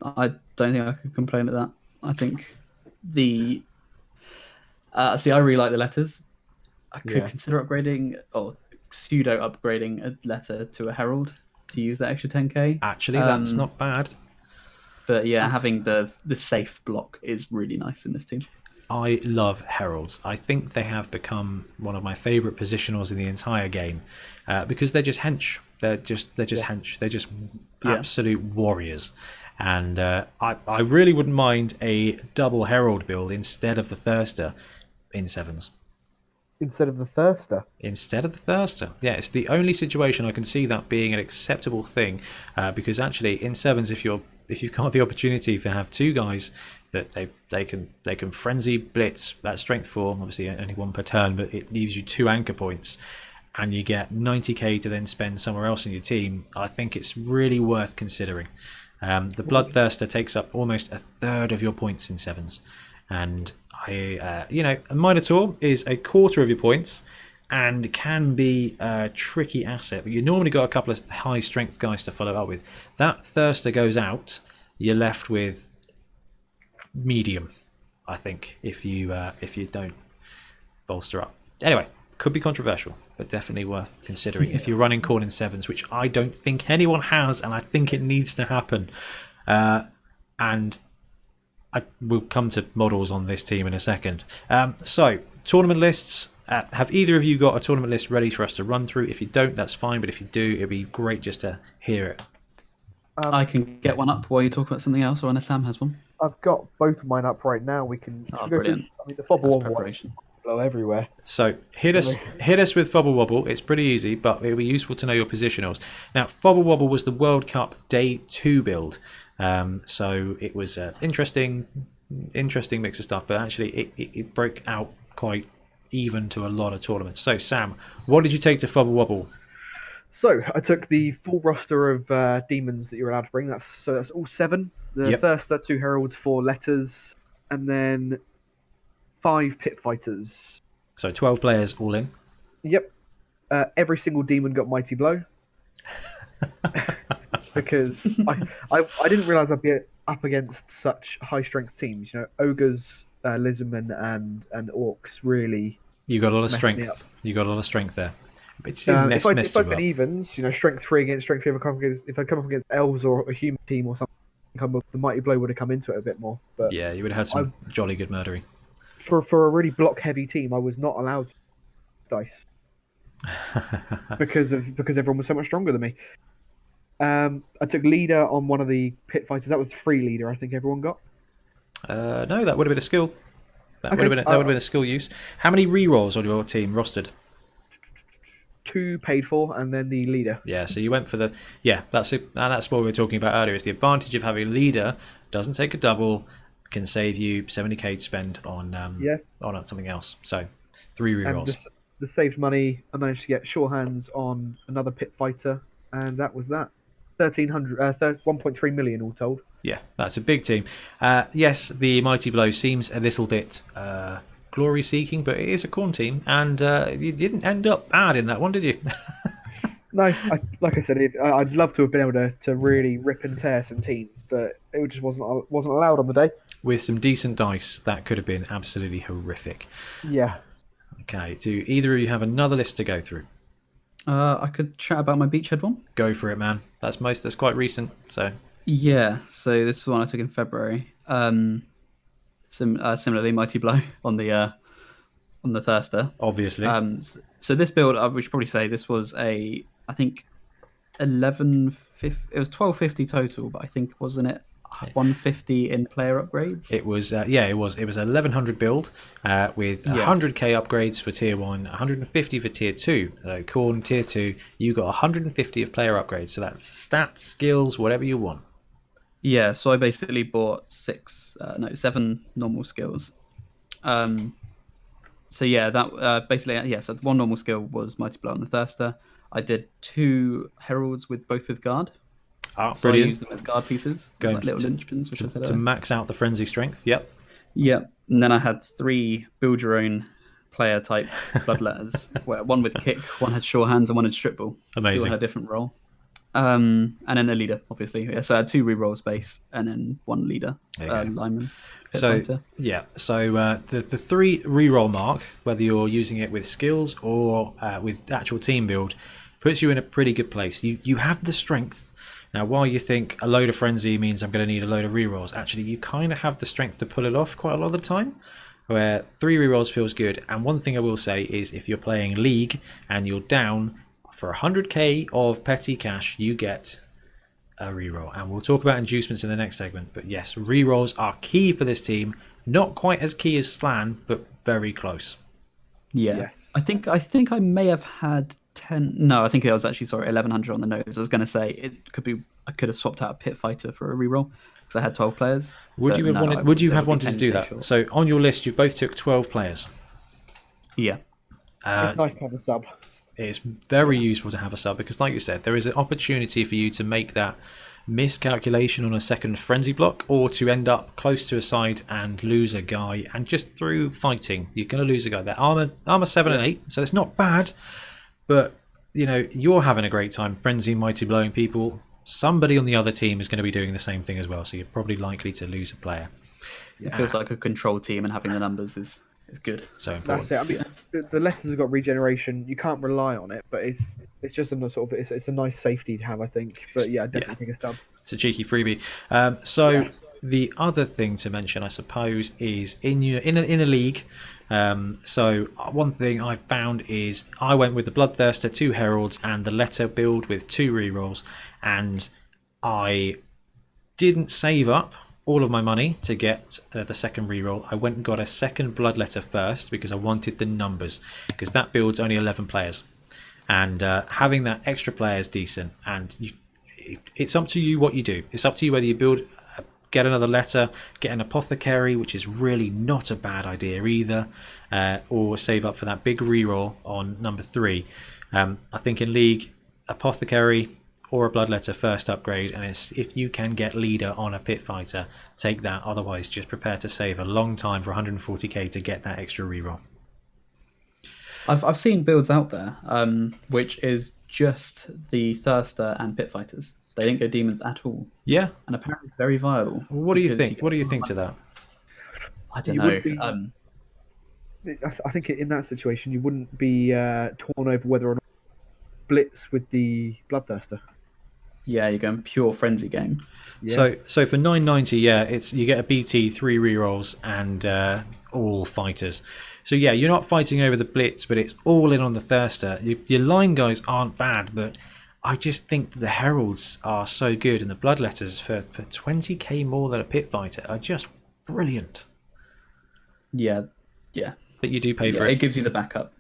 Speaker 2: I don't think I could complain at that. I think I really like the letters. I could consider upgrading or pseudo upgrading a letter to a herald to use that extra 10k.
Speaker 1: Actually, that's not bad.
Speaker 2: But yeah, having the safe block is really nice in this team.
Speaker 1: I love heralds. I think they have become one of my favourite positionals in the entire game, because they're just hench. They're just hench. They're just absolute warriors. And I really wouldn't mind a double herald build instead of the Thirster in sevens.
Speaker 3: Instead of the Thirster?
Speaker 1: Instead of the Thirster. Yeah, it's the only situation I can see that being an acceptable thing, because actually in sevens, if you've got the opportunity to have 2 guys that they can frenzy blitz that strength 4, obviously only 1 per turn, but it leaves you 2 anchor points, and you get 90k to then spend somewhere else in your team. I think it's really worth considering. The Bloodthirster takes up almost a third of your points in sevens, and a Minotaur is a quarter of your points, and can be a tricky asset. But you normally got a couple of high strength guys to follow up with. That Thirster goes out, you're left with medium, I think, if you don't bolster up. Anyway, could be controversial, but definitely worth considering if you're running Khorne in sevens, which I don't think anyone has, and I think it needs to happen. And I will come to models on this team in a second. So, tournament lists. Have either of you got a tournament list ready for us to run through? If you don't, that's fine, but if you do, it'd be great just to hear it.
Speaker 2: I can get one up while you talk about something else, or unless Sam has one.
Speaker 3: I've got both of mine up right now. We can
Speaker 2: Oh,
Speaker 3: go
Speaker 2: brilliant.
Speaker 3: through. I mean, the Fobble
Speaker 2: That's
Speaker 3: Wobble
Speaker 2: preparation.
Speaker 3: blow everywhere.
Speaker 1: So hit us with Fobble Wobble. It's pretty easy, but it'll be useful to know your positionals. Now, Fobble Wobble was the World Cup Day 2 build, so it was interesting mix of stuff. But actually, it broke out quite even to a lot of tournaments. So Sam, what did you take to Fobble Wobble?
Speaker 3: So I took the full roster of demons that you're allowed to bring. That's all 7. The
Speaker 1: Yep.
Speaker 3: Thirster, 2 heralds, 4 letters, and then 5 pit fighters.
Speaker 1: So 12 players all in.
Speaker 3: Yep. Every single demon got mighty blow. Because I didn't realise I'd be up against such high strength teams. You know, ogres, lizardmen, and orcs really.
Speaker 1: You got a lot of
Speaker 3: Messed me
Speaker 1: strength.
Speaker 3: up.
Speaker 1: You got a lot of strength there. But it didn't
Speaker 3: If I'd
Speaker 1: mess you
Speaker 3: been
Speaker 1: up.
Speaker 3: evens, you know, strength 3 against strength 3, if I come up against elves or a human team or something, the mighty blow would have come into it a bit more. But
Speaker 1: Yeah, you would have had some jolly good murdering.
Speaker 3: for a really block heavy team, I was not allowed to dice because everyone was so much stronger than me. I took leader on one of the pit fighters. That was the free leader. I think everyone got.
Speaker 1: No, that would have been a skill. That
Speaker 3: Okay,
Speaker 1: would have been a skill use. How many rerolls on your team rostered?
Speaker 3: 2 paid for, and then the leader.
Speaker 1: Yeah, so you went for the That's what we were talking about earlier. Is the advantage of having a leader doesn't take a double, can save you 70k to spend on something else. So 3
Speaker 3: And
Speaker 1: rerolls.
Speaker 3: the saved money, I managed to get sure hands on another pit fighter, and that was that. 1.3 million all told.
Speaker 1: Yeah, that's a big team. Yes, the Mighty Blow seems a little bit glory seeking, but it is a Khorne team, and you didn't end up bad in that one, did you?
Speaker 3: No, like I said, I'd love to have been able to really rip and tear some teams, but it just wasn't allowed on the day.
Speaker 1: With some decent dice, that could have been absolutely horrific.
Speaker 3: Yeah.
Speaker 1: Okay, do either of you have another list to go through?
Speaker 2: I could chat about my beachhead one.
Speaker 1: Go for it, man. That's quite recent, so
Speaker 2: Yeah, so this is the one I took in February. Similarly, mighty blow on the Thirster.
Speaker 1: obviously.
Speaker 2: So this build, we should probably say this was I think 1150. It was 1250 total, but I think wasn't it 150 in player upgrades?
Speaker 1: It was it was 1100 build with 100k upgrades for tier 1, 150 for tier 2. So Khorne tier 2, you got 150 of player upgrades, so that's stats, skills, whatever you want.
Speaker 2: Yeah, so I basically bought 7 normal skills. So yeah, that basically so one normal skill was mighty blow on the Thirster. I did 2 heralds with guard.
Speaker 1: Oh,
Speaker 2: So
Speaker 1: brilliant.
Speaker 2: I used them as guard pieces,
Speaker 1: Going
Speaker 2: like little linchpins, which I said
Speaker 1: to
Speaker 2: earlier.
Speaker 1: max out the frenzy strength. Yep.
Speaker 2: Yeah, and then I had 3 build your own player type blood letters. Where one with kick, one had sure hands, and one had strip ball.
Speaker 1: Amazing.
Speaker 2: So I had a different role. And then a leader, obviously. Yeah, so I had 2 rerolls base, and then 1 leader,
Speaker 1: There you go.
Speaker 2: lineman. pit
Speaker 1: So
Speaker 2: fighter.
Speaker 1: yeah, so the 3 reroll mark, whether you're using it with skills or with actual team build, puts you in a pretty good place. You have the strength. Now, while you think a load of frenzy means I'm going to need a load of rerolls, actually you kind of have the strength to pull it off quite a lot of the time. Where 3 rerolls feels good. And one thing I will say is if you're playing League and you're down for 100k of petty cash, you get a reroll. And we'll talk about inducements in the next segment. But yes, rerolls are key for this team. Not quite as key as Slan, but very close.
Speaker 2: Yeah,
Speaker 3: Yes.
Speaker 2: I think I may have had 10. No, I think it was actually 1100 on the nose. I was going to say it could be. I could have swapped out a pit fighter for a reroll because I had 12 players.
Speaker 1: Would
Speaker 2: But
Speaker 1: you have
Speaker 2: no,
Speaker 1: wanted?
Speaker 2: I
Speaker 1: Would you
Speaker 2: there
Speaker 1: have
Speaker 2: would be
Speaker 1: wanted to do
Speaker 2: 10K
Speaker 1: that?
Speaker 2: short.
Speaker 1: So on your list, you both took 12 players.
Speaker 2: Yeah,
Speaker 3: It's nice to have a sub.
Speaker 1: It's very useful to have a sub because, like you said, there is an opportunity for you to make that miscalculation on a second frenzy block, or to end up close to a side and lose a guy. And just through fighting, you're going to lose a guy. They're armor 7 and 8, so it's not bad. But you're having a great time frenzy mighty blowing people. Somebody on the other team is going to be doing the same thing as well, so you're probably likely to lose a player.
Speaker 2: It feels like a control team, and having the numbers is good.
Speaker 1: So important.
Speaker 3: That's it. I mean, the letters have got regeneration. You can't rely on it, but it's just a sort of it's a nice safety to have, I think. But yeah, I definitely think a sub.
Speaker 1: It's a cheeky freebie. The other thing to mention, I suppose, is in a league. So one thing I found is I went with the Bloodthirster, 2 Heralds, and the Letter build with 2 rerolls, and I didn't save up all of my money to get the second reroll. I went and got a second Bloodletter first because I wanted the numbers, because that build's only 11 players, and having that extra player is decent. And it's up to you what you do. It's up to you whether you build, get another letter, get an apothecary, which is really not a bad idea either, or save up for that big reroll on number 3. I think in League, apothecary or a bloodletter first upgrade, and if you can get leader on a pit fighter, take that. Otherwise, just prepare to save a long time for 140k to get that extra reroll.
Speaker 2: I've seen builds out there, which is just the Thirster and pit fighters. They didn't go demons at all.
Speaker 1: Yeah,
Speaker 2: and apparently very viable.
Speaker 1: What do you think? What do you think to that?
Speaker 2: I don't know.
Speaker 3: I think in that situation you wouldn't be torn over whether or not blitz with the Bloodthirster.
Speaker 2: Yeah, you're going pure frenzy game.
Speaker 1: Yeah. So for 990, you get a BT, 3 rerolls, and all fighters. So yeah, you're not fighting over the blitz, but it's all in on the Thirster. Your line guys aren't bad, but I just think the Heralds are so good, and the Bloodletters for 20k more than a pit fighter are just brilliant.
Speaker 2: Yeah.
Speaker 1: But you do pay for it.
Speaker 2: It gives you the backup.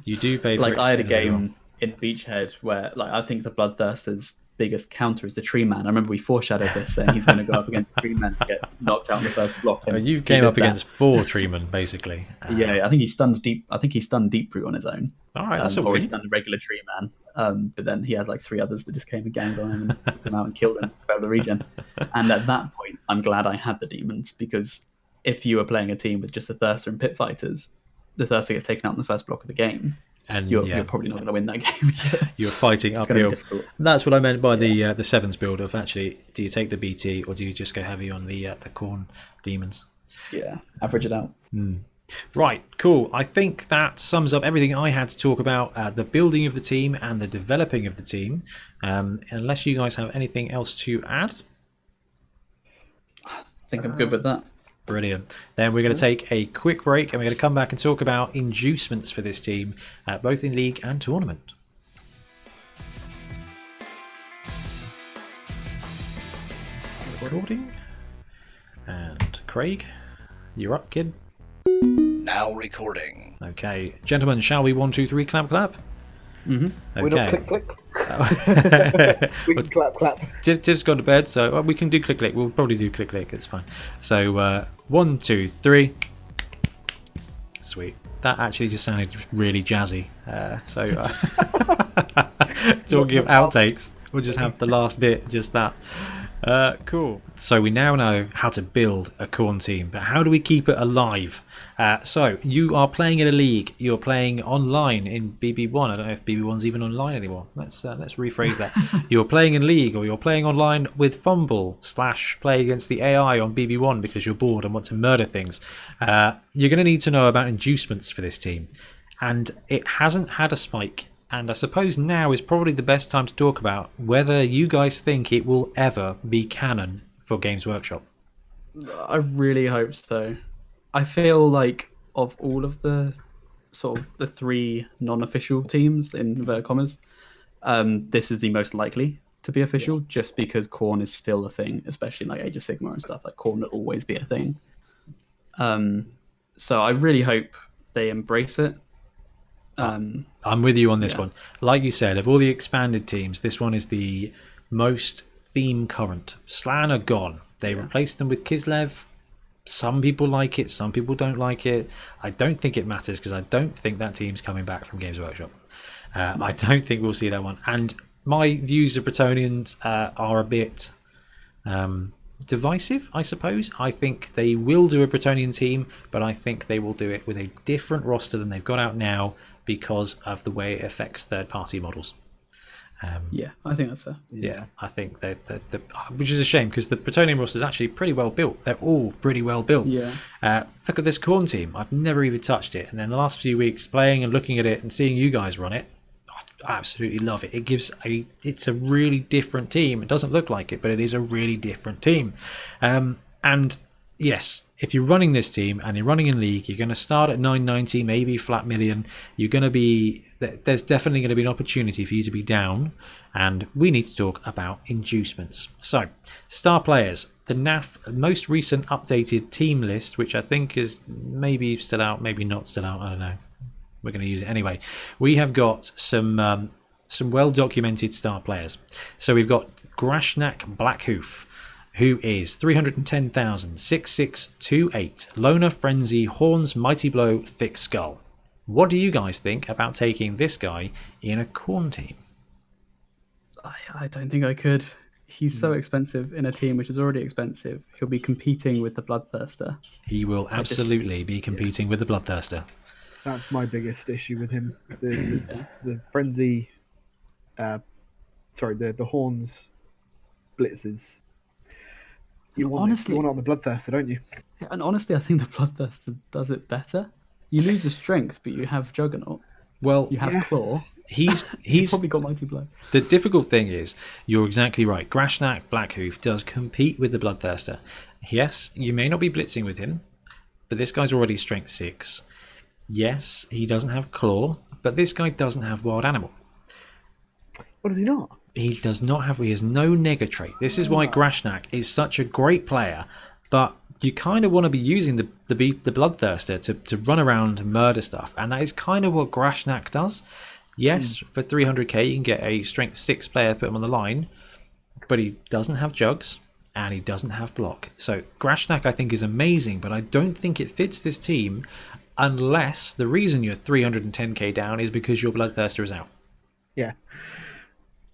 Speaker 1: You do pay for it.
Speaker 2: Like I had a game in Beachhead where I think the Bloodthirster's biggest counter is the Tree Man. I remember we foreshadowed this, saying he's going to go up against the Tree Man to get knocked out in the first block.
Speaker 1: You came up against 4 Treemen, basically.
Speaker 2: Yeah, I think he stunned Deep. I think he stunned Deep Root on his own.
Speaker 1: All right, that's a
Speaker 2: or
Speaker 1: win.
Speaker 2: he stunned a regular Tree Man. But then he had 3 others that just came and ganged on him and took him out and killed him for the regen. And at that point, I'm glad I had the demons, because if you were playing a team with just the Thirster and pit fighters, the Thirster gets taken out in the first block of the game. And you're probably not going to win that game.
Speaker 1: You're fighting uphill. That's what I meant by the sevens build of actually, do you take the BT or do you just go heavy on the Khorne demons?
Speaker 2: Yeah, average it out.
Speaker 1: Right, cool. I think that sums up everything I had to talk about, the building of the team and the developing of the team. Unless you guys have anything else to add?
Speaker 2: I think I'm good with that.
Speaker 1: Brilliant. Then we're going to take a quick break and we're going to come back and talk about inducements for this team, both in league and tournament. Recording. And Craig, you're up, kid.
Speaker 4: Now recording.
Speaker 1: Okay, gentlemen, shall we 1, 2, 3 clap clap?
Speaker 2: Mm-hmm.
Speaker 3: Okay. We're not click click. We can clap clap.
Speaker 1: Tiv's gone to bed, so we can do click click. We'll probably do click click. It's fine. So 1, 2, 3. Sweet. That actually just sounded really jazzy. Talking of outtakes, we'll just have the last bit, just that. Cool. So we now know how to build a Khorne team, but how do we keep it alive? So you are playing in a league. You're playing online in BB1. I don't know if BB1's even online anymore. Let's rephrase that. You're playing in league, or you're playing online with Fumble / play against the AI on BB1 because you're bored and want to murder things. You're going to need to know about inducements for this team, and it hasn't had a spike. And I suppose now is probably the best time to talk about whether you guys think it will ever be canon for Games Workshop.
Speaker 2: I really hope so. I feel like of all of the sort of the 3 non-official teams, in inverted commas, this is the most likely to be official, just because Khorne is still a thing, especially in Age of Sigmar and stuff. Khorne will always be a thing. So I really hope they embrace it.
Speaker 1: I'm with you on this one. Like you said, of all the expanded teams, this one is the most theme current. Slann are gone. They replaced them with Kislev. Some people like it, some people don't like it. I don't think it matters, because I don't think that team's coming back from Games Workshop. I don't think we'll see that one. And my views of Bretonians are a bit Divisive, I suppose. I think they will do a Bretonnian team, but I think they will do it with a different roster than they've got out now because of the way it affects third-party models.
Speaker 2: Yeah, I think that's fair.
Speaker 1: Yeah, I think that which is a shame because the Bretonnian roster is actually pretty well built. They're all pretty well built.
Speaker 2: Yeah.
Speaker 1: Look at this Khorne team. I've never even touched it, and then the last few weeks playing and looking at it and seeing you guys run it, I absolutely love it. It's a really different team. It doesn't look like it, but it is a really different team. And yes, if you're running this team and you're running in League, you're going to start at 990, maybe flat million. There's definitely going to be an opportunity for you to be down, and we need to talk about inducements. So, star players, the NAF most recent updated team list, which I think is maybe still out, maybe not still out, I don't know. We're going to use it anyway. We have got some well-documented star players. So we've got Grashnak Blackhoof, who is 310,000, 6628, Loner Frenzy, Horns, Mighty Blow, Thick Skull. What do you guys think about taking this guy in a Khorne team?
Speaker 2: I don't think I could. He's so expensive in a team which is already expensive. He'll be competing with the Bloodthirster.
Speaker 1: He will absolutely be competing with the Bloodthirster.
Speaker 3: That's my biggest issue with him. The frenzy, the horns, blitzes. You want it on the Bloodthirster, don't you?
Speaker 2: And honestly, I think the Bloodthirster does it better. You lose your strength, but you have Juggernaut.
Speaker 1: Well,
Speaker 2: you have Claw.
Speaker 1: He's
Speaker 2: probably got Mighty Blow.
Speaker 1: The difficult thing is, you're exactly right. Grashnak Blackhoof does compete with the Bloodthirster. Yes, you may not be blitzing with him, but this guy's already strength 6. Yes, he doesn't have Claw, but this guy doesn't have Wild Animal.
Speaker 3: What does he not?
Speaker 1: He does not have. He has no nega trait. This is why Grashnak is such a great player, but you kind of want to be using the Bloodthirster to run around and murder stuff, and that is kind of what Grashnak does. Yes, for 300k you can get a strength 6 player, put him on the line, but he doesn't have jugs and he doesn't have block. So Grashnak I think is amazing, but I don't think it fits this team unless the reason you're 310k down is because your Bloodthirster is out.
Speaker 3: Yeah.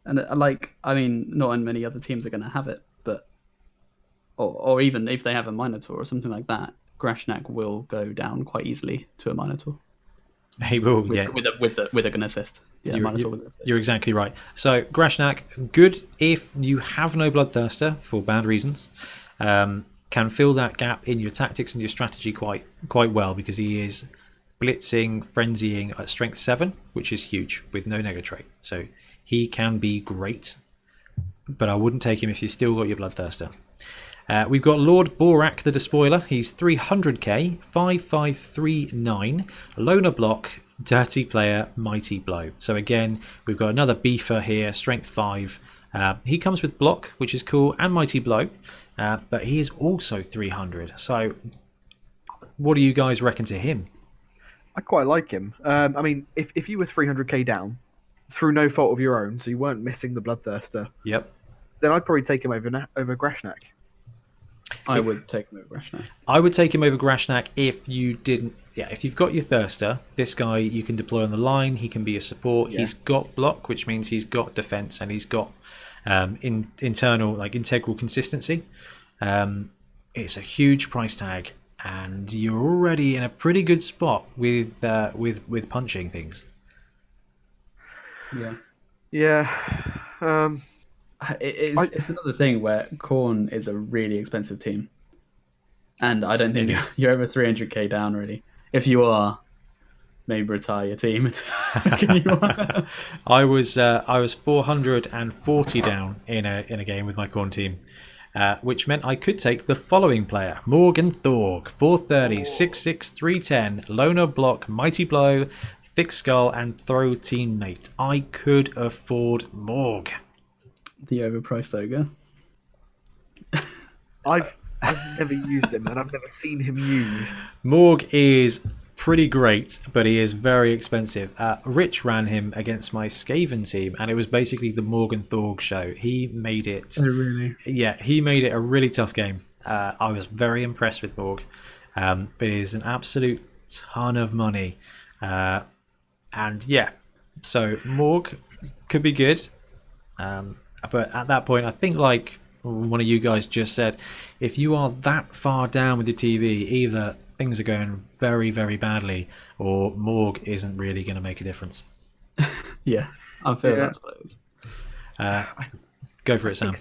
Speaker 2: And not many other teams are going to have it, but or even if they have a Minotaur or something like that, Grashnak will go down quite easily to a Minotaur.
Speaker 1: He will,
Speaker 2: with a gun assist. Yeah, Minotaur with assist.
Speaker 1: You're exactly right. So Grashnak, good if you have no Bloodthirster for bad reasons. Can fill that gap in your tactics and your strategy quite well, because he is blitzing, frenzying at strength 7, which is huge with no nega trait. So he can be great, but I wouldn't take him if you still got your Bloodthirster. We've got Lord Borak the Despoiler. He's 300k, 5539, loner block, dirty player, mighty blow. So again, we've got another beefer here, strength 5. He comes with block, which is cool, and mighty blow, but he is also 300. So what do you guys reckon to him?
Speaker 3: I quite like him. I mean, if you were 300k down through no fault of your own, so you weren't missing the Bloodthirster,
Speaker 1: yep,
Speaker 3: then I'd probably take him over Grashnak.
Speaker 2: I would take him over Grashnak.
Speaker 1: I would take him over Grashnak if you didn't. Yeah, if you've got your Thirster, this guy you can deploy on the line. He can be a support. Yeah. He's got block, which means he's got defense, and he's got integral consistency. It's a huge price tag, and you're already in a pretty good spot with punching things.
Speaker 2: Yeah. It's another thing where Khorne is a really expensive team, and I don't think you're over 300k down really. If you are, maybe retire your team.
Speaker 1: I was 440 down in a game with my Khorne team, which meant I could take the following player: Morgan Thorg, 430, 66, 310, loner block, mighty blow, thick skull, and throw teammate. I could afford Morg.
Speaker 2: The overpriced ogre.
Speaker 3: I've never used him, and I've never seen him used.
Speaker 1: Morg is pretty great, but he is very expensive. Rich ran him against my Skaven team, and it was basically the Morgan Thorg show. He made it.
Speaker 2: Oh, really?
Speaker 1: Yeah, he made it a really tough game. I was very impressed with Morg, but it is an absolute ton of money. And yeah, so Morg could be good. But at that point, I think one of you guys just said, if you are that far down with your TV, either things are going very, very badly, or Morg isn't really going to make a difference.
Speaker 2: Yeah, I'm feeling
Speaker 3: Yeah.
Speaker 2: that's what it is.
Speaker 1: Go for it, Sam.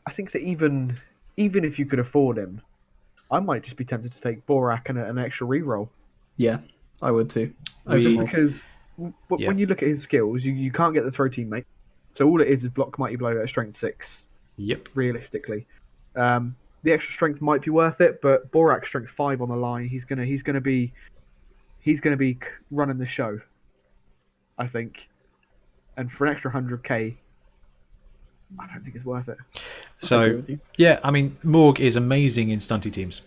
Speaker 3: I think that even if you could afford him, I might just be tempted to take Borak and an extra reroll.
Speaker 2: Yeah, I would too.
Speaker 3: Just
Speaker 2: Overall.
Speaker 3: because when you look at his skills, you can't get the throw teammate. So all it is block mighty blow at strength 6.
Speaker 1: Yep.
Speaker 3: Realistically, the extra strength might be worth it, but Borak strength 5 on the line, he's gonna be running the show, I think. And for an extra 100k, I don't think it's worth it.
Speaker 2: agree
Speaker 1: So
Speaker 2: with you.
Speaker 1: yeah, I mean, Morg is amazing in stunty teams.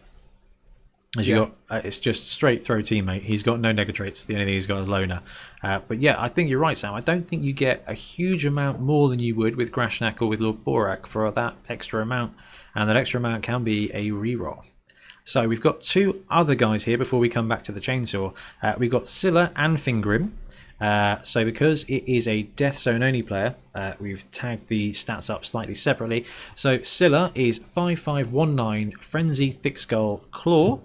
Speaker 1: As you
Speaker 3: Yeah.
Speaker 1: got, it's just straight throw teammate. He's got no nega traits. The only thing he's got is loner. But yeah, I think you're right, Sam. I don't think you get a huge amount more than you would with Grashnak or with Lord Borak for that extra amount, and that extra amount can be a reroll. So we've got two other guys here before we come back to the chainsaw. We've got Scylla and Fingrim. So because it is a Death Zone only player, we've tagged the stats up slightly separately. So Scylla is 5519, Frenzy, Thick Skull, Claw,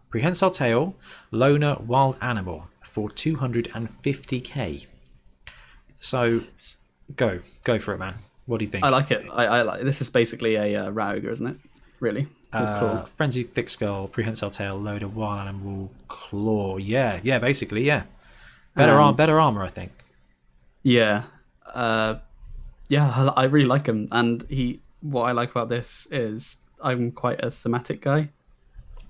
Speaker 1: Prehensile Tail, Loner, Wild Animal for 250k. So go for it, man. What do you think?
Speaker 2: I like it. I like this is basically a rat ogre, isn't it? Really? With claw.
Speaker 1: Frenzy, Thick Skull, Prehensile Tail, Loner, Wild Animal, Claw. Yeah, basically, yeah. Better armor, I think.
Speaker 2: Yeah. I really like him. And what I like about this is I'm quite a thematic guy.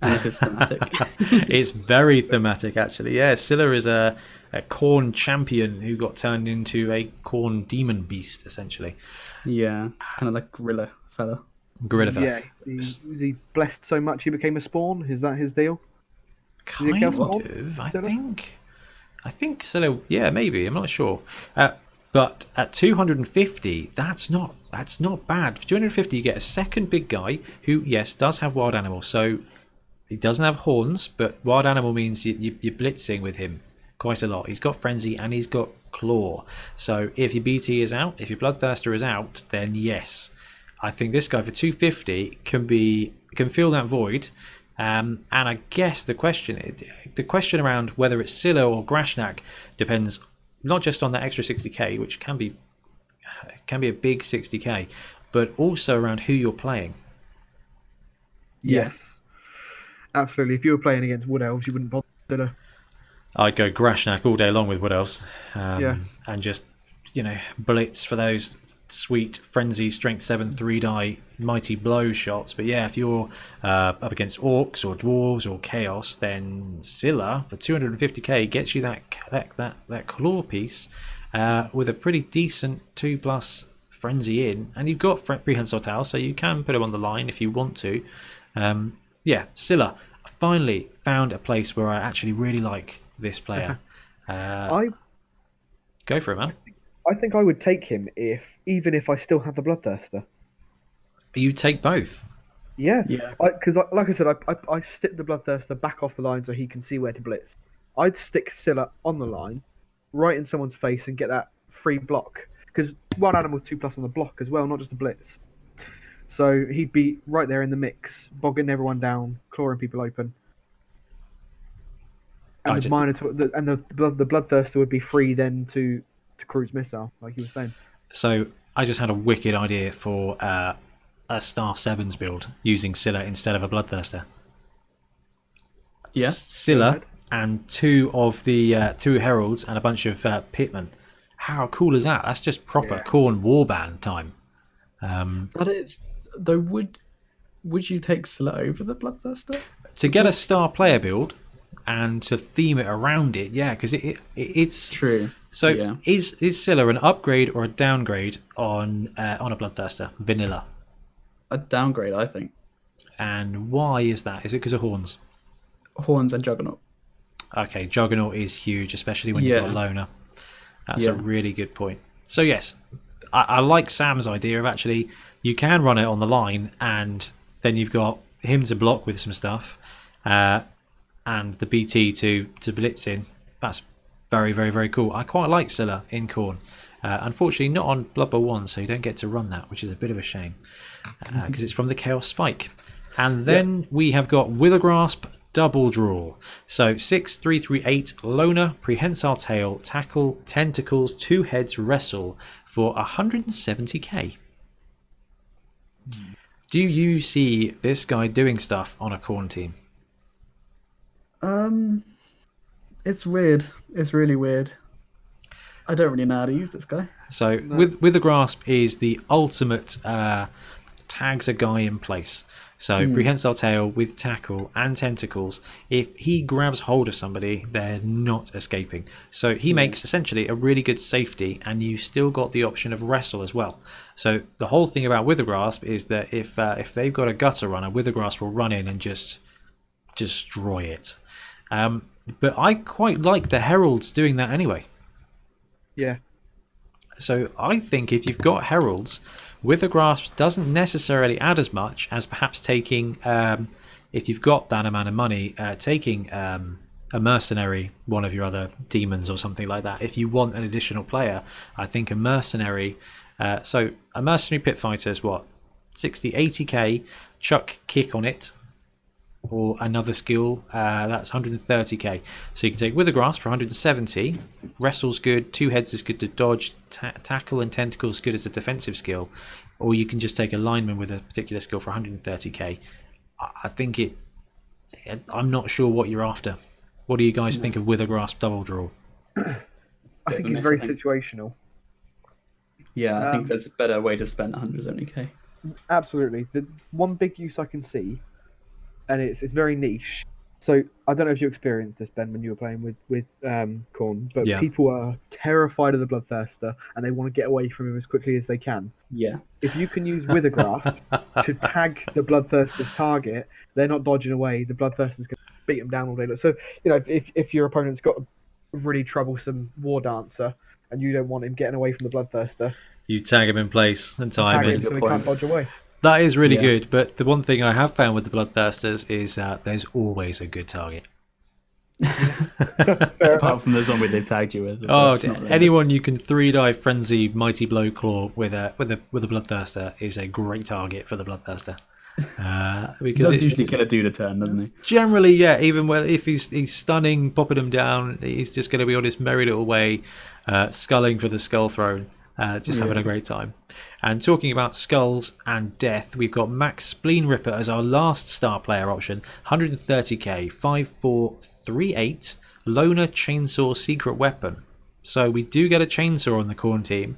Speaker 2: And this is thematic.
Speaker 1: It's very thematic, actually. Yeah, Scylla is a Khorne champion who got turned into a Khorne demon beast, essentially.
Speaker 2: Yeah. It's kind of like gorilla fella.
Speaker 1: Gorilla fella.
Speaker 3: Yeah, was he blessed so much he became a spawn? Is that his deal?
Speaker 1: Kind
Speaker 3: Chaos
Speaker 1: of,
Speaker 3: Spawn?
Speaker 1: I think Scylla, yeah, maybe. I'm not sure. But at 250, that's not bad. For 250, you get a second big guy who, yes, does have wild animal. So he doesn't have horns, but wild animal means you're blitzing with him quite a lot. He's got frenzy and he's got claw. So if your BT is out, if your bloodthirster is out, then yes, I think this guy for 250 can fill that void. And I guess the question around whether it's Scylla or Grashnak depends not just on that extra 60k, which can be a big 60k, but also around who you're playing.
Speaker 3: Yes. Absolutely. If you were playing against Wood Elves, you wouldn't bother.
Speaker 1: I'd go Grashnak all day long with Wood Elves,
Speaker 3: Yeah.
Speaker 1: and just blitz for those sweet frenzy strength 7 3-die mighty blow shots. But yeah, if you're up against orcs or dwarves or chaos, then Scylla for 250k gets you that claw piece with a pretty decent 2+ frenzy in, and you've got prehensile tail, so you can put him on the line if you want to. Yeah, Scylla. I finally found a place where I actually really like this player.
Speaker 3: I
Speaker 1: Go for it, man.
Speaker 3: think I would take him even if I still had the Bloodthirster.
Speaker 1: You take both.
Speaker 3: Yeah.
Speaker 2: Yeah.
Speaker 3: Because like I said, I stick the Bloodthirster back off the line so he can see where to blitz. I'd stick Scylla on the line, right in someone's face, and get that free block. Because Wild Animal 2+ on the block as well, not just the blitz. So he'd be right there in the mix, bogging everyone down, clawing people open. And the Bloodthirster would be free then to cruise missile, like you were saying.
Speaker 1: So I just had a wicked idea for a Star 7s build using Scylla instead of a Bloodthirster.
Speaker 2: Yeah.
Speaker 1: Scylla and two of the two heralds and a bunch of pitmen. How cool is that? That's just proper Khorne warband time.
Speaker 2: That is, though. Would you take Scylla over the Bloodthirster?
Speaker 1: To get a star player build and to theme it around it, yeah, because it's
Speaker 2: True.
Speaker 1: So
Speaker 2: yeah.
Speaker 1: is Scylla an upgrade or a downgrade on a Bloodthirster vanilla?
Speaker 2: A downgrade, I think.
Speaker 1: And why is that? Is it because of horns?
Speaker 2: Horns and Juggernaut.
Speaker 1: Okay, Juggernaut is huge, especially when you've got Loner. That's a really good point. So yes, I like Sam's idea of actually you can run it on the line and then you've got him to block with some stuff and the BT to blitz in. That's very, very, very cool. I quite like Scylla in Khorne. Unfortunately, not on Blood Bowl 1, so you don't get to run that, which is a bit of a shame because it's from the Chaos Spike. And then we have got Withergrasp Double Draw. So 6, 3, 3, 8, Loner, Prehensile Tail, Tackle, Tentacles, 2 Heads, Wrestle for 170k. Do you see this guy doing stuff on a Khorne team?
Speaker 2: It's weird. It's really weird. I don't really know how to use this guy.
Speaker 1: So with the grasp is the ultimate tags a guy in place. So Prehensile Tail with Tackle and Tentacles, if he grabs hold of somebody, they're not escaping. So he makes essentially a really good safety, and you still got the option of Wrestle as well. So the whole thing about Withergrasp is that if they've got a gutter runner, Withergrasp will run in and just destroy it. But I quite like the Heralds doing that anyway.
Speaker 3: Yeah.
Speaker 1: So I think if you've got Heralds, Withergrasp doesn't necessarily add as much as perhaps taking, if you've got that amount of money, taking a mercenary, one of your other demons or something like that. If you want an additional player, I think a mercenary, so a mercenary pit fighter is what, 60, 80k, chuck kick on it, or another skill, that's 130k. So you can take Withergrasp for 170, Wrestle's good, 2 Heads is good to dodge, Tackle and Tentacle's good as a defensive skill, or you can just take a lineman with a particular skill for 130k. I think I'm not sure what you're after. What do you guys think of Withergrasp Double Draw?
Speaker 3: I think it's very situational.
Speaker 2: Yeah, I think there's a better way to spend 170k.
Speaker 3: Absolutely. The one big use I can see, and it's very niche. So I don't know if you experienced this, Ben, when you were playing with Khorne, but people are terrified of the Bloodthirster and they want to get away from him as quickly as they can.
Speaker 2: Yeah.
Speaker 3: If you can use Withergrasp to tag the Bloodthirster's target, they're not dodging away. The Bloodthirster's going to beat them down all day. So if your opponent's got a really troublesome War Dancer and you don't want him getting away from the Bloodthirster,
Speaker 1: you tag him in place and time him.
Speaker 3: So they can't dodge away.
Speaker 1: That is really good, but the one thing I have found with the Bloodthirsters is there's always a good target.
Speaker 2: Apart from the zombie they've tagged you with.
Speaker 1: Anyone you can 3-dive Frenzy, Mighty Blow Claw with a Bloodthirster is a great target for the Bloodthirster. Because
Speaker 2: it's usually kill a dude a turn, doesn't he?
Speaker 1: Generally, yeah. Even if he's stunning, popping him down, he's just going to be on his merry little way, sculling for the Skull Throne. Just having a great time. And talking about skulls and death, we've got Max Spleen Ripper as our last star player option. 130k, 5-4-3-8, Loner Chainsaw Secret Weapon. So we do get a chainsaw on the Khorne team.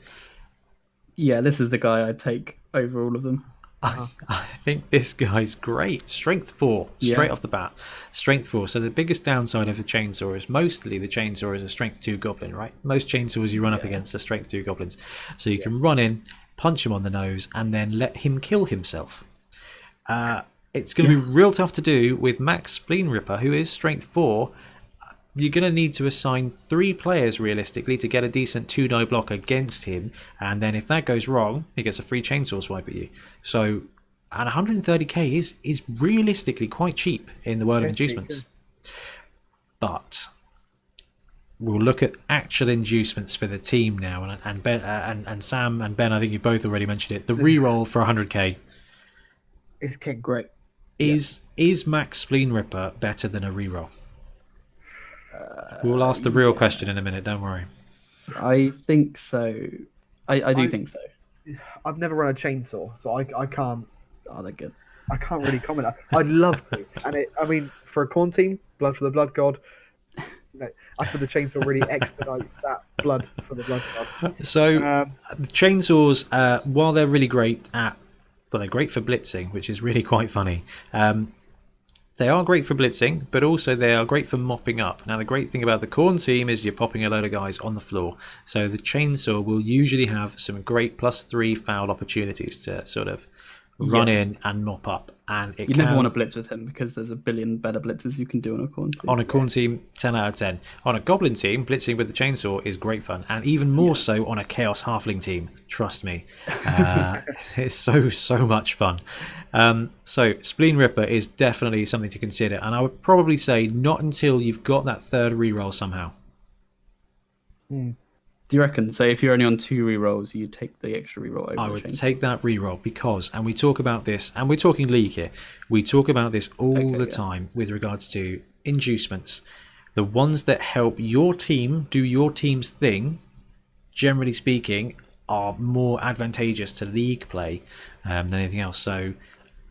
Speaker 2: Yeah, this is the guy I'd take over all of them.
Speaker 1: I think this guy's great. Strength 4, straight off the bat. Strength 4. So the biggest downside of a chainsaw is mostly the chainsaw is a Strength 2 goblin, right? Most chainsaws you run up against are Strength 2 goblins. So you can run in, punch him on the nose, and then let him kill himself. It's going to be real tough to do with Max Spleen Ripper, who is Strength 4. You're going to need to assign 3 players realistically to get a decent 2-die block against him, and then if that goes wrong, he gets a free chainsaw swipe at you. So, and 130k is realistically quite cheap in the world of inducements. But we'll look at actual inducements for the team now, and Ben and Sam and Ben, I think you both already mentioned it. The reroll for 100k
Speaker 3: is king.
Speaker 2: Great.
Speaker 1: Is Max Spleen Ripper better than a reroll? We'll ask the real question in a minute, don't worry.
Speaker 2: I think so. I do think so.
Speaker 3: I've never run a chainsaw, so I can't.
Speaker 2: Oh, they're good.
Speaker 3: I can't really comment. I'd love to, and for a Khorne team, blood for the blood god. I feel the chainsaw really expedites that blood for the blood god.
Speaker 1: So the chainsaws, while they're really great they're great for blitzing, which is really quite funny. They are great for blitzing, but also they are great for mopping up. Now, the great thing about the Khorne team is you're popping a load of guys on the floor. So the chainsaw will usually have some great +3 foul opportunities to sort of run in and mop up. And
Speaker 2: you never want to blitz with him because there's a billion better blitzes you can do on a Khorne team.
Speaker 1: On a Khorne team, 10 out of 10. On a Goblin team, blitzing with the chainsaw is great fun. And even more so on a Chaos Halfling team. Trust me. It's so much fun. So Spleen Ripper is definitely something to consider. And I would probably say not until you've got that third reroll somehow.
Speaker 2: Do you reckon? So if you're only on 2 rerolls, you take the extra reroll over
Speaker 1: I
Speaker 2: the
Speaker 1: would
Speaker 2: chain?
Speaker 1: take that reroll because, and we talk about this, and we're talking League here, we talk about this all the time with regards to inducements. The ones that help your team do your team's thing, generally speaking, are more advantageous to League play than anything else. So,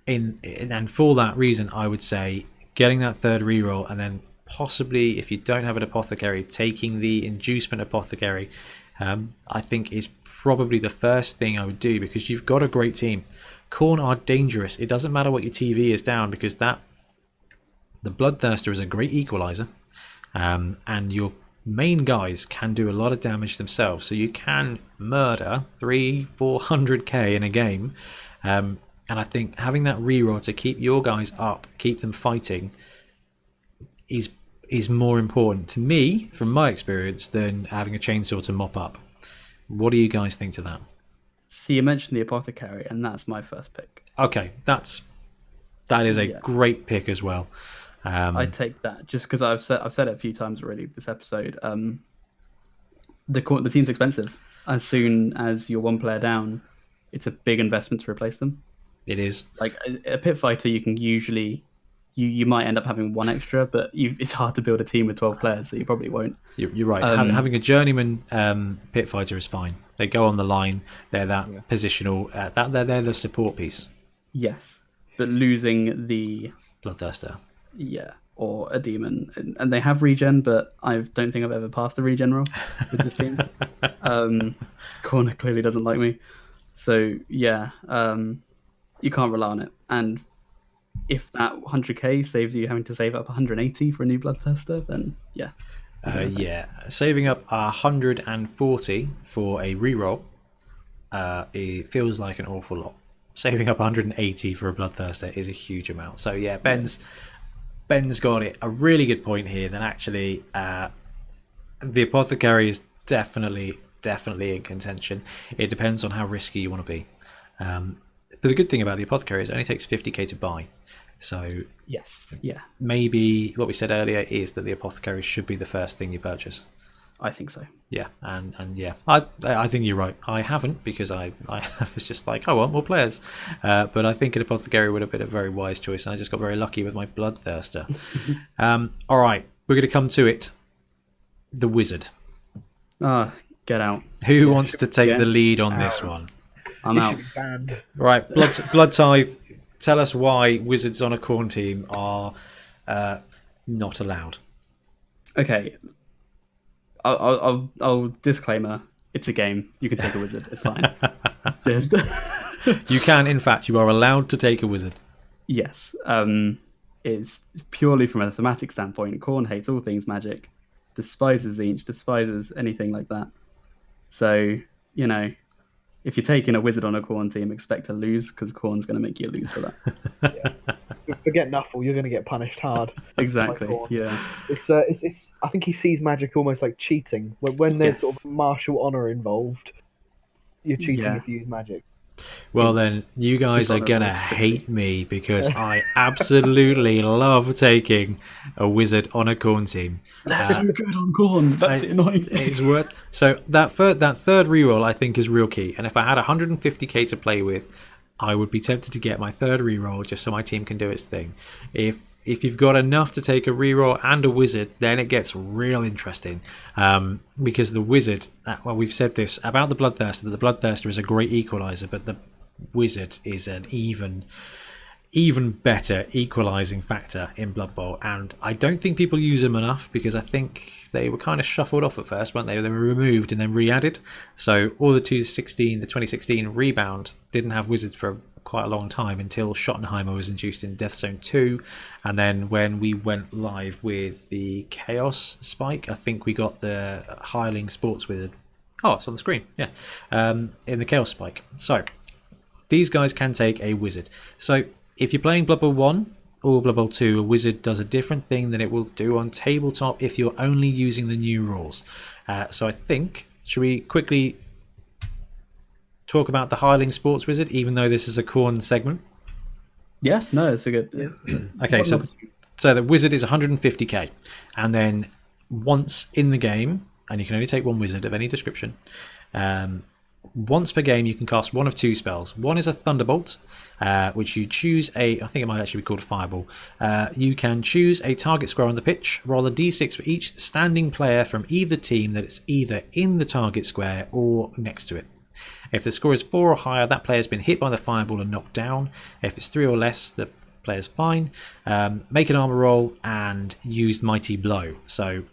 Speaker 1: and for that reason, I would say getting that third reroll, and then possibly, if you don't have an apothecary, taking the inducement apothecary, I think is probably the first thing I would do, because you've got a great team. Khorne are dangerous. It doesn't matter what your TV is down, because the Bloodthirster is a great equalizer, and your main guys can do a lot of damage themselves, so you can murder 300-400k in a game, and I think having that reroll to keep your guys up, keep them fighting, is more important to me, from my experience, than having a chainsaw to mop up. What do you guys think to that?
Speaker 2: See, you mentioned the apothecary, and that's my first pick.
Speaker 1: Okay, that is a great pick as well.
Speaker 2: I take that just because I've said it a few times already this episode. The team's expensive. As soon as you're 1 player down, it's a big investment to replace them.
Speaker 1: It is.
Speaker 2: Like a pit fighter, you can usually you might end up having 1 extra, but it's hard to build a team with 12 players, so you probably won't.
Speaker 1: You're right. Having a journeyman pit fighter is fine. They go on the line. They're that positional. They're the support piece.
Speaker 2: Yes, but losing the
Speaker 1: Bloodthirster.
Speaker 2: Yeah, or a demon, and they have regen, but I don't think I've ever passed the regen roll with this team. Khorne clearly doesn't like me, so yeah, you can't rely on it. And if that 100k saves you having to save up 180 for a new Bloodthirster, then yeah.
Speaker 1: Saving up 140 for a reroll, it feels like an awful lot. Saving up 180 for a Bloodthirster is a huge amount. So yeah, Ben's got it. A really good point here. That actually, the apothecary is definitely in contention. It depends on how risky you want to be. But the good thing about the apothecary is it only takes 50k to buy. So
Speaker 2: yes, yeah.
Speaker 1: Maybe what we said earlier is that the apothecary should be the first thing you purchase.
Speaker 2: I think so.
Speaker 1: Yeah, and yeah, I think you're right. I haven't, because I was just like, I want more players. But I think an apothecary would have been a very wise choice, and I just got very lucky with my Bloodthirster. All right, we're going to come to it. The wizard.
Speaker 2: Get out.
Speaker 1: Who wants to take the lead on this one?
Speaker 2: I'm out.
Speaker 1: Right, Bloodtithe. Tell us why wizards on a Khorne team are not allowed.
Speaker 2: Okay. I'll disclaimer. It's a game. You can take a wizard. It's fine. Just
Speaker 1: you can, in fact, you are allowed to take a wizard.
Speaker 2: Yes. It's purely from a thematic standpoint. Khorne hates all things magic, despises Tzeentch, despises anything like that. So, if you're taking a wizard on a Khorne team, expect to lose, because Khorne's going to make you lose for that.
Speaker 3: Forget Nuffle, you're going to get punished hard.
Speaker 2: Exactly. Yeah.
Speaker 3: It's. I think he sees magic almost like cheating. When there's sort of martial honor involved, you're cheating if you use magic.
Speaker 1: Well, then you guys are going to hate me, because I absolutely love taking a wizard on a Khorne team.
Speaker 2: That's so good on Khorne. That's annoying.
Speaker 1: It's worth. So that third reroll, I think, is real key. And if I had 150k to play with, I would be tempted to get my third reroll just so my team can do its thing. If you've got enough to take a reroll and a wizard, then it gets real interesting. Because the wizard, well, we've said this about the Bloodthirster, that the Bloodthirster is a great equalizer, but the wizard is an even better equalizing factor in Blood Bowl. And I don't think people use them enough, because I think they were kind of shuffled off at first, weren't they? They were removed and then re-added. So all the 2016 rebound didn't have wizards for quite a long time, until Schottenheimer was induced in Death Zone 2, and then when we went live with the Chaos Spike, I think we got the Hireling Sports Wizard. Oh, it's on the screen, yeah, in the Chaos Spike. So these guys can take a wizard. So if you're playing Blood Bowl 1 or Blood Bowl 2, a wizard does a different thing than it will do on tabletop if you're only using the new rules. So I think, should we quickly talk about the Hireling Sports Wizard, even though this is a Khorne segment?
Speaker 2: Yeah, no, it's a good.
Speaker 1: Okay, so the wizard is 150k, and then once in the game, and you can only take one wizard of any description. Once per game, you can cast one of two spells. One is a Thunderbolt, which you choose I think it might actually be called a Fireball. You can choose a target square on the pitch, roll a d6 for each standing player from either team that is either in the target square or next to it. If the score is 4 or higher, that player has been hit by the Fireball and knocked down. If it's 3 or less, the player's fine. Make an armor roll and use Mighty Blow. So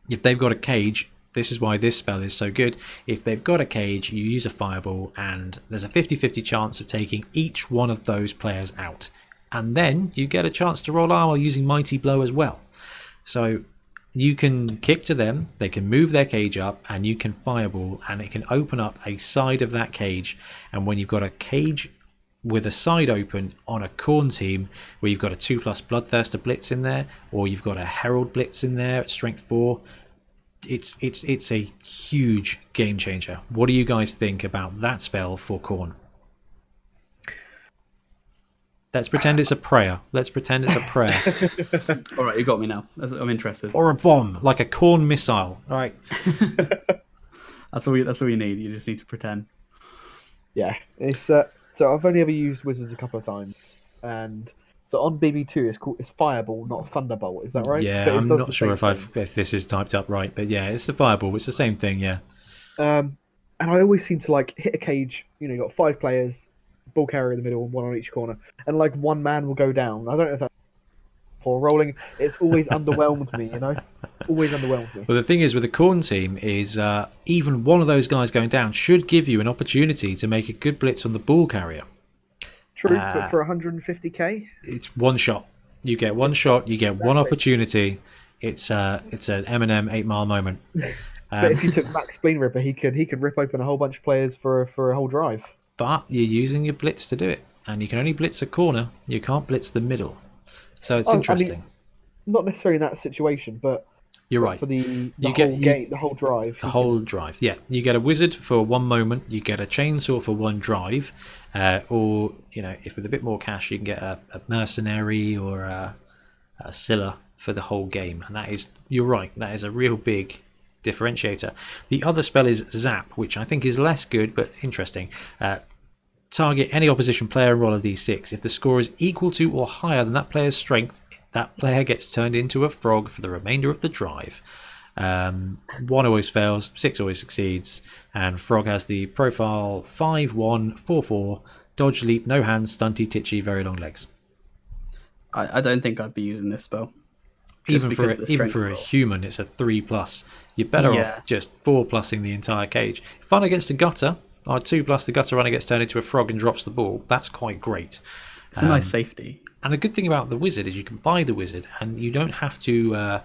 Speaker 1: if they've got a cage, this is why this spell is so good. If they've got a cage, you use a Fireball, and there's a 50-50 chance of taking each one of those players out. And then you get a chance to roll armor using Mighty Blow as well. So you can kick to them, they can move their cage up, and you can Fireball, and it can open up a side of that cage. And when you've got a cage with a side open on a Khorne team where you've got a 2+ Bloodthirster Blitz in there, or you've got a Herald Blitz in there at strength 4, it's a huge game changer. What do you guys think about that spell for Khorne? Let's pretend it's a prayer.
Speaker 2: All right, you got me now. I'm interested.
Speaker 1: Or a bomb, like a Khorne missile. All right.
Speaker 2: That's all you need. You just need to pretend.
Speaker 3: Yeah, it's so I've only ever used wizards a couple of times, and so on BB2 it's Fireball, not Thunderbolt. Is that right?
Speaker 1: Yeah,
Speaker 3: But it
Speaker 1: I'm
Speaker 3: does
Speaker 1: not
Speaker 3: the
Speaker 1: sure
Speaker 3: same
Speaker 1: if this is typed up right, but yeah, it's the Fireball. It's the same thing, yeah.
Speaker 3: thing. And I always seem to like hit a cage. You got 5 players, ball carrier in the middle, and 1 on each corner, and like 1 man will go down. I don't know if that's poor rolling. It's always underwhelmed me. Always underwhelmed me.
Speaker 1: Well, the thing is with the Khorne team is even one of those guys going down should give you an opportunity to make a good blitz on the ball carrier.
Speaker 3: True, but for 150k,
Speaker 1: it's one shot. You get one shot. You get one opportunity. It's an Eminem 8 Mile moment.
Speaker 3: But if you took Max Spleen Ripper, he could rip open a whole bunch of players for a whole drive.
Speaker 1: But you're using your blitz to do it, and you can only blitz a corner. You can't blitz the middle. So it's interesting.
Speaker 3: I mean, not necessarily in that situation, but
Speaker 1: you're right.
Speaker 3: For the whole drive.
Speaker 1: The whole drive, yeah. You get a wizard for 1 moment. You get a chainsaw for 1 drive, or if with a bit more cash, you can get a mercenary or a Scylla for the whole game. And you're right. That is a real big differentiator. The other spell is Zap, which I think is less good but interesting. Target any opposition player and roll a d6. If the score is equal to or higher than that player's strength, that player gets turned into a frog for the remainder of the drive. 1 always fails, 6 always succeeds, and frog has the profile 5-1, 4-4, dodge, leap, no hands, stunty, titchy, very long legs.
Speaker 2: I don't think I'd be using this spell.
Speaker 1: Even for a human, it's a 3+. You're better off just 4+ing the entire cage. Fun against a gutter, or 2+, the gutter runner gets turned into a frog and drops the ball. That's quite great.
Speaker 2: It's a nice safety.
Speaker 1: And the good thing about the wizard is you can buy the wizard, and you don't have to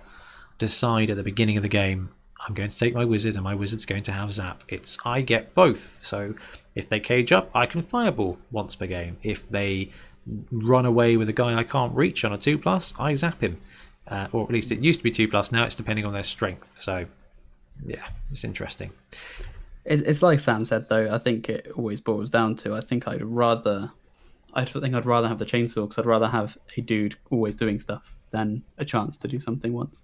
Speaker 1: decide at the beginning of the game, I'm going to take my wizard and my wizard's going to have zap. I get both. So if they cage up, I can Fireball once per game. If they run away with a guy I can't reach on a 2+, I zap him. Or at least it used to be 2+, now it's depending on their strength. So yeah, it's interesting.
Speaker 2: It's like Sam said, though. I think it always boils down to, I think I'd rather have the chainsaw, because I'd rather have a dude always doing stuff than a chance to do something once.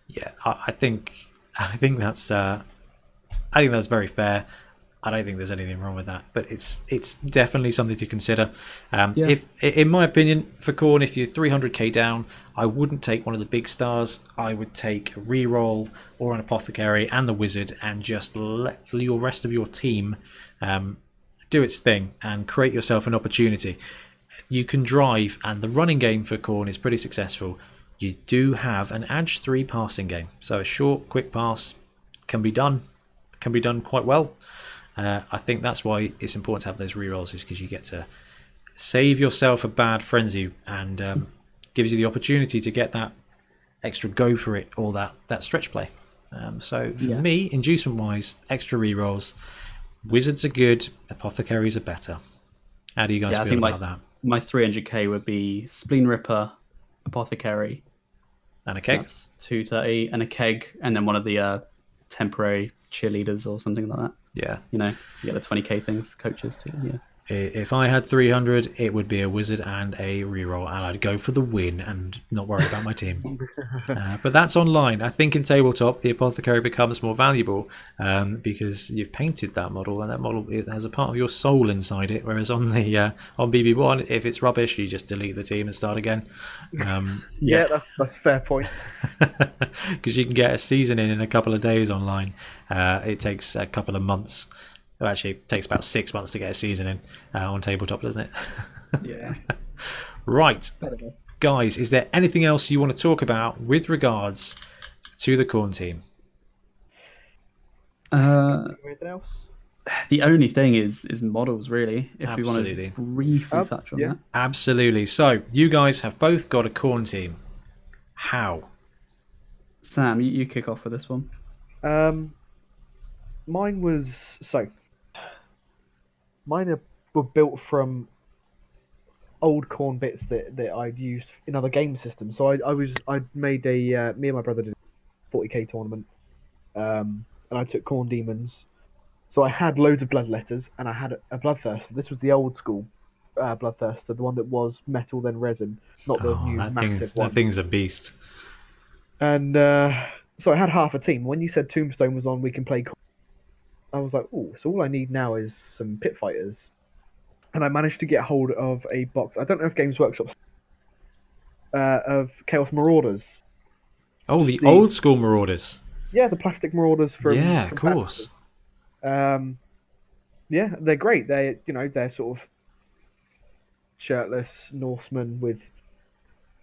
Speaker 1: Yeah, I think that's very fair. I don't think there's anything wrong with that, but it's definitely something to consider. If, in my opinion, for Khorne, if you're 300k down, I wouldn't take one of the big stars. I would take a reroll or an apothecary and the wizard, and just let your rest of your team do its thing and create yourself an opportunity. You can drive, and the running game for Khorne is pretty successful. You do have an Edge 3 passing game, so a short, quick pass can be done quite well. I think that's why it's important to have those rerolls, is because you get to save yourself a bad frenzy, and gives you the opportunity to get that extra go for it, or that stretch play. So for me, inducement wise, extra rerolls. Wizards are good, apothecaries are better. How do you guys feel about that?
Speaker 2: My 300k would be Spleen Ripper, apothecary,
Speaker 1: And a keg.
Speaker 2: That's 230, and a keg, and then one of the temporary cheerleaders or something like that.
Speaker 1: Yeah.
Speaker 2: You get the 20k things, coaches too. Yeah.
Speaker 1: If I had 300, it would be a wizard and a reroll, and I'd go for the win and not worry about my team. But that's online. I think in tabletop, the apothecary becomes more valuable because you've painted that model, and that model, it has a part of your soul inside it. Whereas on the on BB1, if it's rubbish, you just delete the team and start again.
Speaker 3: Yeah, that's a fair point.
Speaker 1: Because you can get a season in a couple of days online. It takes a couple of months. Well, actually, it takes about 6 months to get a season in on tabletop, doesn't it?
Speaker 2: Yeah.
Speaker 1: Right. Guys, is there anything else you want to talk about with regards to the Khorne team?
Speaker 3: Anything else?
Speaker 2: The only thing is models, really, if
Speaker 1: Absolutely.
Speaker 2: we want to briefly touch on that.
Speaker 1: Absolutely. So, you guys have both got a Khorne team. How?
Speaker 2: Sam, you kick off with this one.
Speaker 3: Mine were built from old Khorne bits that I'd used in other game systems. So I made a me and my brother did a 40k tournament, and I took Khorne Demons. So I had loads of bloodletters, and I had a Bloodthirster. This was the old school Bloodthirster, the one that was metal then resin, not the new massive one.
Speaker 1: That thing's a beast.
Speaker 3: And so I had half a team. When you said Tombstone was on, we can play Khorne, I was like, oh, so all I need now is some pit fighters. And I managed to get hold of a box. I don't know if Games Workshop of Chaos Marauders.
Speaker 1: Oh, the old school Marauders.
Speaker 3: Yeah, the plastic Marauders from
Speaker 1: Yeah,
Speaker 3: from
Speaker 1: of course.
Speaker 3: Yeah, they're great. They're sort of shirtless Norsemen with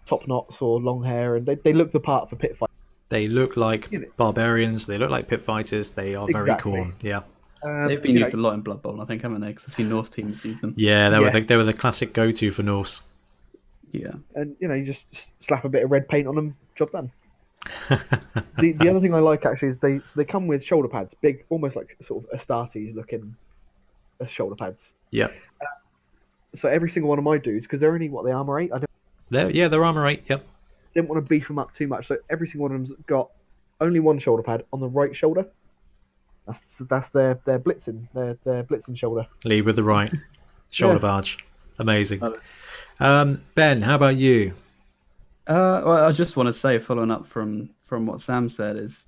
Speaker 3: top knots or long hair, and they look the part for pit fight.
Speaker 1: They look like barbarians. They look like pit fighters. They are very
Speaker 3: Exactly.
Speaker 1: Khorne. Yeah.
Speaker 2: They've been used a lot in Blood Bowl, I think, haven't they? Because I've seen Norse teams use them.
Speaker 1: Yeah,
Speaker 3: Yes.
Speaker 1: they were the classic go-to for Norse.
Speaker 2: Yeah.
Speaker 3: And you just slap a bit of red paint on them, job done. The other thing I like actually is they come with shoulder pads, big, almost like sort of Astartes looking shoulder pads.
Speaker 1: Yeah.
Speaker 3: So every single one of my dudes, because they're only they armor 8.
Speaker 1: They're armor 8. Yep.
Speaker 3: Didn't want to beef them up too much, so every single one of them's got only one shoulder pad on the right shoulder. That's their blitzing shoulder.
Speaker 1: Lead with the right shoulder barge. Amazing. Ben, how about you?
Speaker 2: Well, I just want to say, following up from what Sam said, is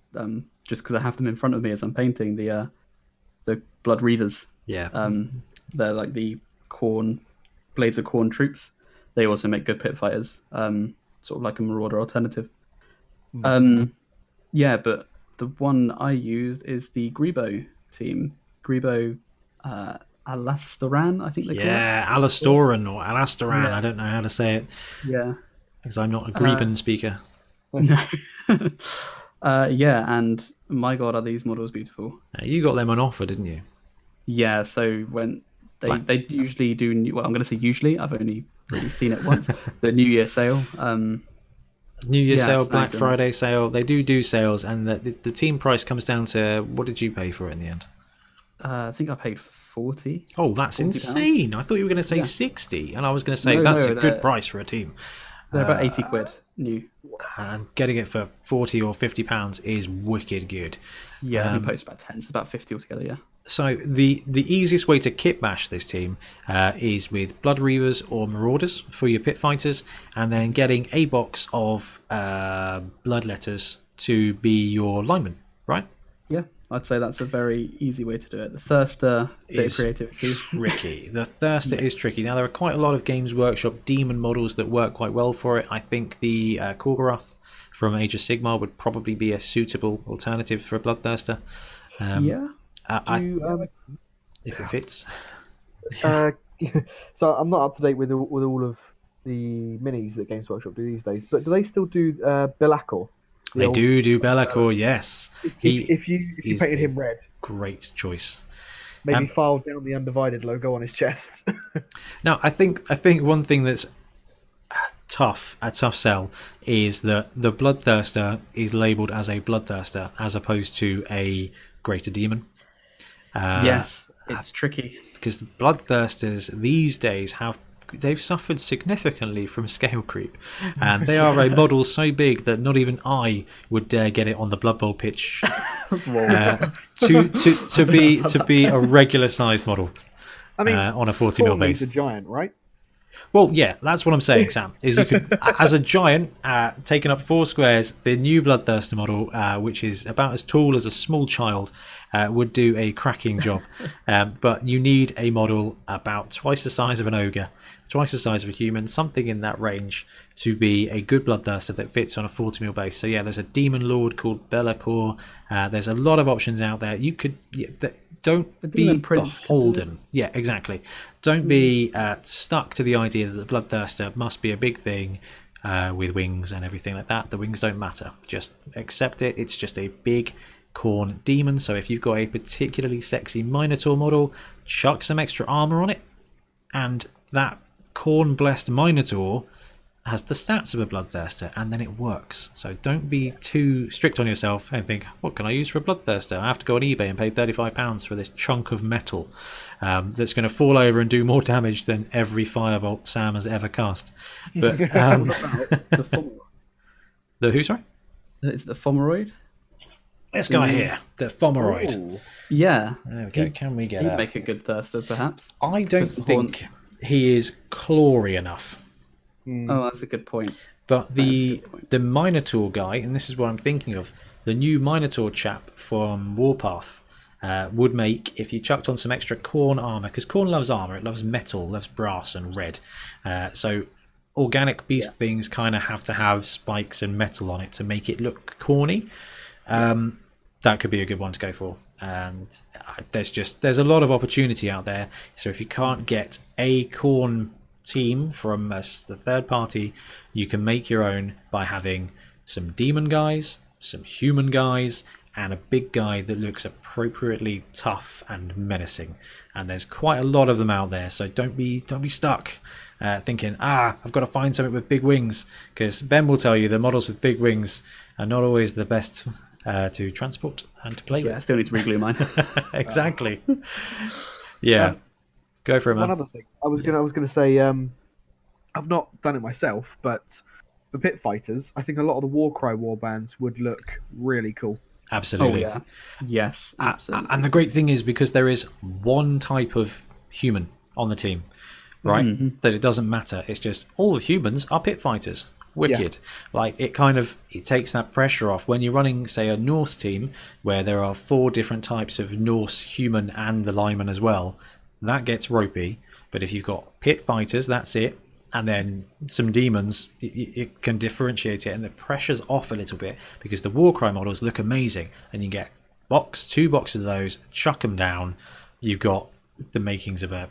Speaker 2: just because I have them in front of me as I'm painting the Blood Reavers.
Speaker 1: Yeah.
Speaker 2: They're like the Khorne Blades of Khorne troops. They also make good pit fighters, sort of like a Marauder alternative. Yeah, but the one I used is the Grebo team. Grebo Alastoran, I think they call it.
Speaker 1: Yeah, Alastoran or Alastoran.
Speaker 2: Yeah.
Speaker 1: I don't know how to say it
Speaker 2: Yeah.
Speaker 1: because I'm not a Greben speaker.
Speaker 2: Yeah, and my god, are these models beautiful.
Speaker 1: You got them on offer, didn't you?
Speaker 2: Yeah, so when they usually do, well, I'm going to say usually, I've only really seen it once, the New Year sale.
Speaker 1: New Year sale,
Speaker 2: snagged
Speaker 1: Black
Speaker 2: them.
Speaker 1: Friday sale. They do sales, and the team price comes down to, what did you pay for it in the end?
Speaker 2: I think I paid 40.
Speaker 1: Oh, that's
Speaker 2: £40.
Speaker 1: insane. I thought you were going to say 60, and I was going to say
Speaker 2: No,
Speaker 1: that's
Speaker 2: no,
Speaker 1: a good price for a team.
Speaker 2: They're about 80 quid new.
Speaker 1: And getting it for £40 or £50 is wicked good.
Speaker 2: Yeah, he posted about 10, so about 50 altogether, yeah.
Speaker 1: So the easiest way to kit bash this team is with Blood Reavers or Marauders for your pit fighters, and then getting a box of Bloodletters to be your lineman, right?
Speaker 2: Yeah, I'd say that's a very easy way to do it. The Thirster, bit of creativity.
Speaker 1: Tricky. The Thirster is tricky. Now, there are quite a lot of Games Workshop demon models that work quite well for it. I think the Khorgorath from Age of Sigmar would probably be a suitable alternative for a Bloodthirster.
Speaker 2: Yeah.
Speaker 1: If it fits.
Speaker 3: So I'm not up to date with all of the minis that Games Workshop do these days, but do they still do Belacor?
Speaker 1: They do Belacor, yes.
Speaker 3: If you painted him red,
Speaker 1: great choice.
Speaker 3: maybe file down the Undivided logo on his chest.
Speaker 1: Now, I think one thing that's a tough sell is that the Bloodthirster is labelled as a Bloodthirster as opposed to a Greater Demon.
Speaker 2: Yes, it's tricky.
Speaker 1: Because the Bloodthirsters these days they've suffered significantly from scale creep, and they are a model so big that not even I would dare get it on the Blood Bowl pitch to be a regular sized model.
Speaker 3: I mean,
Speaker 1: on a 40 mil
Speaker 3: Khorne needs
Speaker 1: base.
Speaker 3: a giant, right?
Speaker 1: Well, yeah, that's what I'm saying, Sam. Is you could, as a giant, taking up 4 squares, the new Bloodthirster model, which is about as tall as a small child, would do a cracking job. But you need a model about twice the size of an ogre, twice the size of a human, something in that range, to be a good Bloodthirster that fits on a 40 mil base. So yeah, there's a Demon Lord called Be'lakor. There's a lot of options out there. You could don't be
Speaker 2: Demon Prince could do it.
Speaker 1: beholden. Yeah, exactly. Don't be stuck to the idea that the Bloodthirster must be a big thing with wings and everything like that. The wings don't matter. Just accept it. It's just a big Khorne demon. So if you've got a particularly sexy Minotaur model, chuck some extra armor on it, and that Khorne blessed Minotaur has the stats of a Bloodthirster, and then it works. So don't be too strict on yourself and think, what can I use for a Bloodthirster? I have to go on eBay and pay £35 for this chunk of metal that's going to fall over and do more damage than every firebolt Sam has ever cast. But
Speaker 2: The Fomeroid.
Speaker 1: the who? Sorry,
Speaker 2: Is it the Fomeroid?
Speaker 1: this guy here, the Fomeroid.
Speaker 3: Ooh.
Speaker 2: Yeah.
Speaker 1: There we go. Can we get
Speaker 2: He'd
Speaker 1: a?
Speaker 2: make a good thirster, perhaps.
Speaker 1: I don't
Speaker 2: Because
Speaker 1: think he is clawy enough.
Speaker 2: Oh, that's a good point.
Speaker 1: But
Speaker 2: That is a good point.
Speaker 1: the Minotaur guy, and this is what I'm thinking of, the new Minotaur chap from Warpath would make, if you chucked on some extra Khorne armor, because Khorne loves armor, it loves metal, loves brass and red. So organic beast things kind of have to have spikes and metal on it to make it look corny. That could be a good one to go for. And there's a lot of opportunity out there. So if you can't get a Khorne team from the third party, you can make your own by having some demon guys, some human guys, and a big guy that looks appropriately tough and menacing. And there's quite a lot of them out there, so don't be stuck thinking, I've got to find something with big wings, because Ben will tell you the models with big wings are not always the best to transport and to play
Speaker 2: Yeah, I
Speaker 1: with.
Speaker 2: still need to reglue mine.
Speaker 1: Exactly. Yeah. Go for it, man.
Speaker 3: One other thing, I was gonna say, I've not done it myself, but the pit fighters, I think a lot of the Warcry warbands would look really cool.
Speaker 2: Oh,
Speaker 1: Absolutely.
Speaker 2: yeah. Yes, absolutely.
Speaker 1: And the great thing is, because there is one type of human on the team, right? That it doesn't matter. It's just all the humans are pit fighters. Wicked. Like it takes that pressure off when you're running, say, a Norse team where there are 4 different types of Norse human and the lineman as well. That gets ropey. But if you've got pit fighters, that's it. And then some demons, it can differentiate it, and the pressure's off a little bit because the Warcry models look amazing, and you get 2 boxes of those, chuck them down. You've got the makings of a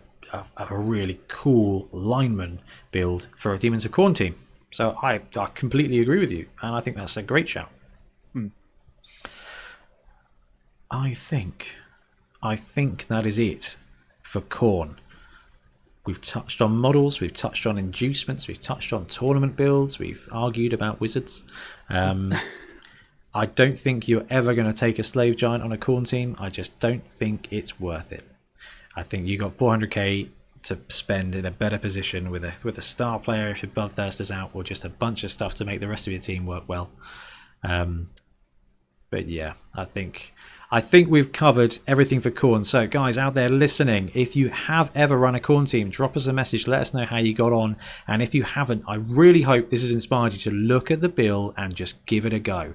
Speaker 1: really cool lineman build for a Demons of Khorne team. So I completely agree with you, and I think that's a great shout. I think that is it for Khorne. We've touched on models, we've touched on inducements, we've touched on tournament builds, we've argued about wizards. I don't think you're ever going to take a slave giant on a Khorne team. I just don't think it's worth it. I think you got 400k to spend in a better position with a star player if your Bloodthirster's out, or just a bunch of stuff to make the rest of your team work well. But yeah, I think we've covered everything for Khorne. So guys out there listening, if you have ever run a Khorne team, drop us a message, let us know how you got on. And if you haven't, I really hope this has inspired you to look at the bill and just give it a go.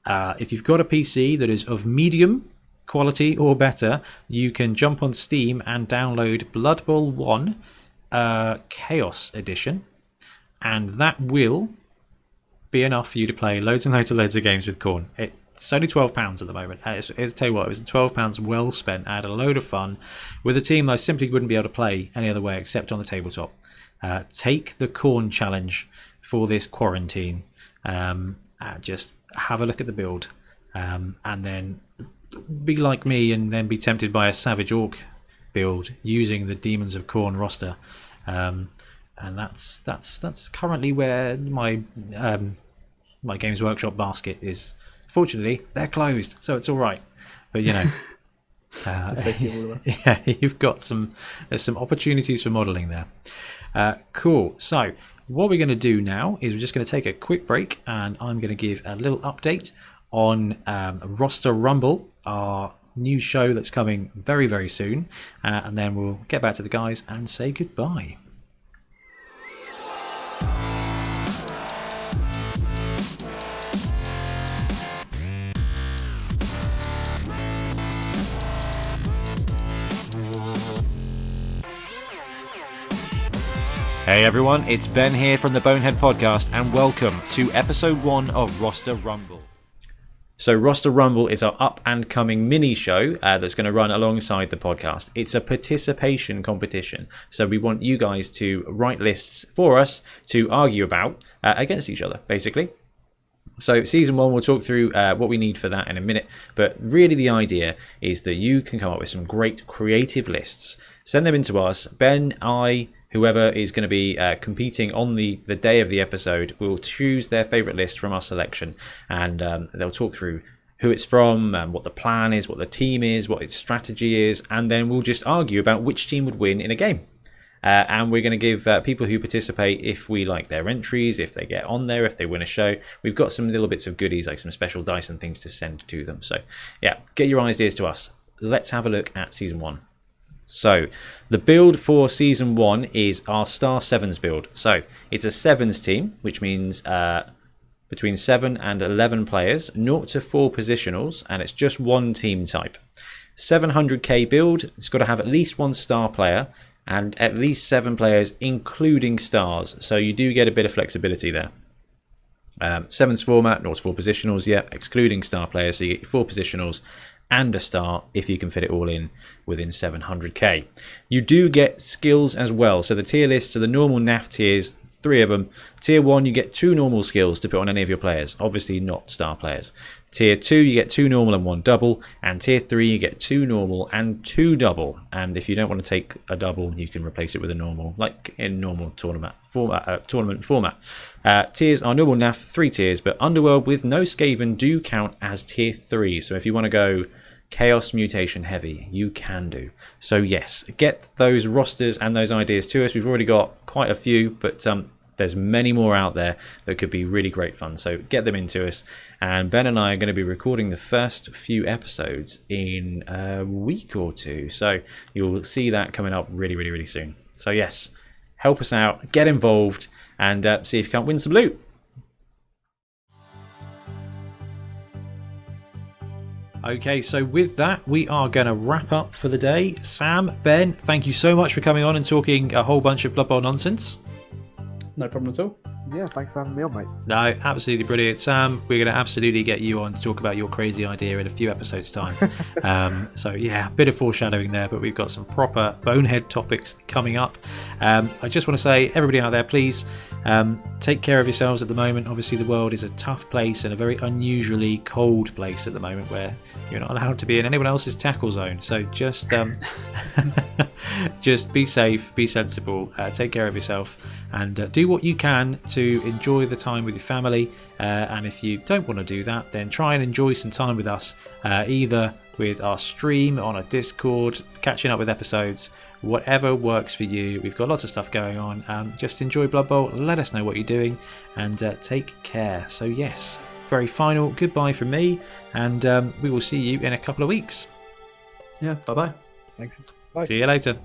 Speaker 1: If you've got a PC that is of medium quality or better, you can jump on Steam and download Blood Bowl 1 Chaos Edition, and that will be enough for you to play loads and loads of games with Khorne. It's only £12 at the moment. I'll tell you what, it was £12 well spent. I had a load of fun with a team I simply wouldn't be able to play any other way except on the tabletop. Take the Khorne challenge for this quarantine. Just have a look at the build, and then be like me and then be tempted by a Savage Orc build using the Demons of Khorne roster. And that's currently where my Games Workshop basket is. Fortunately, they're closed, so it's all right. But you know, yeah, you've got there's some opportunities for modelling there. Cool. So what we're going to do now is we're just going to take a quick break, and I'm going to give a little update on Roster Rumble, our new show that's coming very, very soon. And then we'll get back to the guys and say goodbye. Hey everyone, it's Ben here from the Bonehead Podcast, and welcome to episode 1 of Roster Rumble. So Roster Rumble is our up and coming mini show that's going to run alongside the podcast. It's a participation competition, so we want you guys to write lists for us to argue about against each other, basically. So season 1, we'll talk through what we need for that in a minute, but really the idea is that you can come up with some great creative lists, send them in to us. Ben, whoever is going to be competing on the day of the episode will choose their favourite list from our selection, and they'll talk through who it's from, what the plan is, what the team is, what its strategy is, and then we'll just argue about which team would win in a game. And we're going to give people who participate, if we like their entries, if they get on there, if they win a show, we've got some little bits of goodies, like some special dice and things to send to them. So yeah, get your ideas to us. Let's have a look at season 1. So the build for season 1 is our Star Sevens build. So it's a Sevens team, which means between 7 and 11 players, 0 to 4 positionals, and it's just one team type. 700k build. It's got to have at least 1 star player and at least 7 players, including stars. So you do get a bit of flexibility there. Sevens format, 0 to 4 positionals, yeah, excluding star players. So you get your 4 positionals and a star if you can fit it all in within 700k. You do get skills as well. So the tier lists are the normal NAF tiers, 3 of them. Tier 1, you get 2 normal skills to put on any of your players, obviously not star players. Tier 2, you get 2 normal and 1 double, and tier 3, you get 2 normal and 2 double. And if you don't want to take a double, you can replace it with a normal, like in normal tournament format. Tiers are normal NAF, 3 tiers, but Underworld with no Skaven do count as tier 3. So if you want to go Chaos Mutation heavy, you can do. So yes, get those rosters and those ideas to us. We've already got quite a few, but there's many more out there that could be really great fun. So get them into us. And Ben and I are going to be recording the first few episodes in a week or 2. So you'll see that coming up really, really, really soon. So yes, help us out, get involved, and see if you can't win some loot. Okay, so with that, we are going to wrap up for the day. Sam, Ben, thank you so much for coming on and talking a whole bunch of Blood Bowl nonsense.
Speaker 2: No problem at all.
Speaker 3: Yeah, thanks for having me on, mate.
Speaker 1: No, absolutely brilliant. Sam, we're going to absolutely get you on to talk about your crazy idea in a few episodes' time. So yeah, a bit of foreshadowing there, but we've got some proper Bonehead topics coming up. I just want to say, everybody out there, please take care of yourselves at the moment. Obviously, the world is a tough place and a very unusually cold place at the moment where you're not allowed to be in anyone else's tackle zone. So just just be safe, be sensible, take care of yourself, and do what you can to enjoy the time with your family. And if you don't want to do that, then try and enjoy some time with us, either with our stream on a Discord, catching up with episodes, whatever works for you. We've got lots of stuff going on. Just enjoy Blood Bowl, let us know what you're doing, and take care. So yes, very final goodbye from me, and we will see you in a couple of weeks.
Speaker 2: Yeah, bye-bye.
Speaker 3: Thanks. Bye.
Speaker 1: See you later.